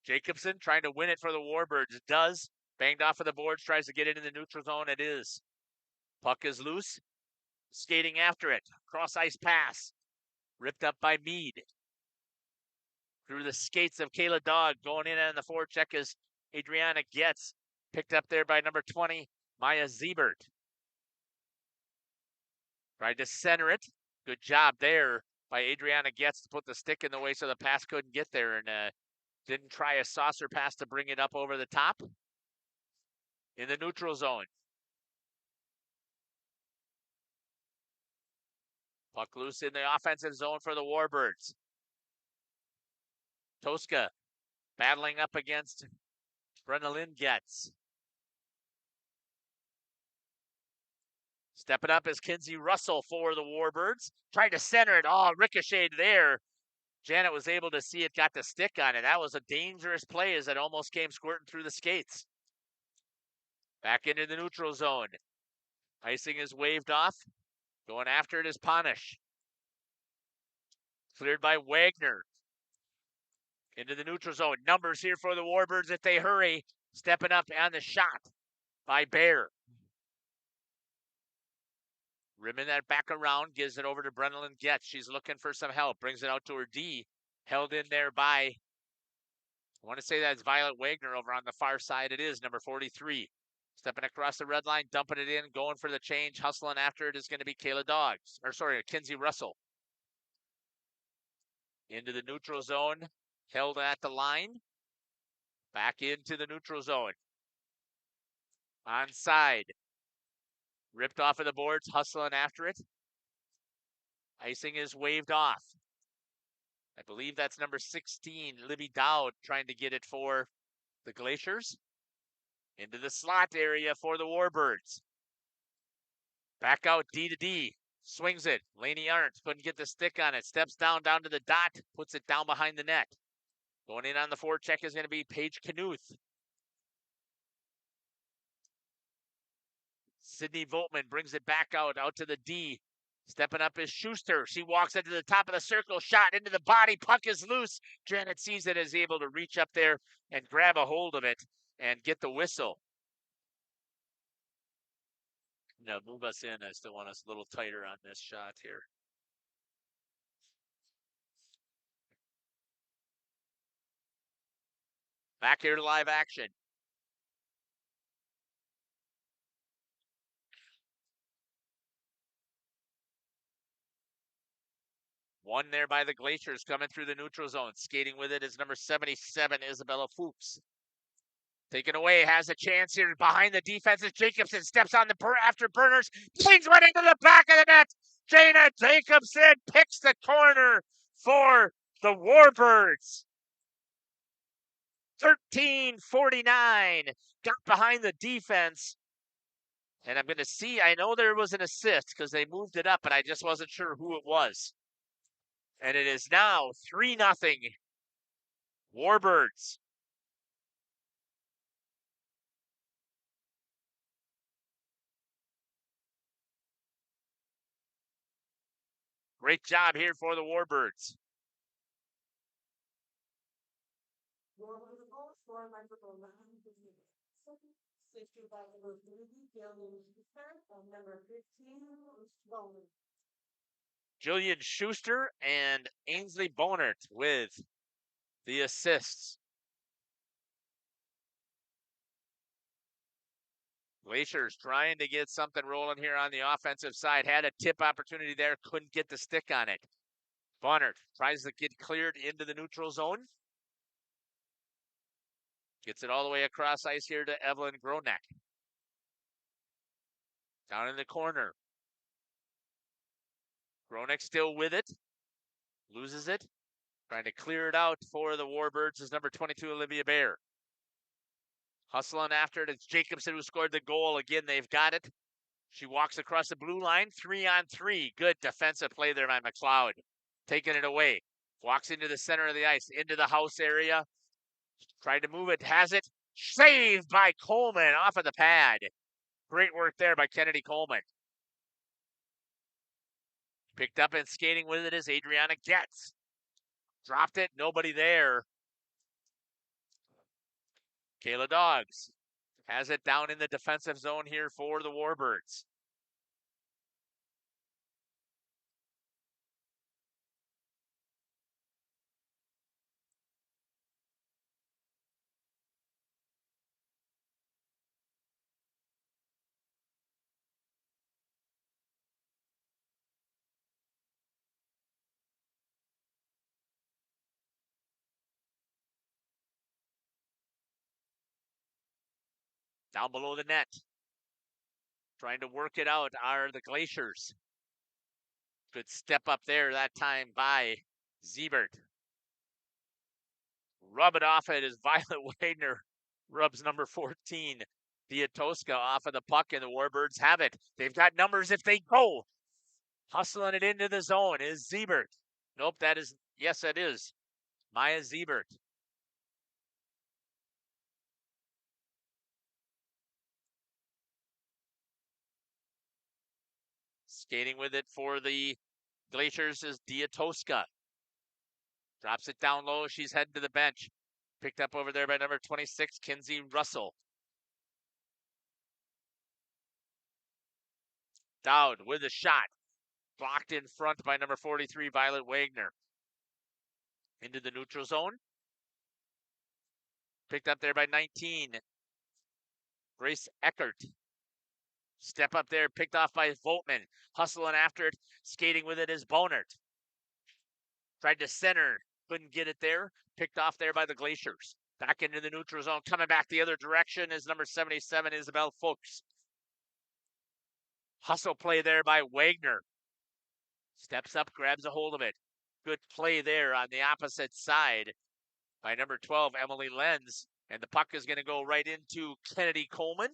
Jacobson trying to win it for the Warbirds. Does. Banged off of the boards, tries to get it in the neutral zone. It is. Puck is loose. Skating after it. Cross ice pass. Ripped up by Mead. Through the skates of Kayla Dog. Going in on the forecheck is Adriana Getz. Picked up there by number 20, Maya Ziebert. Tried to center it. Good job there by Adriana Getz to put the stick in the way so the pass couldn't get there. And didn't try a saucer pass to bring it up over the top. In the neutral zone. Puck loose in the offensive zone for the Warbirds. Tosca battling up against Brenna Lynn Getz. Stepping up is Kinsey Russell for the Warbirds. Tried to center it. Oh, ricocheted there. Janet was able to see it, got the stick on it. That was a dangerous play as it almost came squirting through the skates. Back into the neutral zone. Icing is waved off. Going after it is Panish. Cleared by Wagner. Into the neutral zone. Numbers here for the Warbirds if they hurry. Stepping up on the shot by Bear. Rimming that back around, gives it over to Brennan Getz. She's looking for some help. Brings it out to her D. Held in there by, I want to say that's Violet Wagner over on the far side. It is number 43. Stepping across the red line, dumping it in, going for the change, hustling after it is going to be Kayla Dogs. Or sorry, Kinsey Russell. Into the neutral zone. Held at the line. Back into the neutral zone. Onside. Ripped off of the boards, hustling after it. Icing is waved off. I believe that's number 16, Libby Dowd, trying to get it for the Glaciers. Into the slot area for the Warbirds. Back out D to D. Swings it. Laney Arndt couldn't get the stick on it. Steps down to the dot. Puts it down behind the net. Going in on the forecheck is going to be Paige Knuth. Sydney Voltman brings it back out to the D. Stepping up is Schuster. She walks into the top of the circle. Shot into the body. Puck is loose. Janet sees it, is able to reach up there and grab a hold of it and get the whistle. Now move us in. I still want us a little tighter on this shot here. Back here to live action. One there by the Glaciers coming through the neutral zone. Skating with it is number 77, Isabella Fuchs. Taken away, has a chance here behind the defense as Jacobson steps on the afterburners. Swings one into the back of the net. Jana Jacobson picks the corner for the Warbirds. 13:49. Got behind the defense. And I'm going to see, I know there was an assist because they moved it up, but I just wasn't sure who it was. And it is now 3-0 Warbirds. Great job here for the Warbirds. Jillian Schuster and Ainsley Bonert with the assists. Glaciers trying to get something rolling here on the offensive side. Had a tip opportunity there, couldn't get the stick on it. Bonert tries to get cleared into the neutral zone. Gets it all the way across ice here to Evelyn Gronek. Down in the corner. Gronek still with it. Loses it. Trying to clear it out for the Warbirds is number 22, Olivia Bear. Hustling after it. It's Jacobson who scored the goal. Again, they've got it. She walks across the blue line. 3-on-3. Good defensive play there by McLeod. Taking it away. Walks into the center of the ice. Into the house area. Tried to move it. Has it. Saved by Coleman off of the pad. Great work there by Kennedy Coleman. Picked up and skating with it as Adriana Getz. Dropped it. Nobody there. Kayla Dogs has it down in the defensive zone here for the Warbirds. Down below the net. Trying to work it out are the Glaciers. Good step up there that time by Siebert. Rub it off it as Violet Wagner rubs number 14. Diatoska off of the puck, and the Warbirds have it. They've got numbers if they go. Hustling it into the zone is Siebert. Nope, yes, that is Maya Siebert. Skating with it for the Glaciers is Diatoska. Drops it down low. She's heading to the bench. Picked up over there by number 26, Kinsey Russell. Dowd with a shot. Blocked in front by number 43, Violet Wagner. Into the neutral zone. Picked up there by 19, Grace Eckert. Step up there, picked off by Voltman. Hustling after it, skating with it is Bonert. Tried to center, couldn't get it there. Picked off there by the Glaciers. Back into the neutral zone, coming back the other direction is number 77, Isabel Fuchs. Hustle play there by Wagner. Steps up, grabs a hold of it. Good play there on the opposite side by number 12, Emily Lenz. And the puck is going to go right into Kennedy Coleman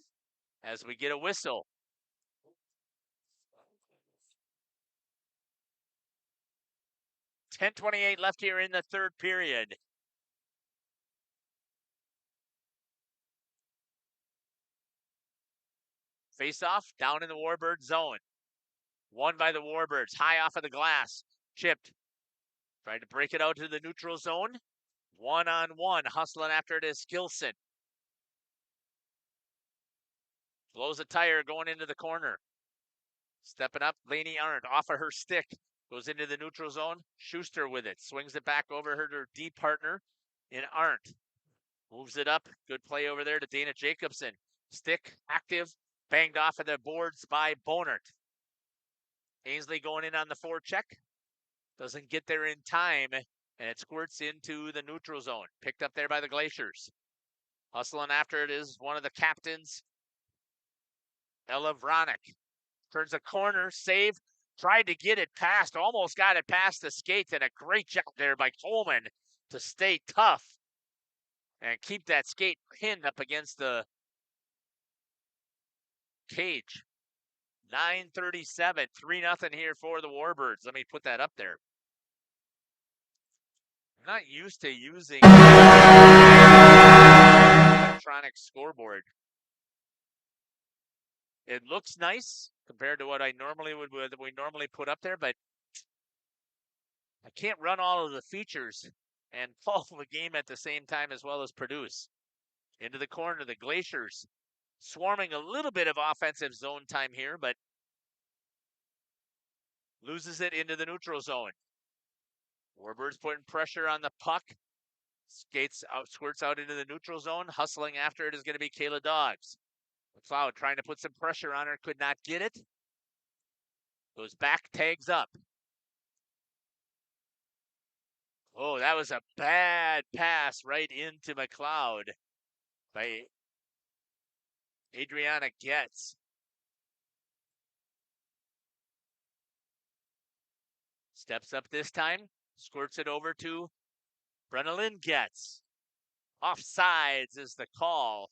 as we get a whistle. .10:28 left here in the third period. Face-off down in the Warbird zone. Won by the Warbirds. High off of the glass. Chipped. Tried to break it out to the neutral zone. 1-on-1. Hustling after it is Gilson. Blows a tire going into the corner. Stepping up, Lainey Arndt off of her stick. Goes into the neutral zone. Schuster with it. Swings it back over her to her D partner in Arndt. Moves it up. Good play over there to Dana Jacobson. Stick active. Banged off of the boards by Bonert. Ainsley going in on the forecheck. Doesn't get there in time. And it squirts into the neutral zone. Picked up there by the Glaciers. Hustling after it is one of the captains, Ella Vronick. Turns a corner. Save. Tried to get it past. Almost got it past the skates. And a great job there by Coleman to stay tough. And keep that skate pinned up against the cage. 9:37. 3-0 here for the Warbirds. Let me put that up there. I'm not used to using electronic scoreboard. It looks nice compared to what I normally we normally put up there, but I can't run all of the features and follow the game at the same time as well as produce. Into the corner, the Glaciers swarming a little bit of offensive zone time here, but loses it into the neutral zone. Warbirds putting pressure on the puck. Skates out, squirts out into the neutral zone. Hustling after it is going to be Kayla Dogs. McLeod trying to put some pressure on her, could not get it. Goes back, tags up. Oh, that was a bad pass right into McLeod by Adriana Getz. Steps up this time, squirts it over to Brenna Lynn Getz. Offsides is the call.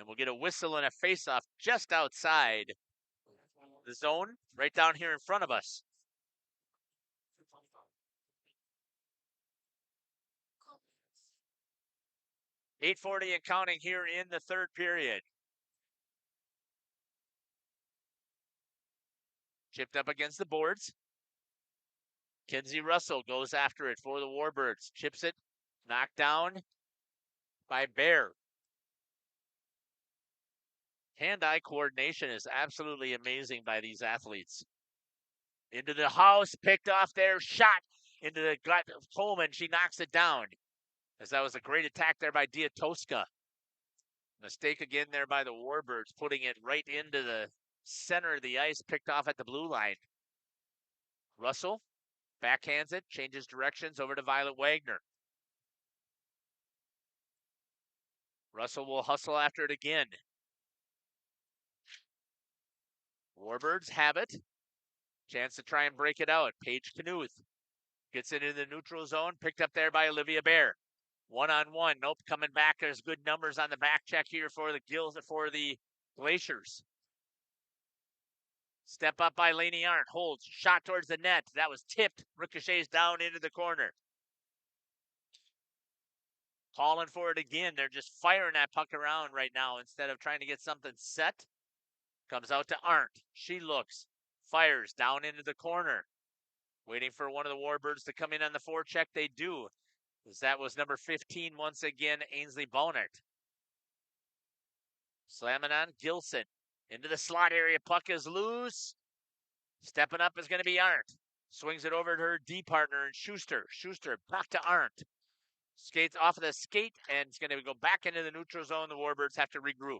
And we'll get a whistle and a face-off just outside the zone, right down here in front of us. .840 and counting here in the third period. Chipped up against the boards. Kinsey Russell goes after it for the Warbirds. Chips it, knocked down by Bear. Hand-eye coordination is absolutely amazing by these athletes. Into the house, picked off there, shot into the gut of Coleman. She knocks it down. As that was a great attack there by Diatoska. Mistake again there by the Warbirds, putting it right into the center of the ice, picked off at the blue line. Russell backhands it, changes directions over to Violet Wagner. Russell will hustle after it again. Warbirds have it. Chance to try and break it out. Paige Knuth gets it into the neutral zone, picked up there by Olivia Bear. One-on-one. Nope, coming back. There's good numbers on the back check here for the Glaciers. Step up by Lainey Arndt. Holds. Shot towards the net. That was tipped. Ricochets down into the corner. Calling for it again. They're just firing that puck around right now instead of trying to get something set. Comes out to Arndt. She looks. Fires down into the corner. Waiting for one of the Warbirds to come in on the forecheck. They do. As that was number 15 once again, Ainsley Bonert. Slamming on Gilson. Into the slot area. Puck is loose. Stepping up is going to be Arndt. Swings it over to her D partner and Schuster. Schuster back to Arndt. Skates off of the skate and it's going to go back into the neutral zone. The Warbirds have to regroup.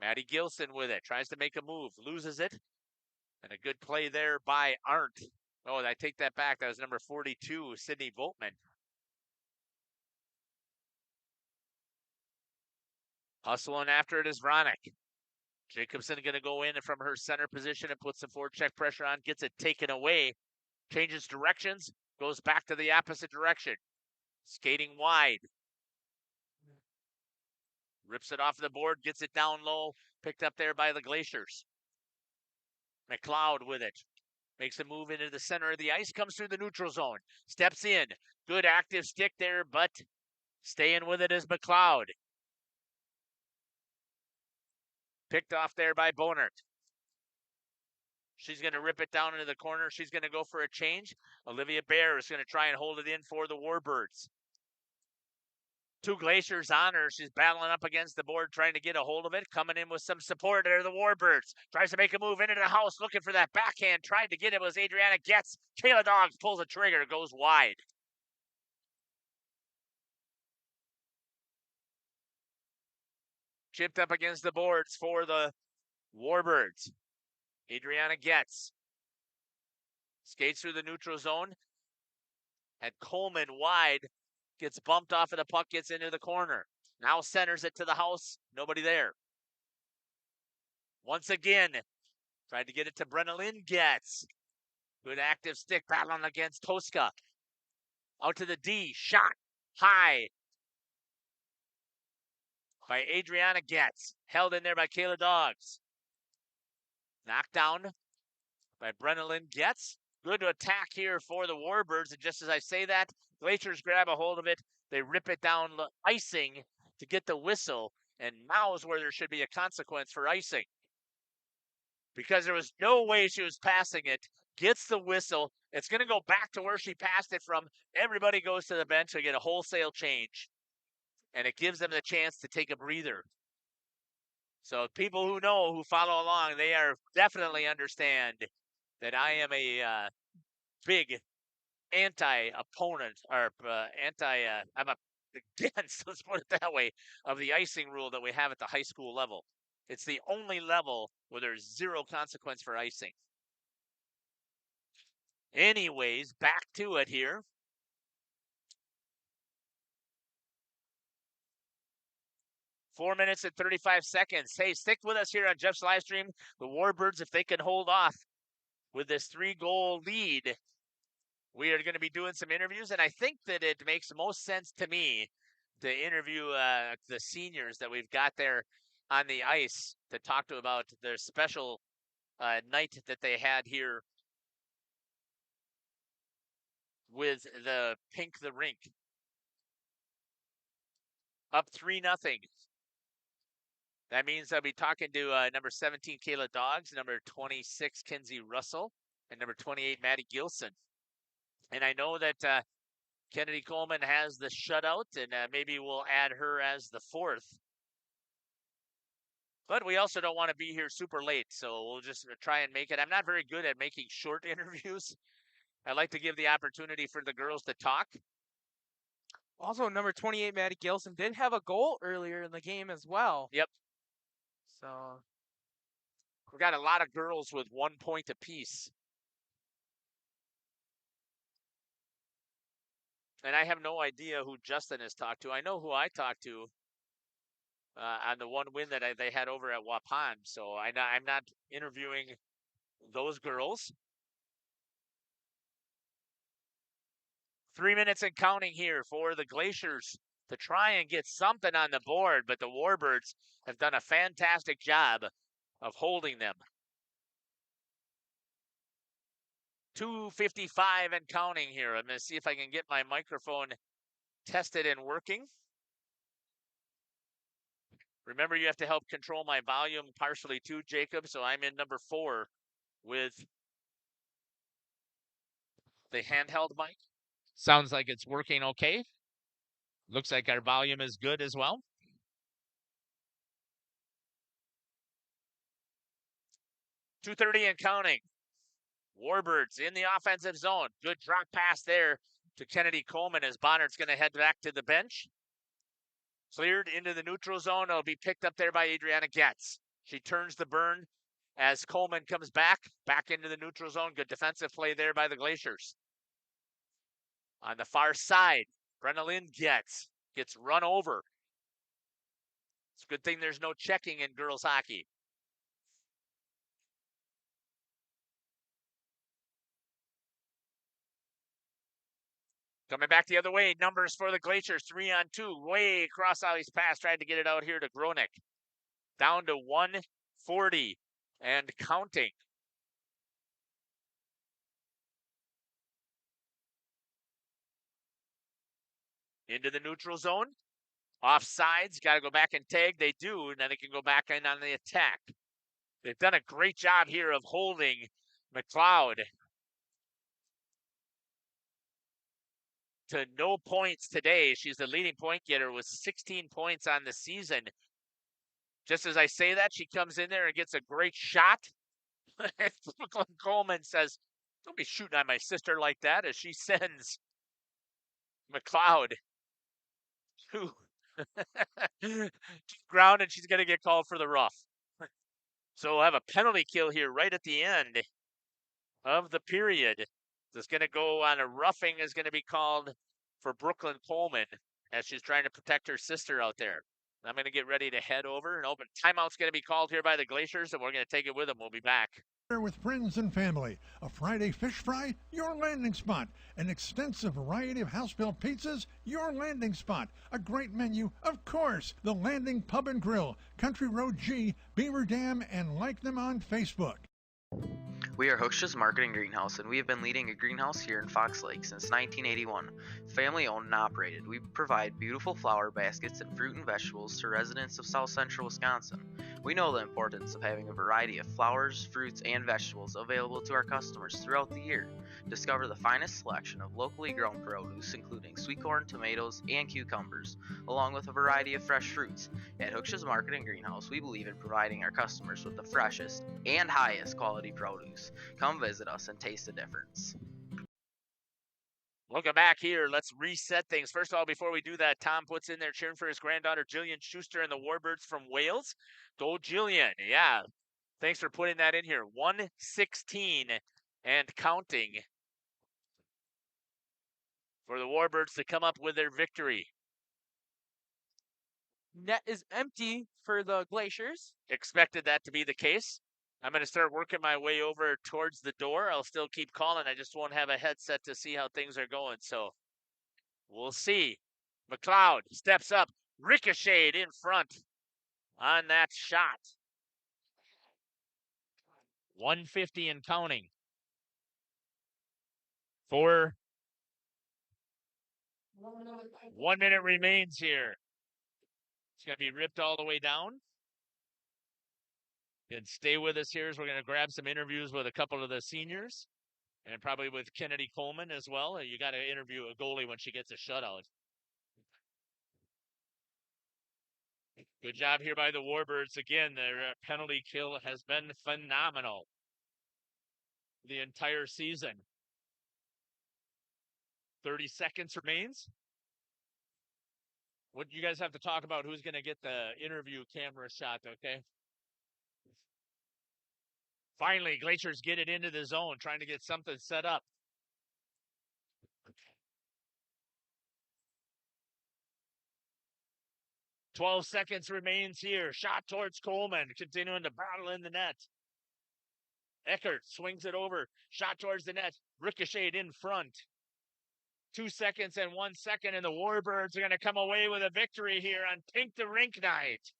Maddie Gilson with it. Tries to make a move. Loses it. And a good play there by Arndt. Oh, I take that back. That was number 42, Sydney Voltman. Hustling after it is Vronick. Jacobson going to go in from her center position and put some forecheck pressure on. Gets it taken away. Changes directions. Goes back to the opposite direction. Skating wide. Rips it off the board. Gets it down low. Picked up there by the Glaciers. McLeod with it. Makes a move into the center of the ice. Comes through the neutral zone. Steps in. Good active stick there, but staying with it is McLeod. Picked off there by Bonert. She's going to rip it down into the corner. She's going to go for a change. Olivia Bear is going to try and hold it in for the Warbirds. Two Glaciers on her. She's battling up against the board, trying to get a hold of it. Coming in with some support there, the Warbirds. Tries to make a move into the house, looking for that backhand. Tried to get it, was Adriana Getz. Kayla Dogs pulls the trigger, goes wide. Chipped up against the boards for the Warbirds. Adriana Getz. Skates through the neutral zone. Had Coleman wide. Gets bumped off of the puck, gets into the corner. Now centers it to the house. Nobody there. Once again, tried to get it to Brenna Lynn Getz. Good active stick battling against Toska. Out to the D. Shot. High. By Adriana Getz. Held in there by Kayla Dogs. Knocked down by Brenna Lynn Getz. Good attack here for the Warbirds. And just as I say that, Glaciers grab a hold of it. They rip it down, icing to get the whistle. And now is where there should be a consequence for icing. Because there was no way she was passing it. Gets the whistle. It's going to go back to where she passed it from. Everybody goes to the bench to get a wholesale change. And it gives them the chance to take a breather. So people who know, who follow along, they are definitely understand that I am a big anti-opponent, or I'm against, let's put it that way, of the icing rule that we have at the high school level. It's the only level where there's zero consequence for icing. Anyways, back to it here. Four minutes and 35 seconds. Hey, stick with us here on Jeff's Livestream. The Warbirds, if they can hold off with this 3-goal lead, we are going to be doing some interviews. And I think that it makes most sense to me to interview the seniors that we've got there on the ice to talk to about their special night that they had here with the Pink the Rink. Up 3-0. That means I'll be talking to number 17, Kayla Doggs, number 26, Kenzie Russell, and number 28, Maddie Gilson. And I know that Kennedy Coleman has the shutout, and maybe we'll add her as the fourth. But we also don't want to be here super late, so we'll just try and make it. I'm not very good at making short interviews. I like to give the opportunity for the girls to talk. Also, number 28, Maddie Gilson, did have a goal earlier in the game as well. Yep. So we've got a lot of girls with 1 point apiece. And I have no idea who Justin has talked to. I know who I talked to on the one win that they had over at Waupun. So I'm not interviewing those girls. 3 minutes and counting here for the Glaciers to try and get something on the board, but the Warbirds have done a fantastic job of holding them. 2:55 and counting here. I'm going to see if I can get my microphone tested and working. Remember, you have to help control my volume partially too, Jacob, so I'm in number 4 with the handheld mic. Sounds like it's working okay. Looks like our volume is good as well. .230 and counting. Warbirds in the offensive zone. Good drop pass there to Kennedy Coleman as Bonnert's going to head back to the bench. Cleared into the neutral zone. It'll be picked up there by Adriana Getz. She turns the burn as Coleman comes back into the neutral zone. Good defensive play there by the Glaciers. On the far side, Brenna Lynn gets run over. It's a good thing there's no checking in girls hockey. Coming back the other way, numbers for the Glaciers, 3-on-2, way across Ollie's pass, tried to get it out here to Gronick. Down to 140 and counting. Into the neutral zone. Offsides, got to go back and tag. They do, and then they can go back in on the attack. They've done a great job here of holding McLeod to no points today. She's the leading point getter with 16 points on the season. Just as I say that, she comes in there and gets a great shot. Coleman says, "Don't be shooting at my sister like that," as she sends McLeod to ground, and she's going to get called for the rough. So we'll have a penalty kill here right at the end of the period. That's going to go on a roughing is going to be called for Brooklyn Coleman as she's trying to protect her sister out there. I'm going to get ready to head over and open. Timeout's going to be called here by the Glaciers, and we're going to take it with them. We'll be back. With friends and family, a Friday fish fry, your landing spot. An extensive variety of house-built pizzas, your landing spot. A great menu, of course. The Landing Pub and Grill, Country Road G, Beaver Dam, and like them on Facebook. We are Hooksha's Marketing Greenhouse, and we have been leading a greenhouse here in Fox Lake since 1981. Family owned and operated, we provide beautiful flower baskets and fruit and vegetables to residents of South Central Wisconsin. We know the importance of having a variety of flowers, fruits, and vegetables available to our customers throughout the year. Discover the finest selection of locally grown produce, including sweet corn, tomatoes, and cucumbers, along with a variety of fresh fruits. At Hooksha's Marketing Greenhouse, we believe in providing our customers with the freshest and highest quality produce. Come visit us and taste the difference. Welcome back here. Let's reset things. First of all, before we do that, Tom puts in there cheering for his granddaughter, Jillian Schuster, and the Warbirds from Wales. Go, Jillian. Yeah. Thanks for putting that in here. 116 and counting for the Warbirds to come up with their victory. Net is empty for the Glaciers. Expected that to be the case. I'm going to start working my way over towards the door. I'll still keep calling. I just won't have a headset to see how things are going. So we'll see. McLeod steps up, ricocheted in front on that shot. 150 and counting. 1 minute remains here. It's going to be ripped all the way down. And stay with us here as we're going to grab some interviews with a couple of the seniors and probably with Kennedy Coleman as well. You got to interview a goalie when she gets a shutout. Good job here by the Warbirds. Again, their penalty kill has been phenomenal the entire season. 30 seconds remains. What you guys have to talk about who's going to get the interview camera shot, okay? Finally, Glaciers get it into the zone, trying to get something set up. "12 seconds remains here. Shot towards Coleman, continuing to battle in the net. Eckert swings it over. Shot towards the net. Ricocheted in front. 2 seconds and 1 second, and the Warbirds are going to come away with a victory here on Pink the Rink night.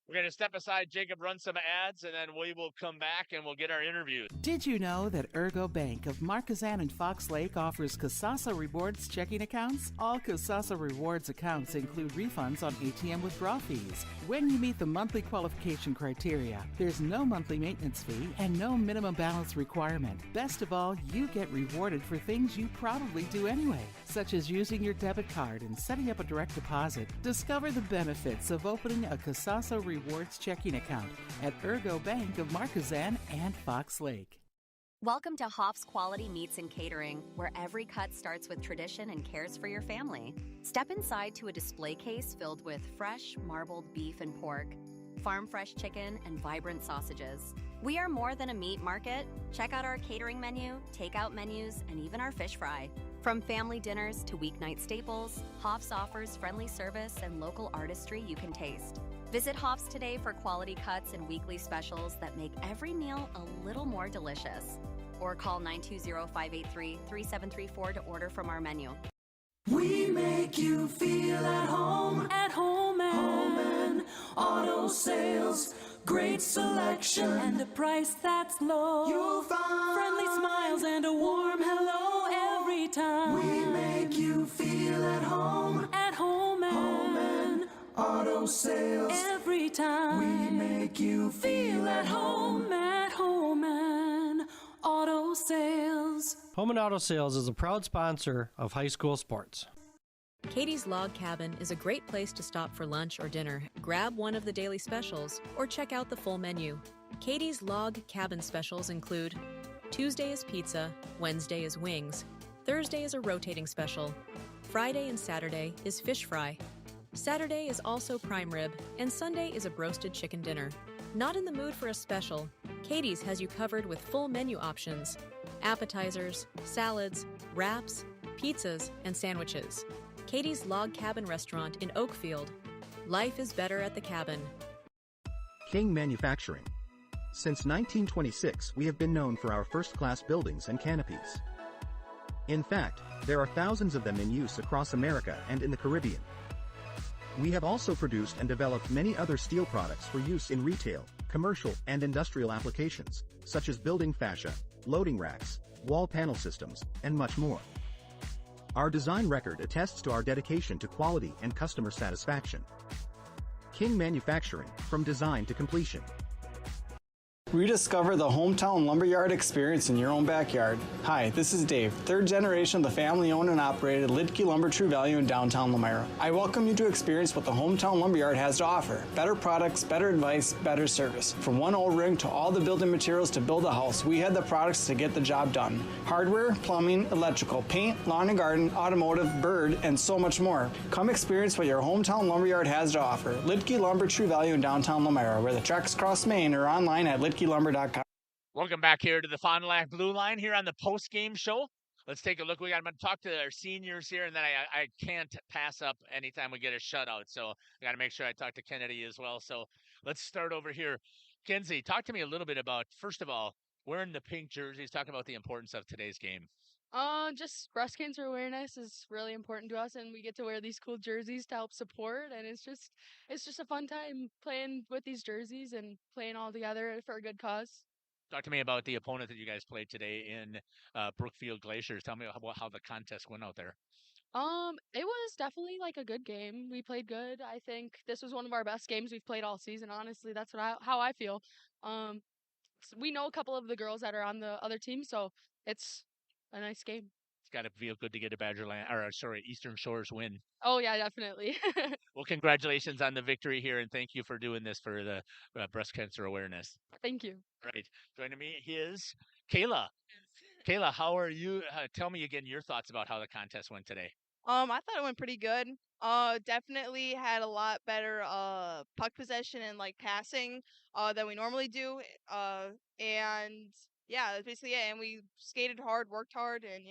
We're going to step aside, Jacob, run some ads, and then we will come back and we'll get our interviews. Did you know that Ergo Bank of Marquezan and Fox Lake offers Casasa Rewards checking accounts? All Casasa Rewards accounts include refunds on ATM withdrawal fees. When you meet the monthly qualification criteria, there's no monthly maintenance fee and no minimum balance requirement. Best of all, you get rewarded for things you probably do anyway, such as using your debit card and setting up a direct deposit. Discover the benefits of opening a Casasa Rewards checking account at Ergo Bank of Marquezan and Fox Lake. Welcome to Hoff's Quality Meats and Catering, where every cut starts with tradition and cares for your family. Step inside to a display case filled with fresh, marbled beef and pork, farm fresh chicken, and vibrant sausages. We are more than a meat market. Check out our catering menu, takeout menus, and even our fish fry. From family dinners to weeknight staples, Hoff's offers friendly service and local artistry you can taste. Visit Hoff's today for quality cuts and weekly specials that make every meal a little more delicious. Or call 920-583-3734 to order from our menu. We make you feel at home and auto sales. Great selection and a price that's low. You'll find friendly smiles and a warm hello every time. We make you feel at home and auto sales. Every time we make you feel at home and auto sales. Home and Auto Sales is a proud sponsor of high school sports. Katie's Log Cabin is a great place to stop for lunch or dinner, grab one of the daily specials, or check out the full menu. Katie's Log Cabin specials include Tuesday is pizza, Wednesday is wings, Thursday is a rotating special, Friday and Saturday is fish fry, Saturday is also prime rib, and Sunday is a broasted chicken dinner. Not in the mood for a special? Katie's has you covered with full menu options, appetizers, salads, wraps, pizzas, and sandwiches. Katie's Log Cabin Restaurant in Oakfield. Life is better at the cabin. King Manufacturing. Since 1926, we have been known for our first-class buildings and canopies. In fact, there are thousands of them in use across America and in the Caribbean. We have also produced and developed many other steel products for use in retail, commercial, and industrial applications, such as building fascia, loading racks, wall panel systems, and much more. Our design record attests to our dedication to quality and customer satisfaction. King Manufacturing, from design to completion. Rediscover the hometown lumberyard experience in your own backyard. Hi, this is Dave, third generation of the family-owned and operated Lidke Lumber True Value in downtown Lamira. I welcome you to experience what the hometown lumberyard has to offer. Better products, better advice, better service. From one old ring to all the building materials to build a house, we had the products to get the job done. Hardware, plumbing, electrical, paint, lawn and garden, automotive, bird, and so much more. Come experience what your hometown lumberyard has to offer. Lidke Lumber True Value in downtown Lamira, where the tracks cross Main, or online at lidkelumber.com. Welcome back here to the Fond du Lac Blue Line here on the post-game show. Let's take a look. I'm going to talk to our seniors here, and then I can't pass up anytime we get a shutout. So I got to make sure I talk to Kennedy as well. So let's start over here. Kenzie, talk to me a little bit about, first of all, wearing the pink jerseys, talk about the importance of today's game. Just breast cancer awareness is really important to us, and we get to wear these cool jerseys to help support, and it's just a fun time playing with these jerseys and playing all together for a good cause. Talk to me about the opponent that you guys played today in Brookfield Glaciers. Tell me how the contest went out there. It was definitely like a good game. We played good. I think this was one of our best games we've played all season. Honestly, that's how I feel. Um, we know a couple of the girls that are on the other team, so it's a nice game. It's got to feel good to get a Badgerland, or sorry, Eastern Shores win. Oh yeah, definitely. Well, congratulations on the victory here, and thank you for doing this for the breast cancer awareness. Thank you. Right. Joining me is Kayla. Kayla, how are you? Tell me again your thoughts about how the contest went today. I thought it went pretty good. Definitely had a lot better puck possession and like passing than we normally do. And yeah, that's basically it. And we skated hard, worked hard, and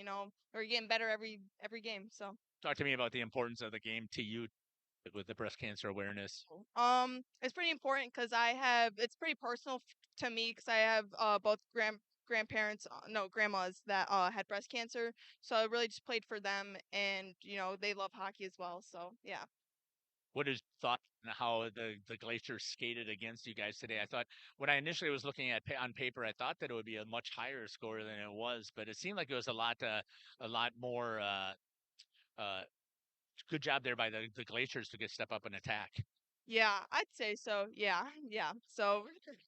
we're getting better every game. So Talk to me about the importance of the game to you with the breast cancer awareness. it's pretty important because it's pretty personal to me because I have both grandparents, no grandmas that had breast cancer. So I really just played for them, and they love hockey as well. So yeah. What is thought on how the Glaciers skated against you guys today? I thought when I initially was looking at on paper, I thought that it would be a much higher score than it was, but it seemed like it was a lot more. Good job there by the Glaciers to get step up and attack. Yeah, I'd say so. Yeah, yeah. So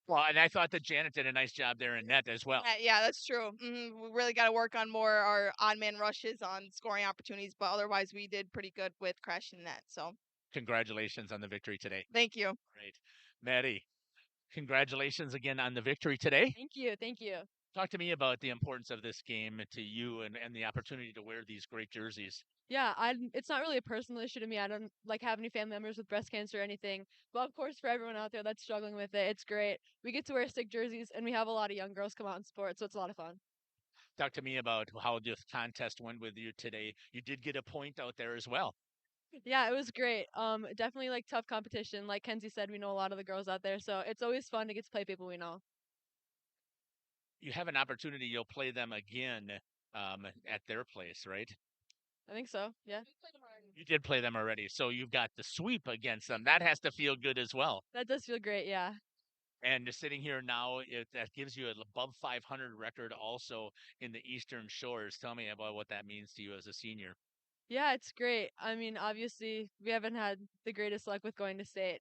Well, and I thought that Janet did a nice job there in net as well. yeah, that's true. We really got to work on more our odd man rushes on scoring opportunities, but otherwise we did pretty good with crashing net. So Congratulations on the victory today. thank you. Great. Maddie, congratulations again on the victory today. Thank you. Thank you. Talk to me about the importance of this game to you and the opportunity to wear these great jerseys. Yeah, it's not really a personal issue to me. I don't like have any family members with breast cancer or anything. But of course, for everyone out there that's struggling with it, it's great. We get to wear sick jerseys, and we have a lot of young girls come out and sport, so it's a lot of fun. Talk to me about how this contest went with you today. You did get a point out there as well. Yeah, it was great. Definitely like tough competition. Like Kenzie said, we know a lot of the girls out there, so it's always fun to get to play people we know. You have an opportunity. You'll play them again at their place, right? I think so. Yeah. You did play them already, so you've got the sweep against them. That has to feel good as well. That does feel great. Yeah. And just sitting here now, that gives you an above 500 record also in the Eastern Shores. Tell me about what that means to you as a senior. Yeah, it's great. I mean, obviously, we haven't had the greatest luck with going to state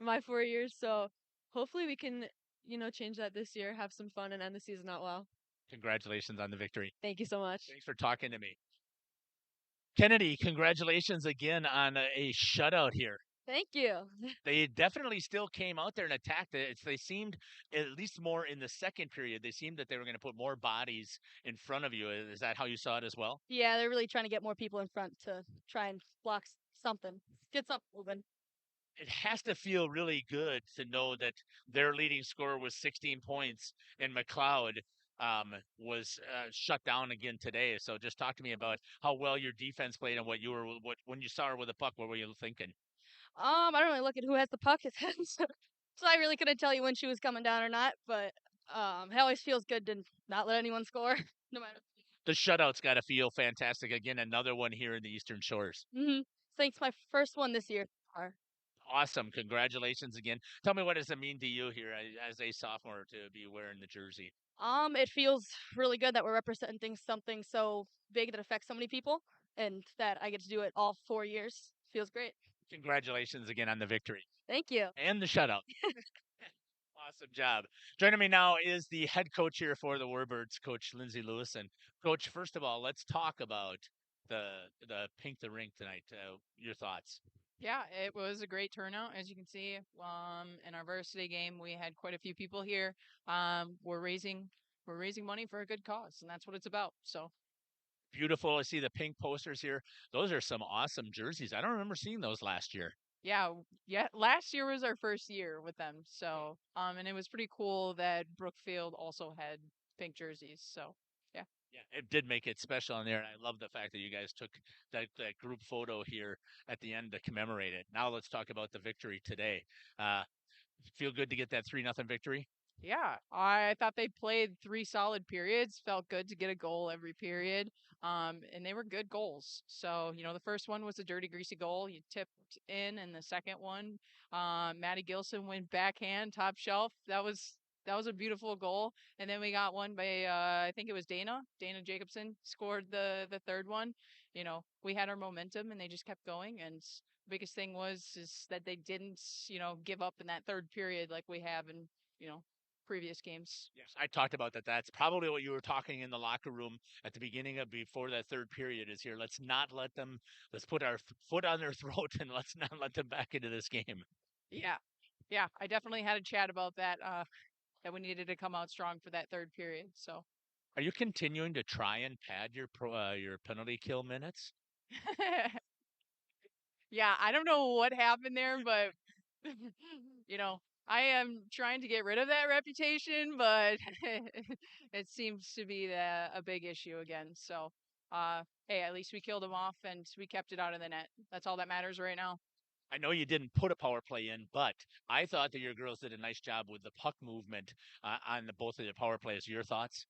my 4 years, so hopefully we can, change that this year, have some fun, and end the season out well. Congratulations on the victory. Thank you so much. Thanks for talking to me. Kennedy, congratulations again on a shutout here. Thank you. They definitely still came out there and attacked it. They seemed, at least more in the second period, they seemed that they were going to put more bodies in front of you. Is that how you saw it as well? Yeah, they're really trying to get more people in front to try and block something. Get something moving. It has to feel really good to know that their leading scorer was 16 points and McLeod was shut down again today. So just talk to me about how well your defense played and when you saw her with the puck, what were you thinking? I don't really look at who has the puck, so I really couldn't tell you when she was coming down or not. But it always feels good to not let anyone score, no matter. The shutout's got to feel fantastic. Again, another one here in the Eastern Shores. Thanks, my first one this year. Awesome. Congratulations again. Tell me, what does it mean to you here as a sophomore to be wearing the jersey? It feels really good that we're representing something so big that affects so many people, and that I get to do it all 4 years. Feels great. Congratulations again on the victory. Thank you. And the shutout. Awesome job. Joining me now is the head coach here for the Warbirds, Coach Lindsay Lewis. And Coach, first of all, let's talk about the Pink the Rink tonight. Your thoughts? Yeah, it was a great turnout. As you can see, in our varsity game, we had quite a few people here. We're raising money for a good cause, and that's what it's about. So beautiful. I see the pink posters here. Those are some awesome jerseys. I don't remember seeing those last year. Yeah. Last year was our first year with them. So, and it was pretty cool that Brookfield also had pink jerseys. So, yeah. Yeah, it did make it special in there, and I love the fact that you guys took that group photo here at the end to commemorate it. Now let's talk about the victory today. Feel good to get that 3-0 victory? Yeah, I thought they played 3 solid periods. Felt good to get a goal every period. And they were good goals. So, the first one was a dirty, greasy goal. You tipped in, and the second one, Maddie Gilson went backhand, top shelf. That was a beautiful goal. And then we got one by I think it was Dana Jacobson scored the third one. We had our momentum, and they just kept going. And the biggest thing is that they didn't, give up in that third period like we have in, you know previous games. Yes, I talked about that. That's probably what you were talking in the locker room at the beginning of before that third period is here. Let's not let them, let's put our foot on their throat and let's not let them back into this game. Yeah. Yeah, I definitely had a chat about that, that we needed to come out strong for that third period. So, Are you continuing to try and pad your penalty kill minutes? yeah, I don't know what happened there, but I am trying to get rid of that reputation, but it seems to be a big issue again. So, hey, at least we killed them off and we kept it out of the net. That's all that matters right now. I know you didn't put a power play in, but I thought that your girls did a nice job with the puck movement on both of the power plays. Your thoughts?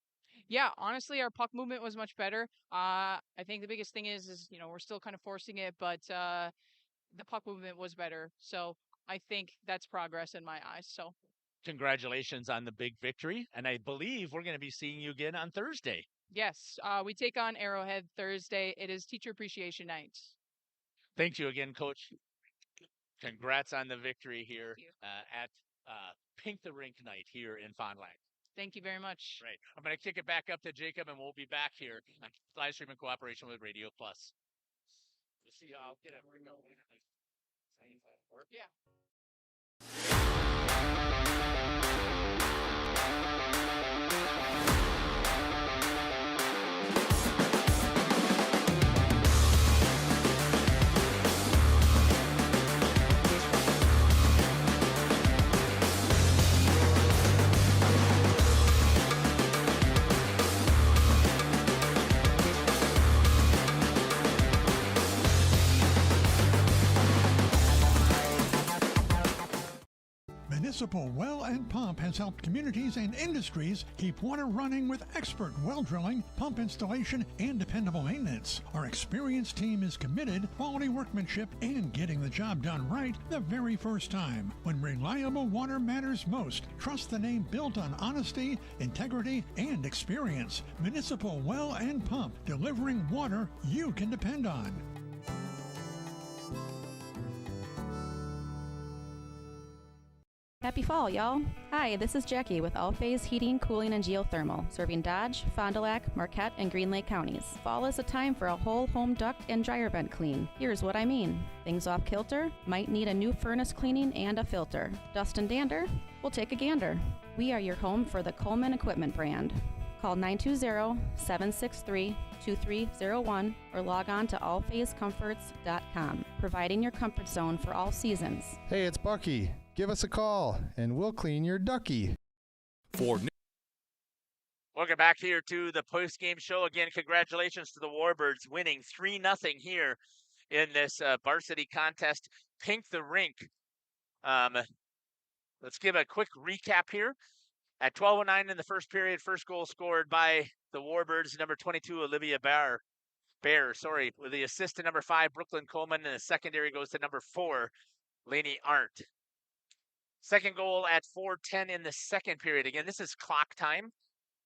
Yeah, honestly, our puck movement was much better. I think the biggest thing is we're still kind of forcing it, but the puck movement was better. So I think that's progress in my eyes. So Congratulations on the big victory, and I believe we're going to be seeing you again on Thursday. yes, we take on Arrowhead Thursday. It is Teacher Appreciation Night. Thank you again, Coach. Congrats on the victory here at Pink the Rink night here in Fond du Lac. Thank you very much. Right. I'm going to kick it back up to Jacob, and we'll be back here on live stream in cooperation with Radio Plus. We'll see. I'll get it. Yeah. Municipal Well and Pump has helped communities and industries keep water running with expert well drilling, pump installation, and dependable maintenance. Our experienced team is committed, quality workmanship, and getting the job done right the very first time. When reliable water matters most, trust the name built on honesty, integrity, and experience. Municipal Well and Pump, delivering water you can depend on. Happy fall, y'all. Hi, this is Jackie with All Phase Heating, Cooling, and Geothermal, serving Dodge, Fond du Lac, Marquette, and Green Lake counties. Fall is a time for a whole home duct and dryer vent clean. Here's what I mean. Things off kilter? Might need a new furnace cleaning and a filter. Dust and dander? We'll take a gander. We are your home for the Coleman Equipment brand. Call 920-763-2301 or log on to allphasecomforts.com, providing your comfort zone for all seasons. Hey, it's Bucky. Give us a call, and we'll clean your ducky. Welcome back here to the post-game show. Again, congratulations to the Warbirds winning 3-0 here in this varsity contest. Pink the Rink. Let's give a quick recap here. At 12:09 in the first period, first goal scored by the Warbirds, number 22, Olivia Bear, with the assist to number 5, Brooklyn Coleman, and the secondary goes to number 4, Lainey Arndt. Second goal at 4:10 in the second period. Again, this is clock time.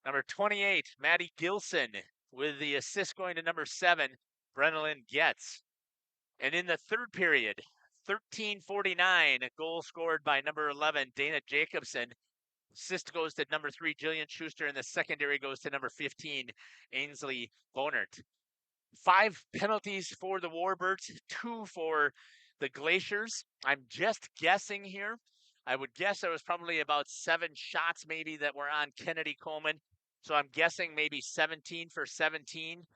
Number 28, Maddie Gilson, with the assist going to number 7, Brennan Getz. And in the third period, 13:49, a goal scored by number 11, Dana Jacobson. Assist goes to number 3, Jillian Schuster, and the secondary goes to number 15, Ainsley Bonert. 5 penalties for the Warbirds, 2 for the Glaciers. I'm just guessing here. I would guess there was probably about 7 shots maybe that were on Kennedy Coleman. So I'm guessing maybe 17 for 17.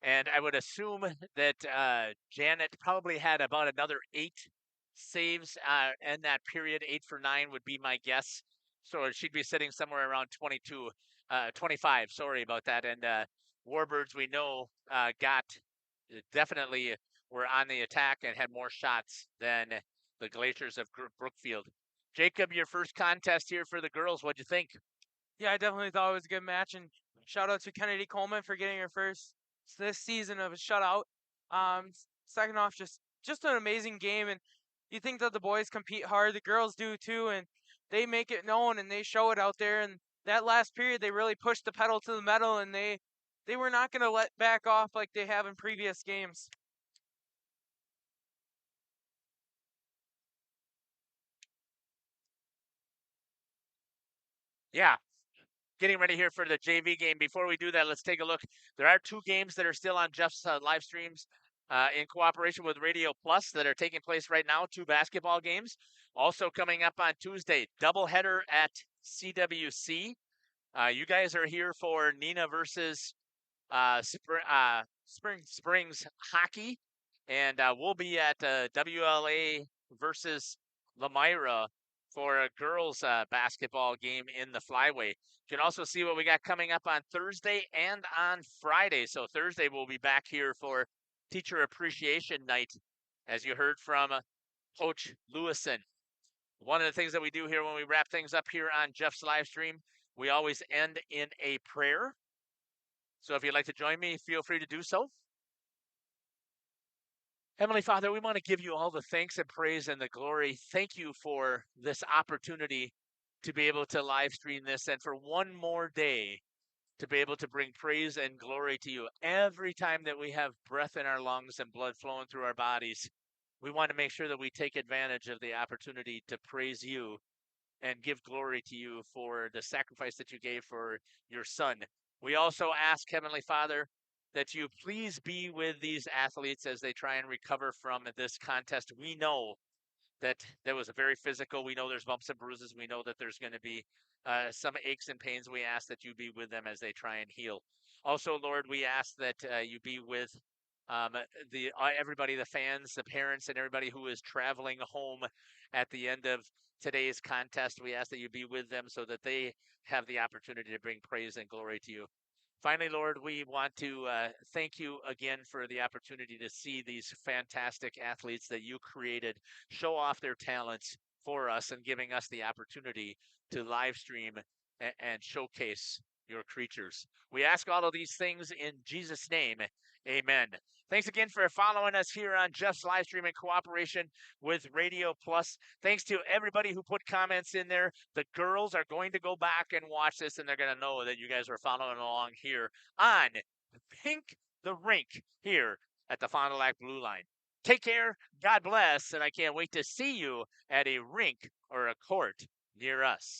And I would assume that Janet probably had about another 8 saves in that period. 8 for 9 would be my guess. So she'd be sitting somewhere around 25. Sorry about that. And Warbirds, we know, definitely were on the attack and had more shots than the Glaciers of Brookfield. Jacob, your first contest here for the girls. What'd you think? Yeah, I definitely thought it was a good match, and shout out to Kennedy Coleman for getting her first this season of a shutout. Second off, just an amazing game, and you think that the boys compete hard, the girls do too, and they make it known and they show it out there. And that last period, they really pushed the pedal to the metal, and they were not going to let back off like they have in previous games. Yeah, getting ready here for the JV game. Before we do that, let's take a look. There are 2 games that are still on Jeff's live streams in cooperation with Radio Plus that are taking place right now. 2 basketball games. Also coming up on Tuesday, doubleheader at CWC. You guys are here for Nina versus Springs hockey, and we'll be at WLA versus Lamira for a girls basketball game in the flyway. You can also see what we got coming up on Thursday and on Friday. So Thursday we'll be back here for Teacher Appreciation Night, as you heard from Coach Lewison. One of the things that we do here when we wrap things up here on Jeff's live stream, we always end in a prayer. So if you'd like to join me, feel free to do so. Heavenly Father, we want to give you all the thanks and praise and the glory. Thank you for this opportunity to be able to live stream this, and for one more day to be able to bring praise and glory to you. Every time that we have breath in our lungs and blood flowing through our bodies, we want to make sure that we take advantage of the opportunity to praise you and give glory to you for the sacrifice that you gave for your son. We also ask, Heavenly Father, that you please be with these athletes as they try and recover from this contest. We know that was a very physical. We know there's bumps and bruises. We know that there's going to be some aches and pains. We ask that you be with them as they try and heal. Also, Lord, we ask that you be with everybody, the fans, the parents, and everybody who is traveling home at the end of today's contest. We ask that you be with them so that they have the opportunity to bring praise and glory to you. Finally, Lord, we want to thank you again for the opportunity to see these fantastic athletes that you created show off their talents for us and giving us the opportunity to live stream and showcase your creatures. We ask all of these things in Jesus' name. Amen. Thanks again for following us here on Jeff's live stream in cooperation with Radio Plus. Thanks to everybody who put comments in there. The girls are going to go back and watch this, and they're going to know that you guys are following along here on Pink the Rink here at the Fond du Lac Blue Line. Take care, God bless, and I can't wait to see you at a rink or a court near us.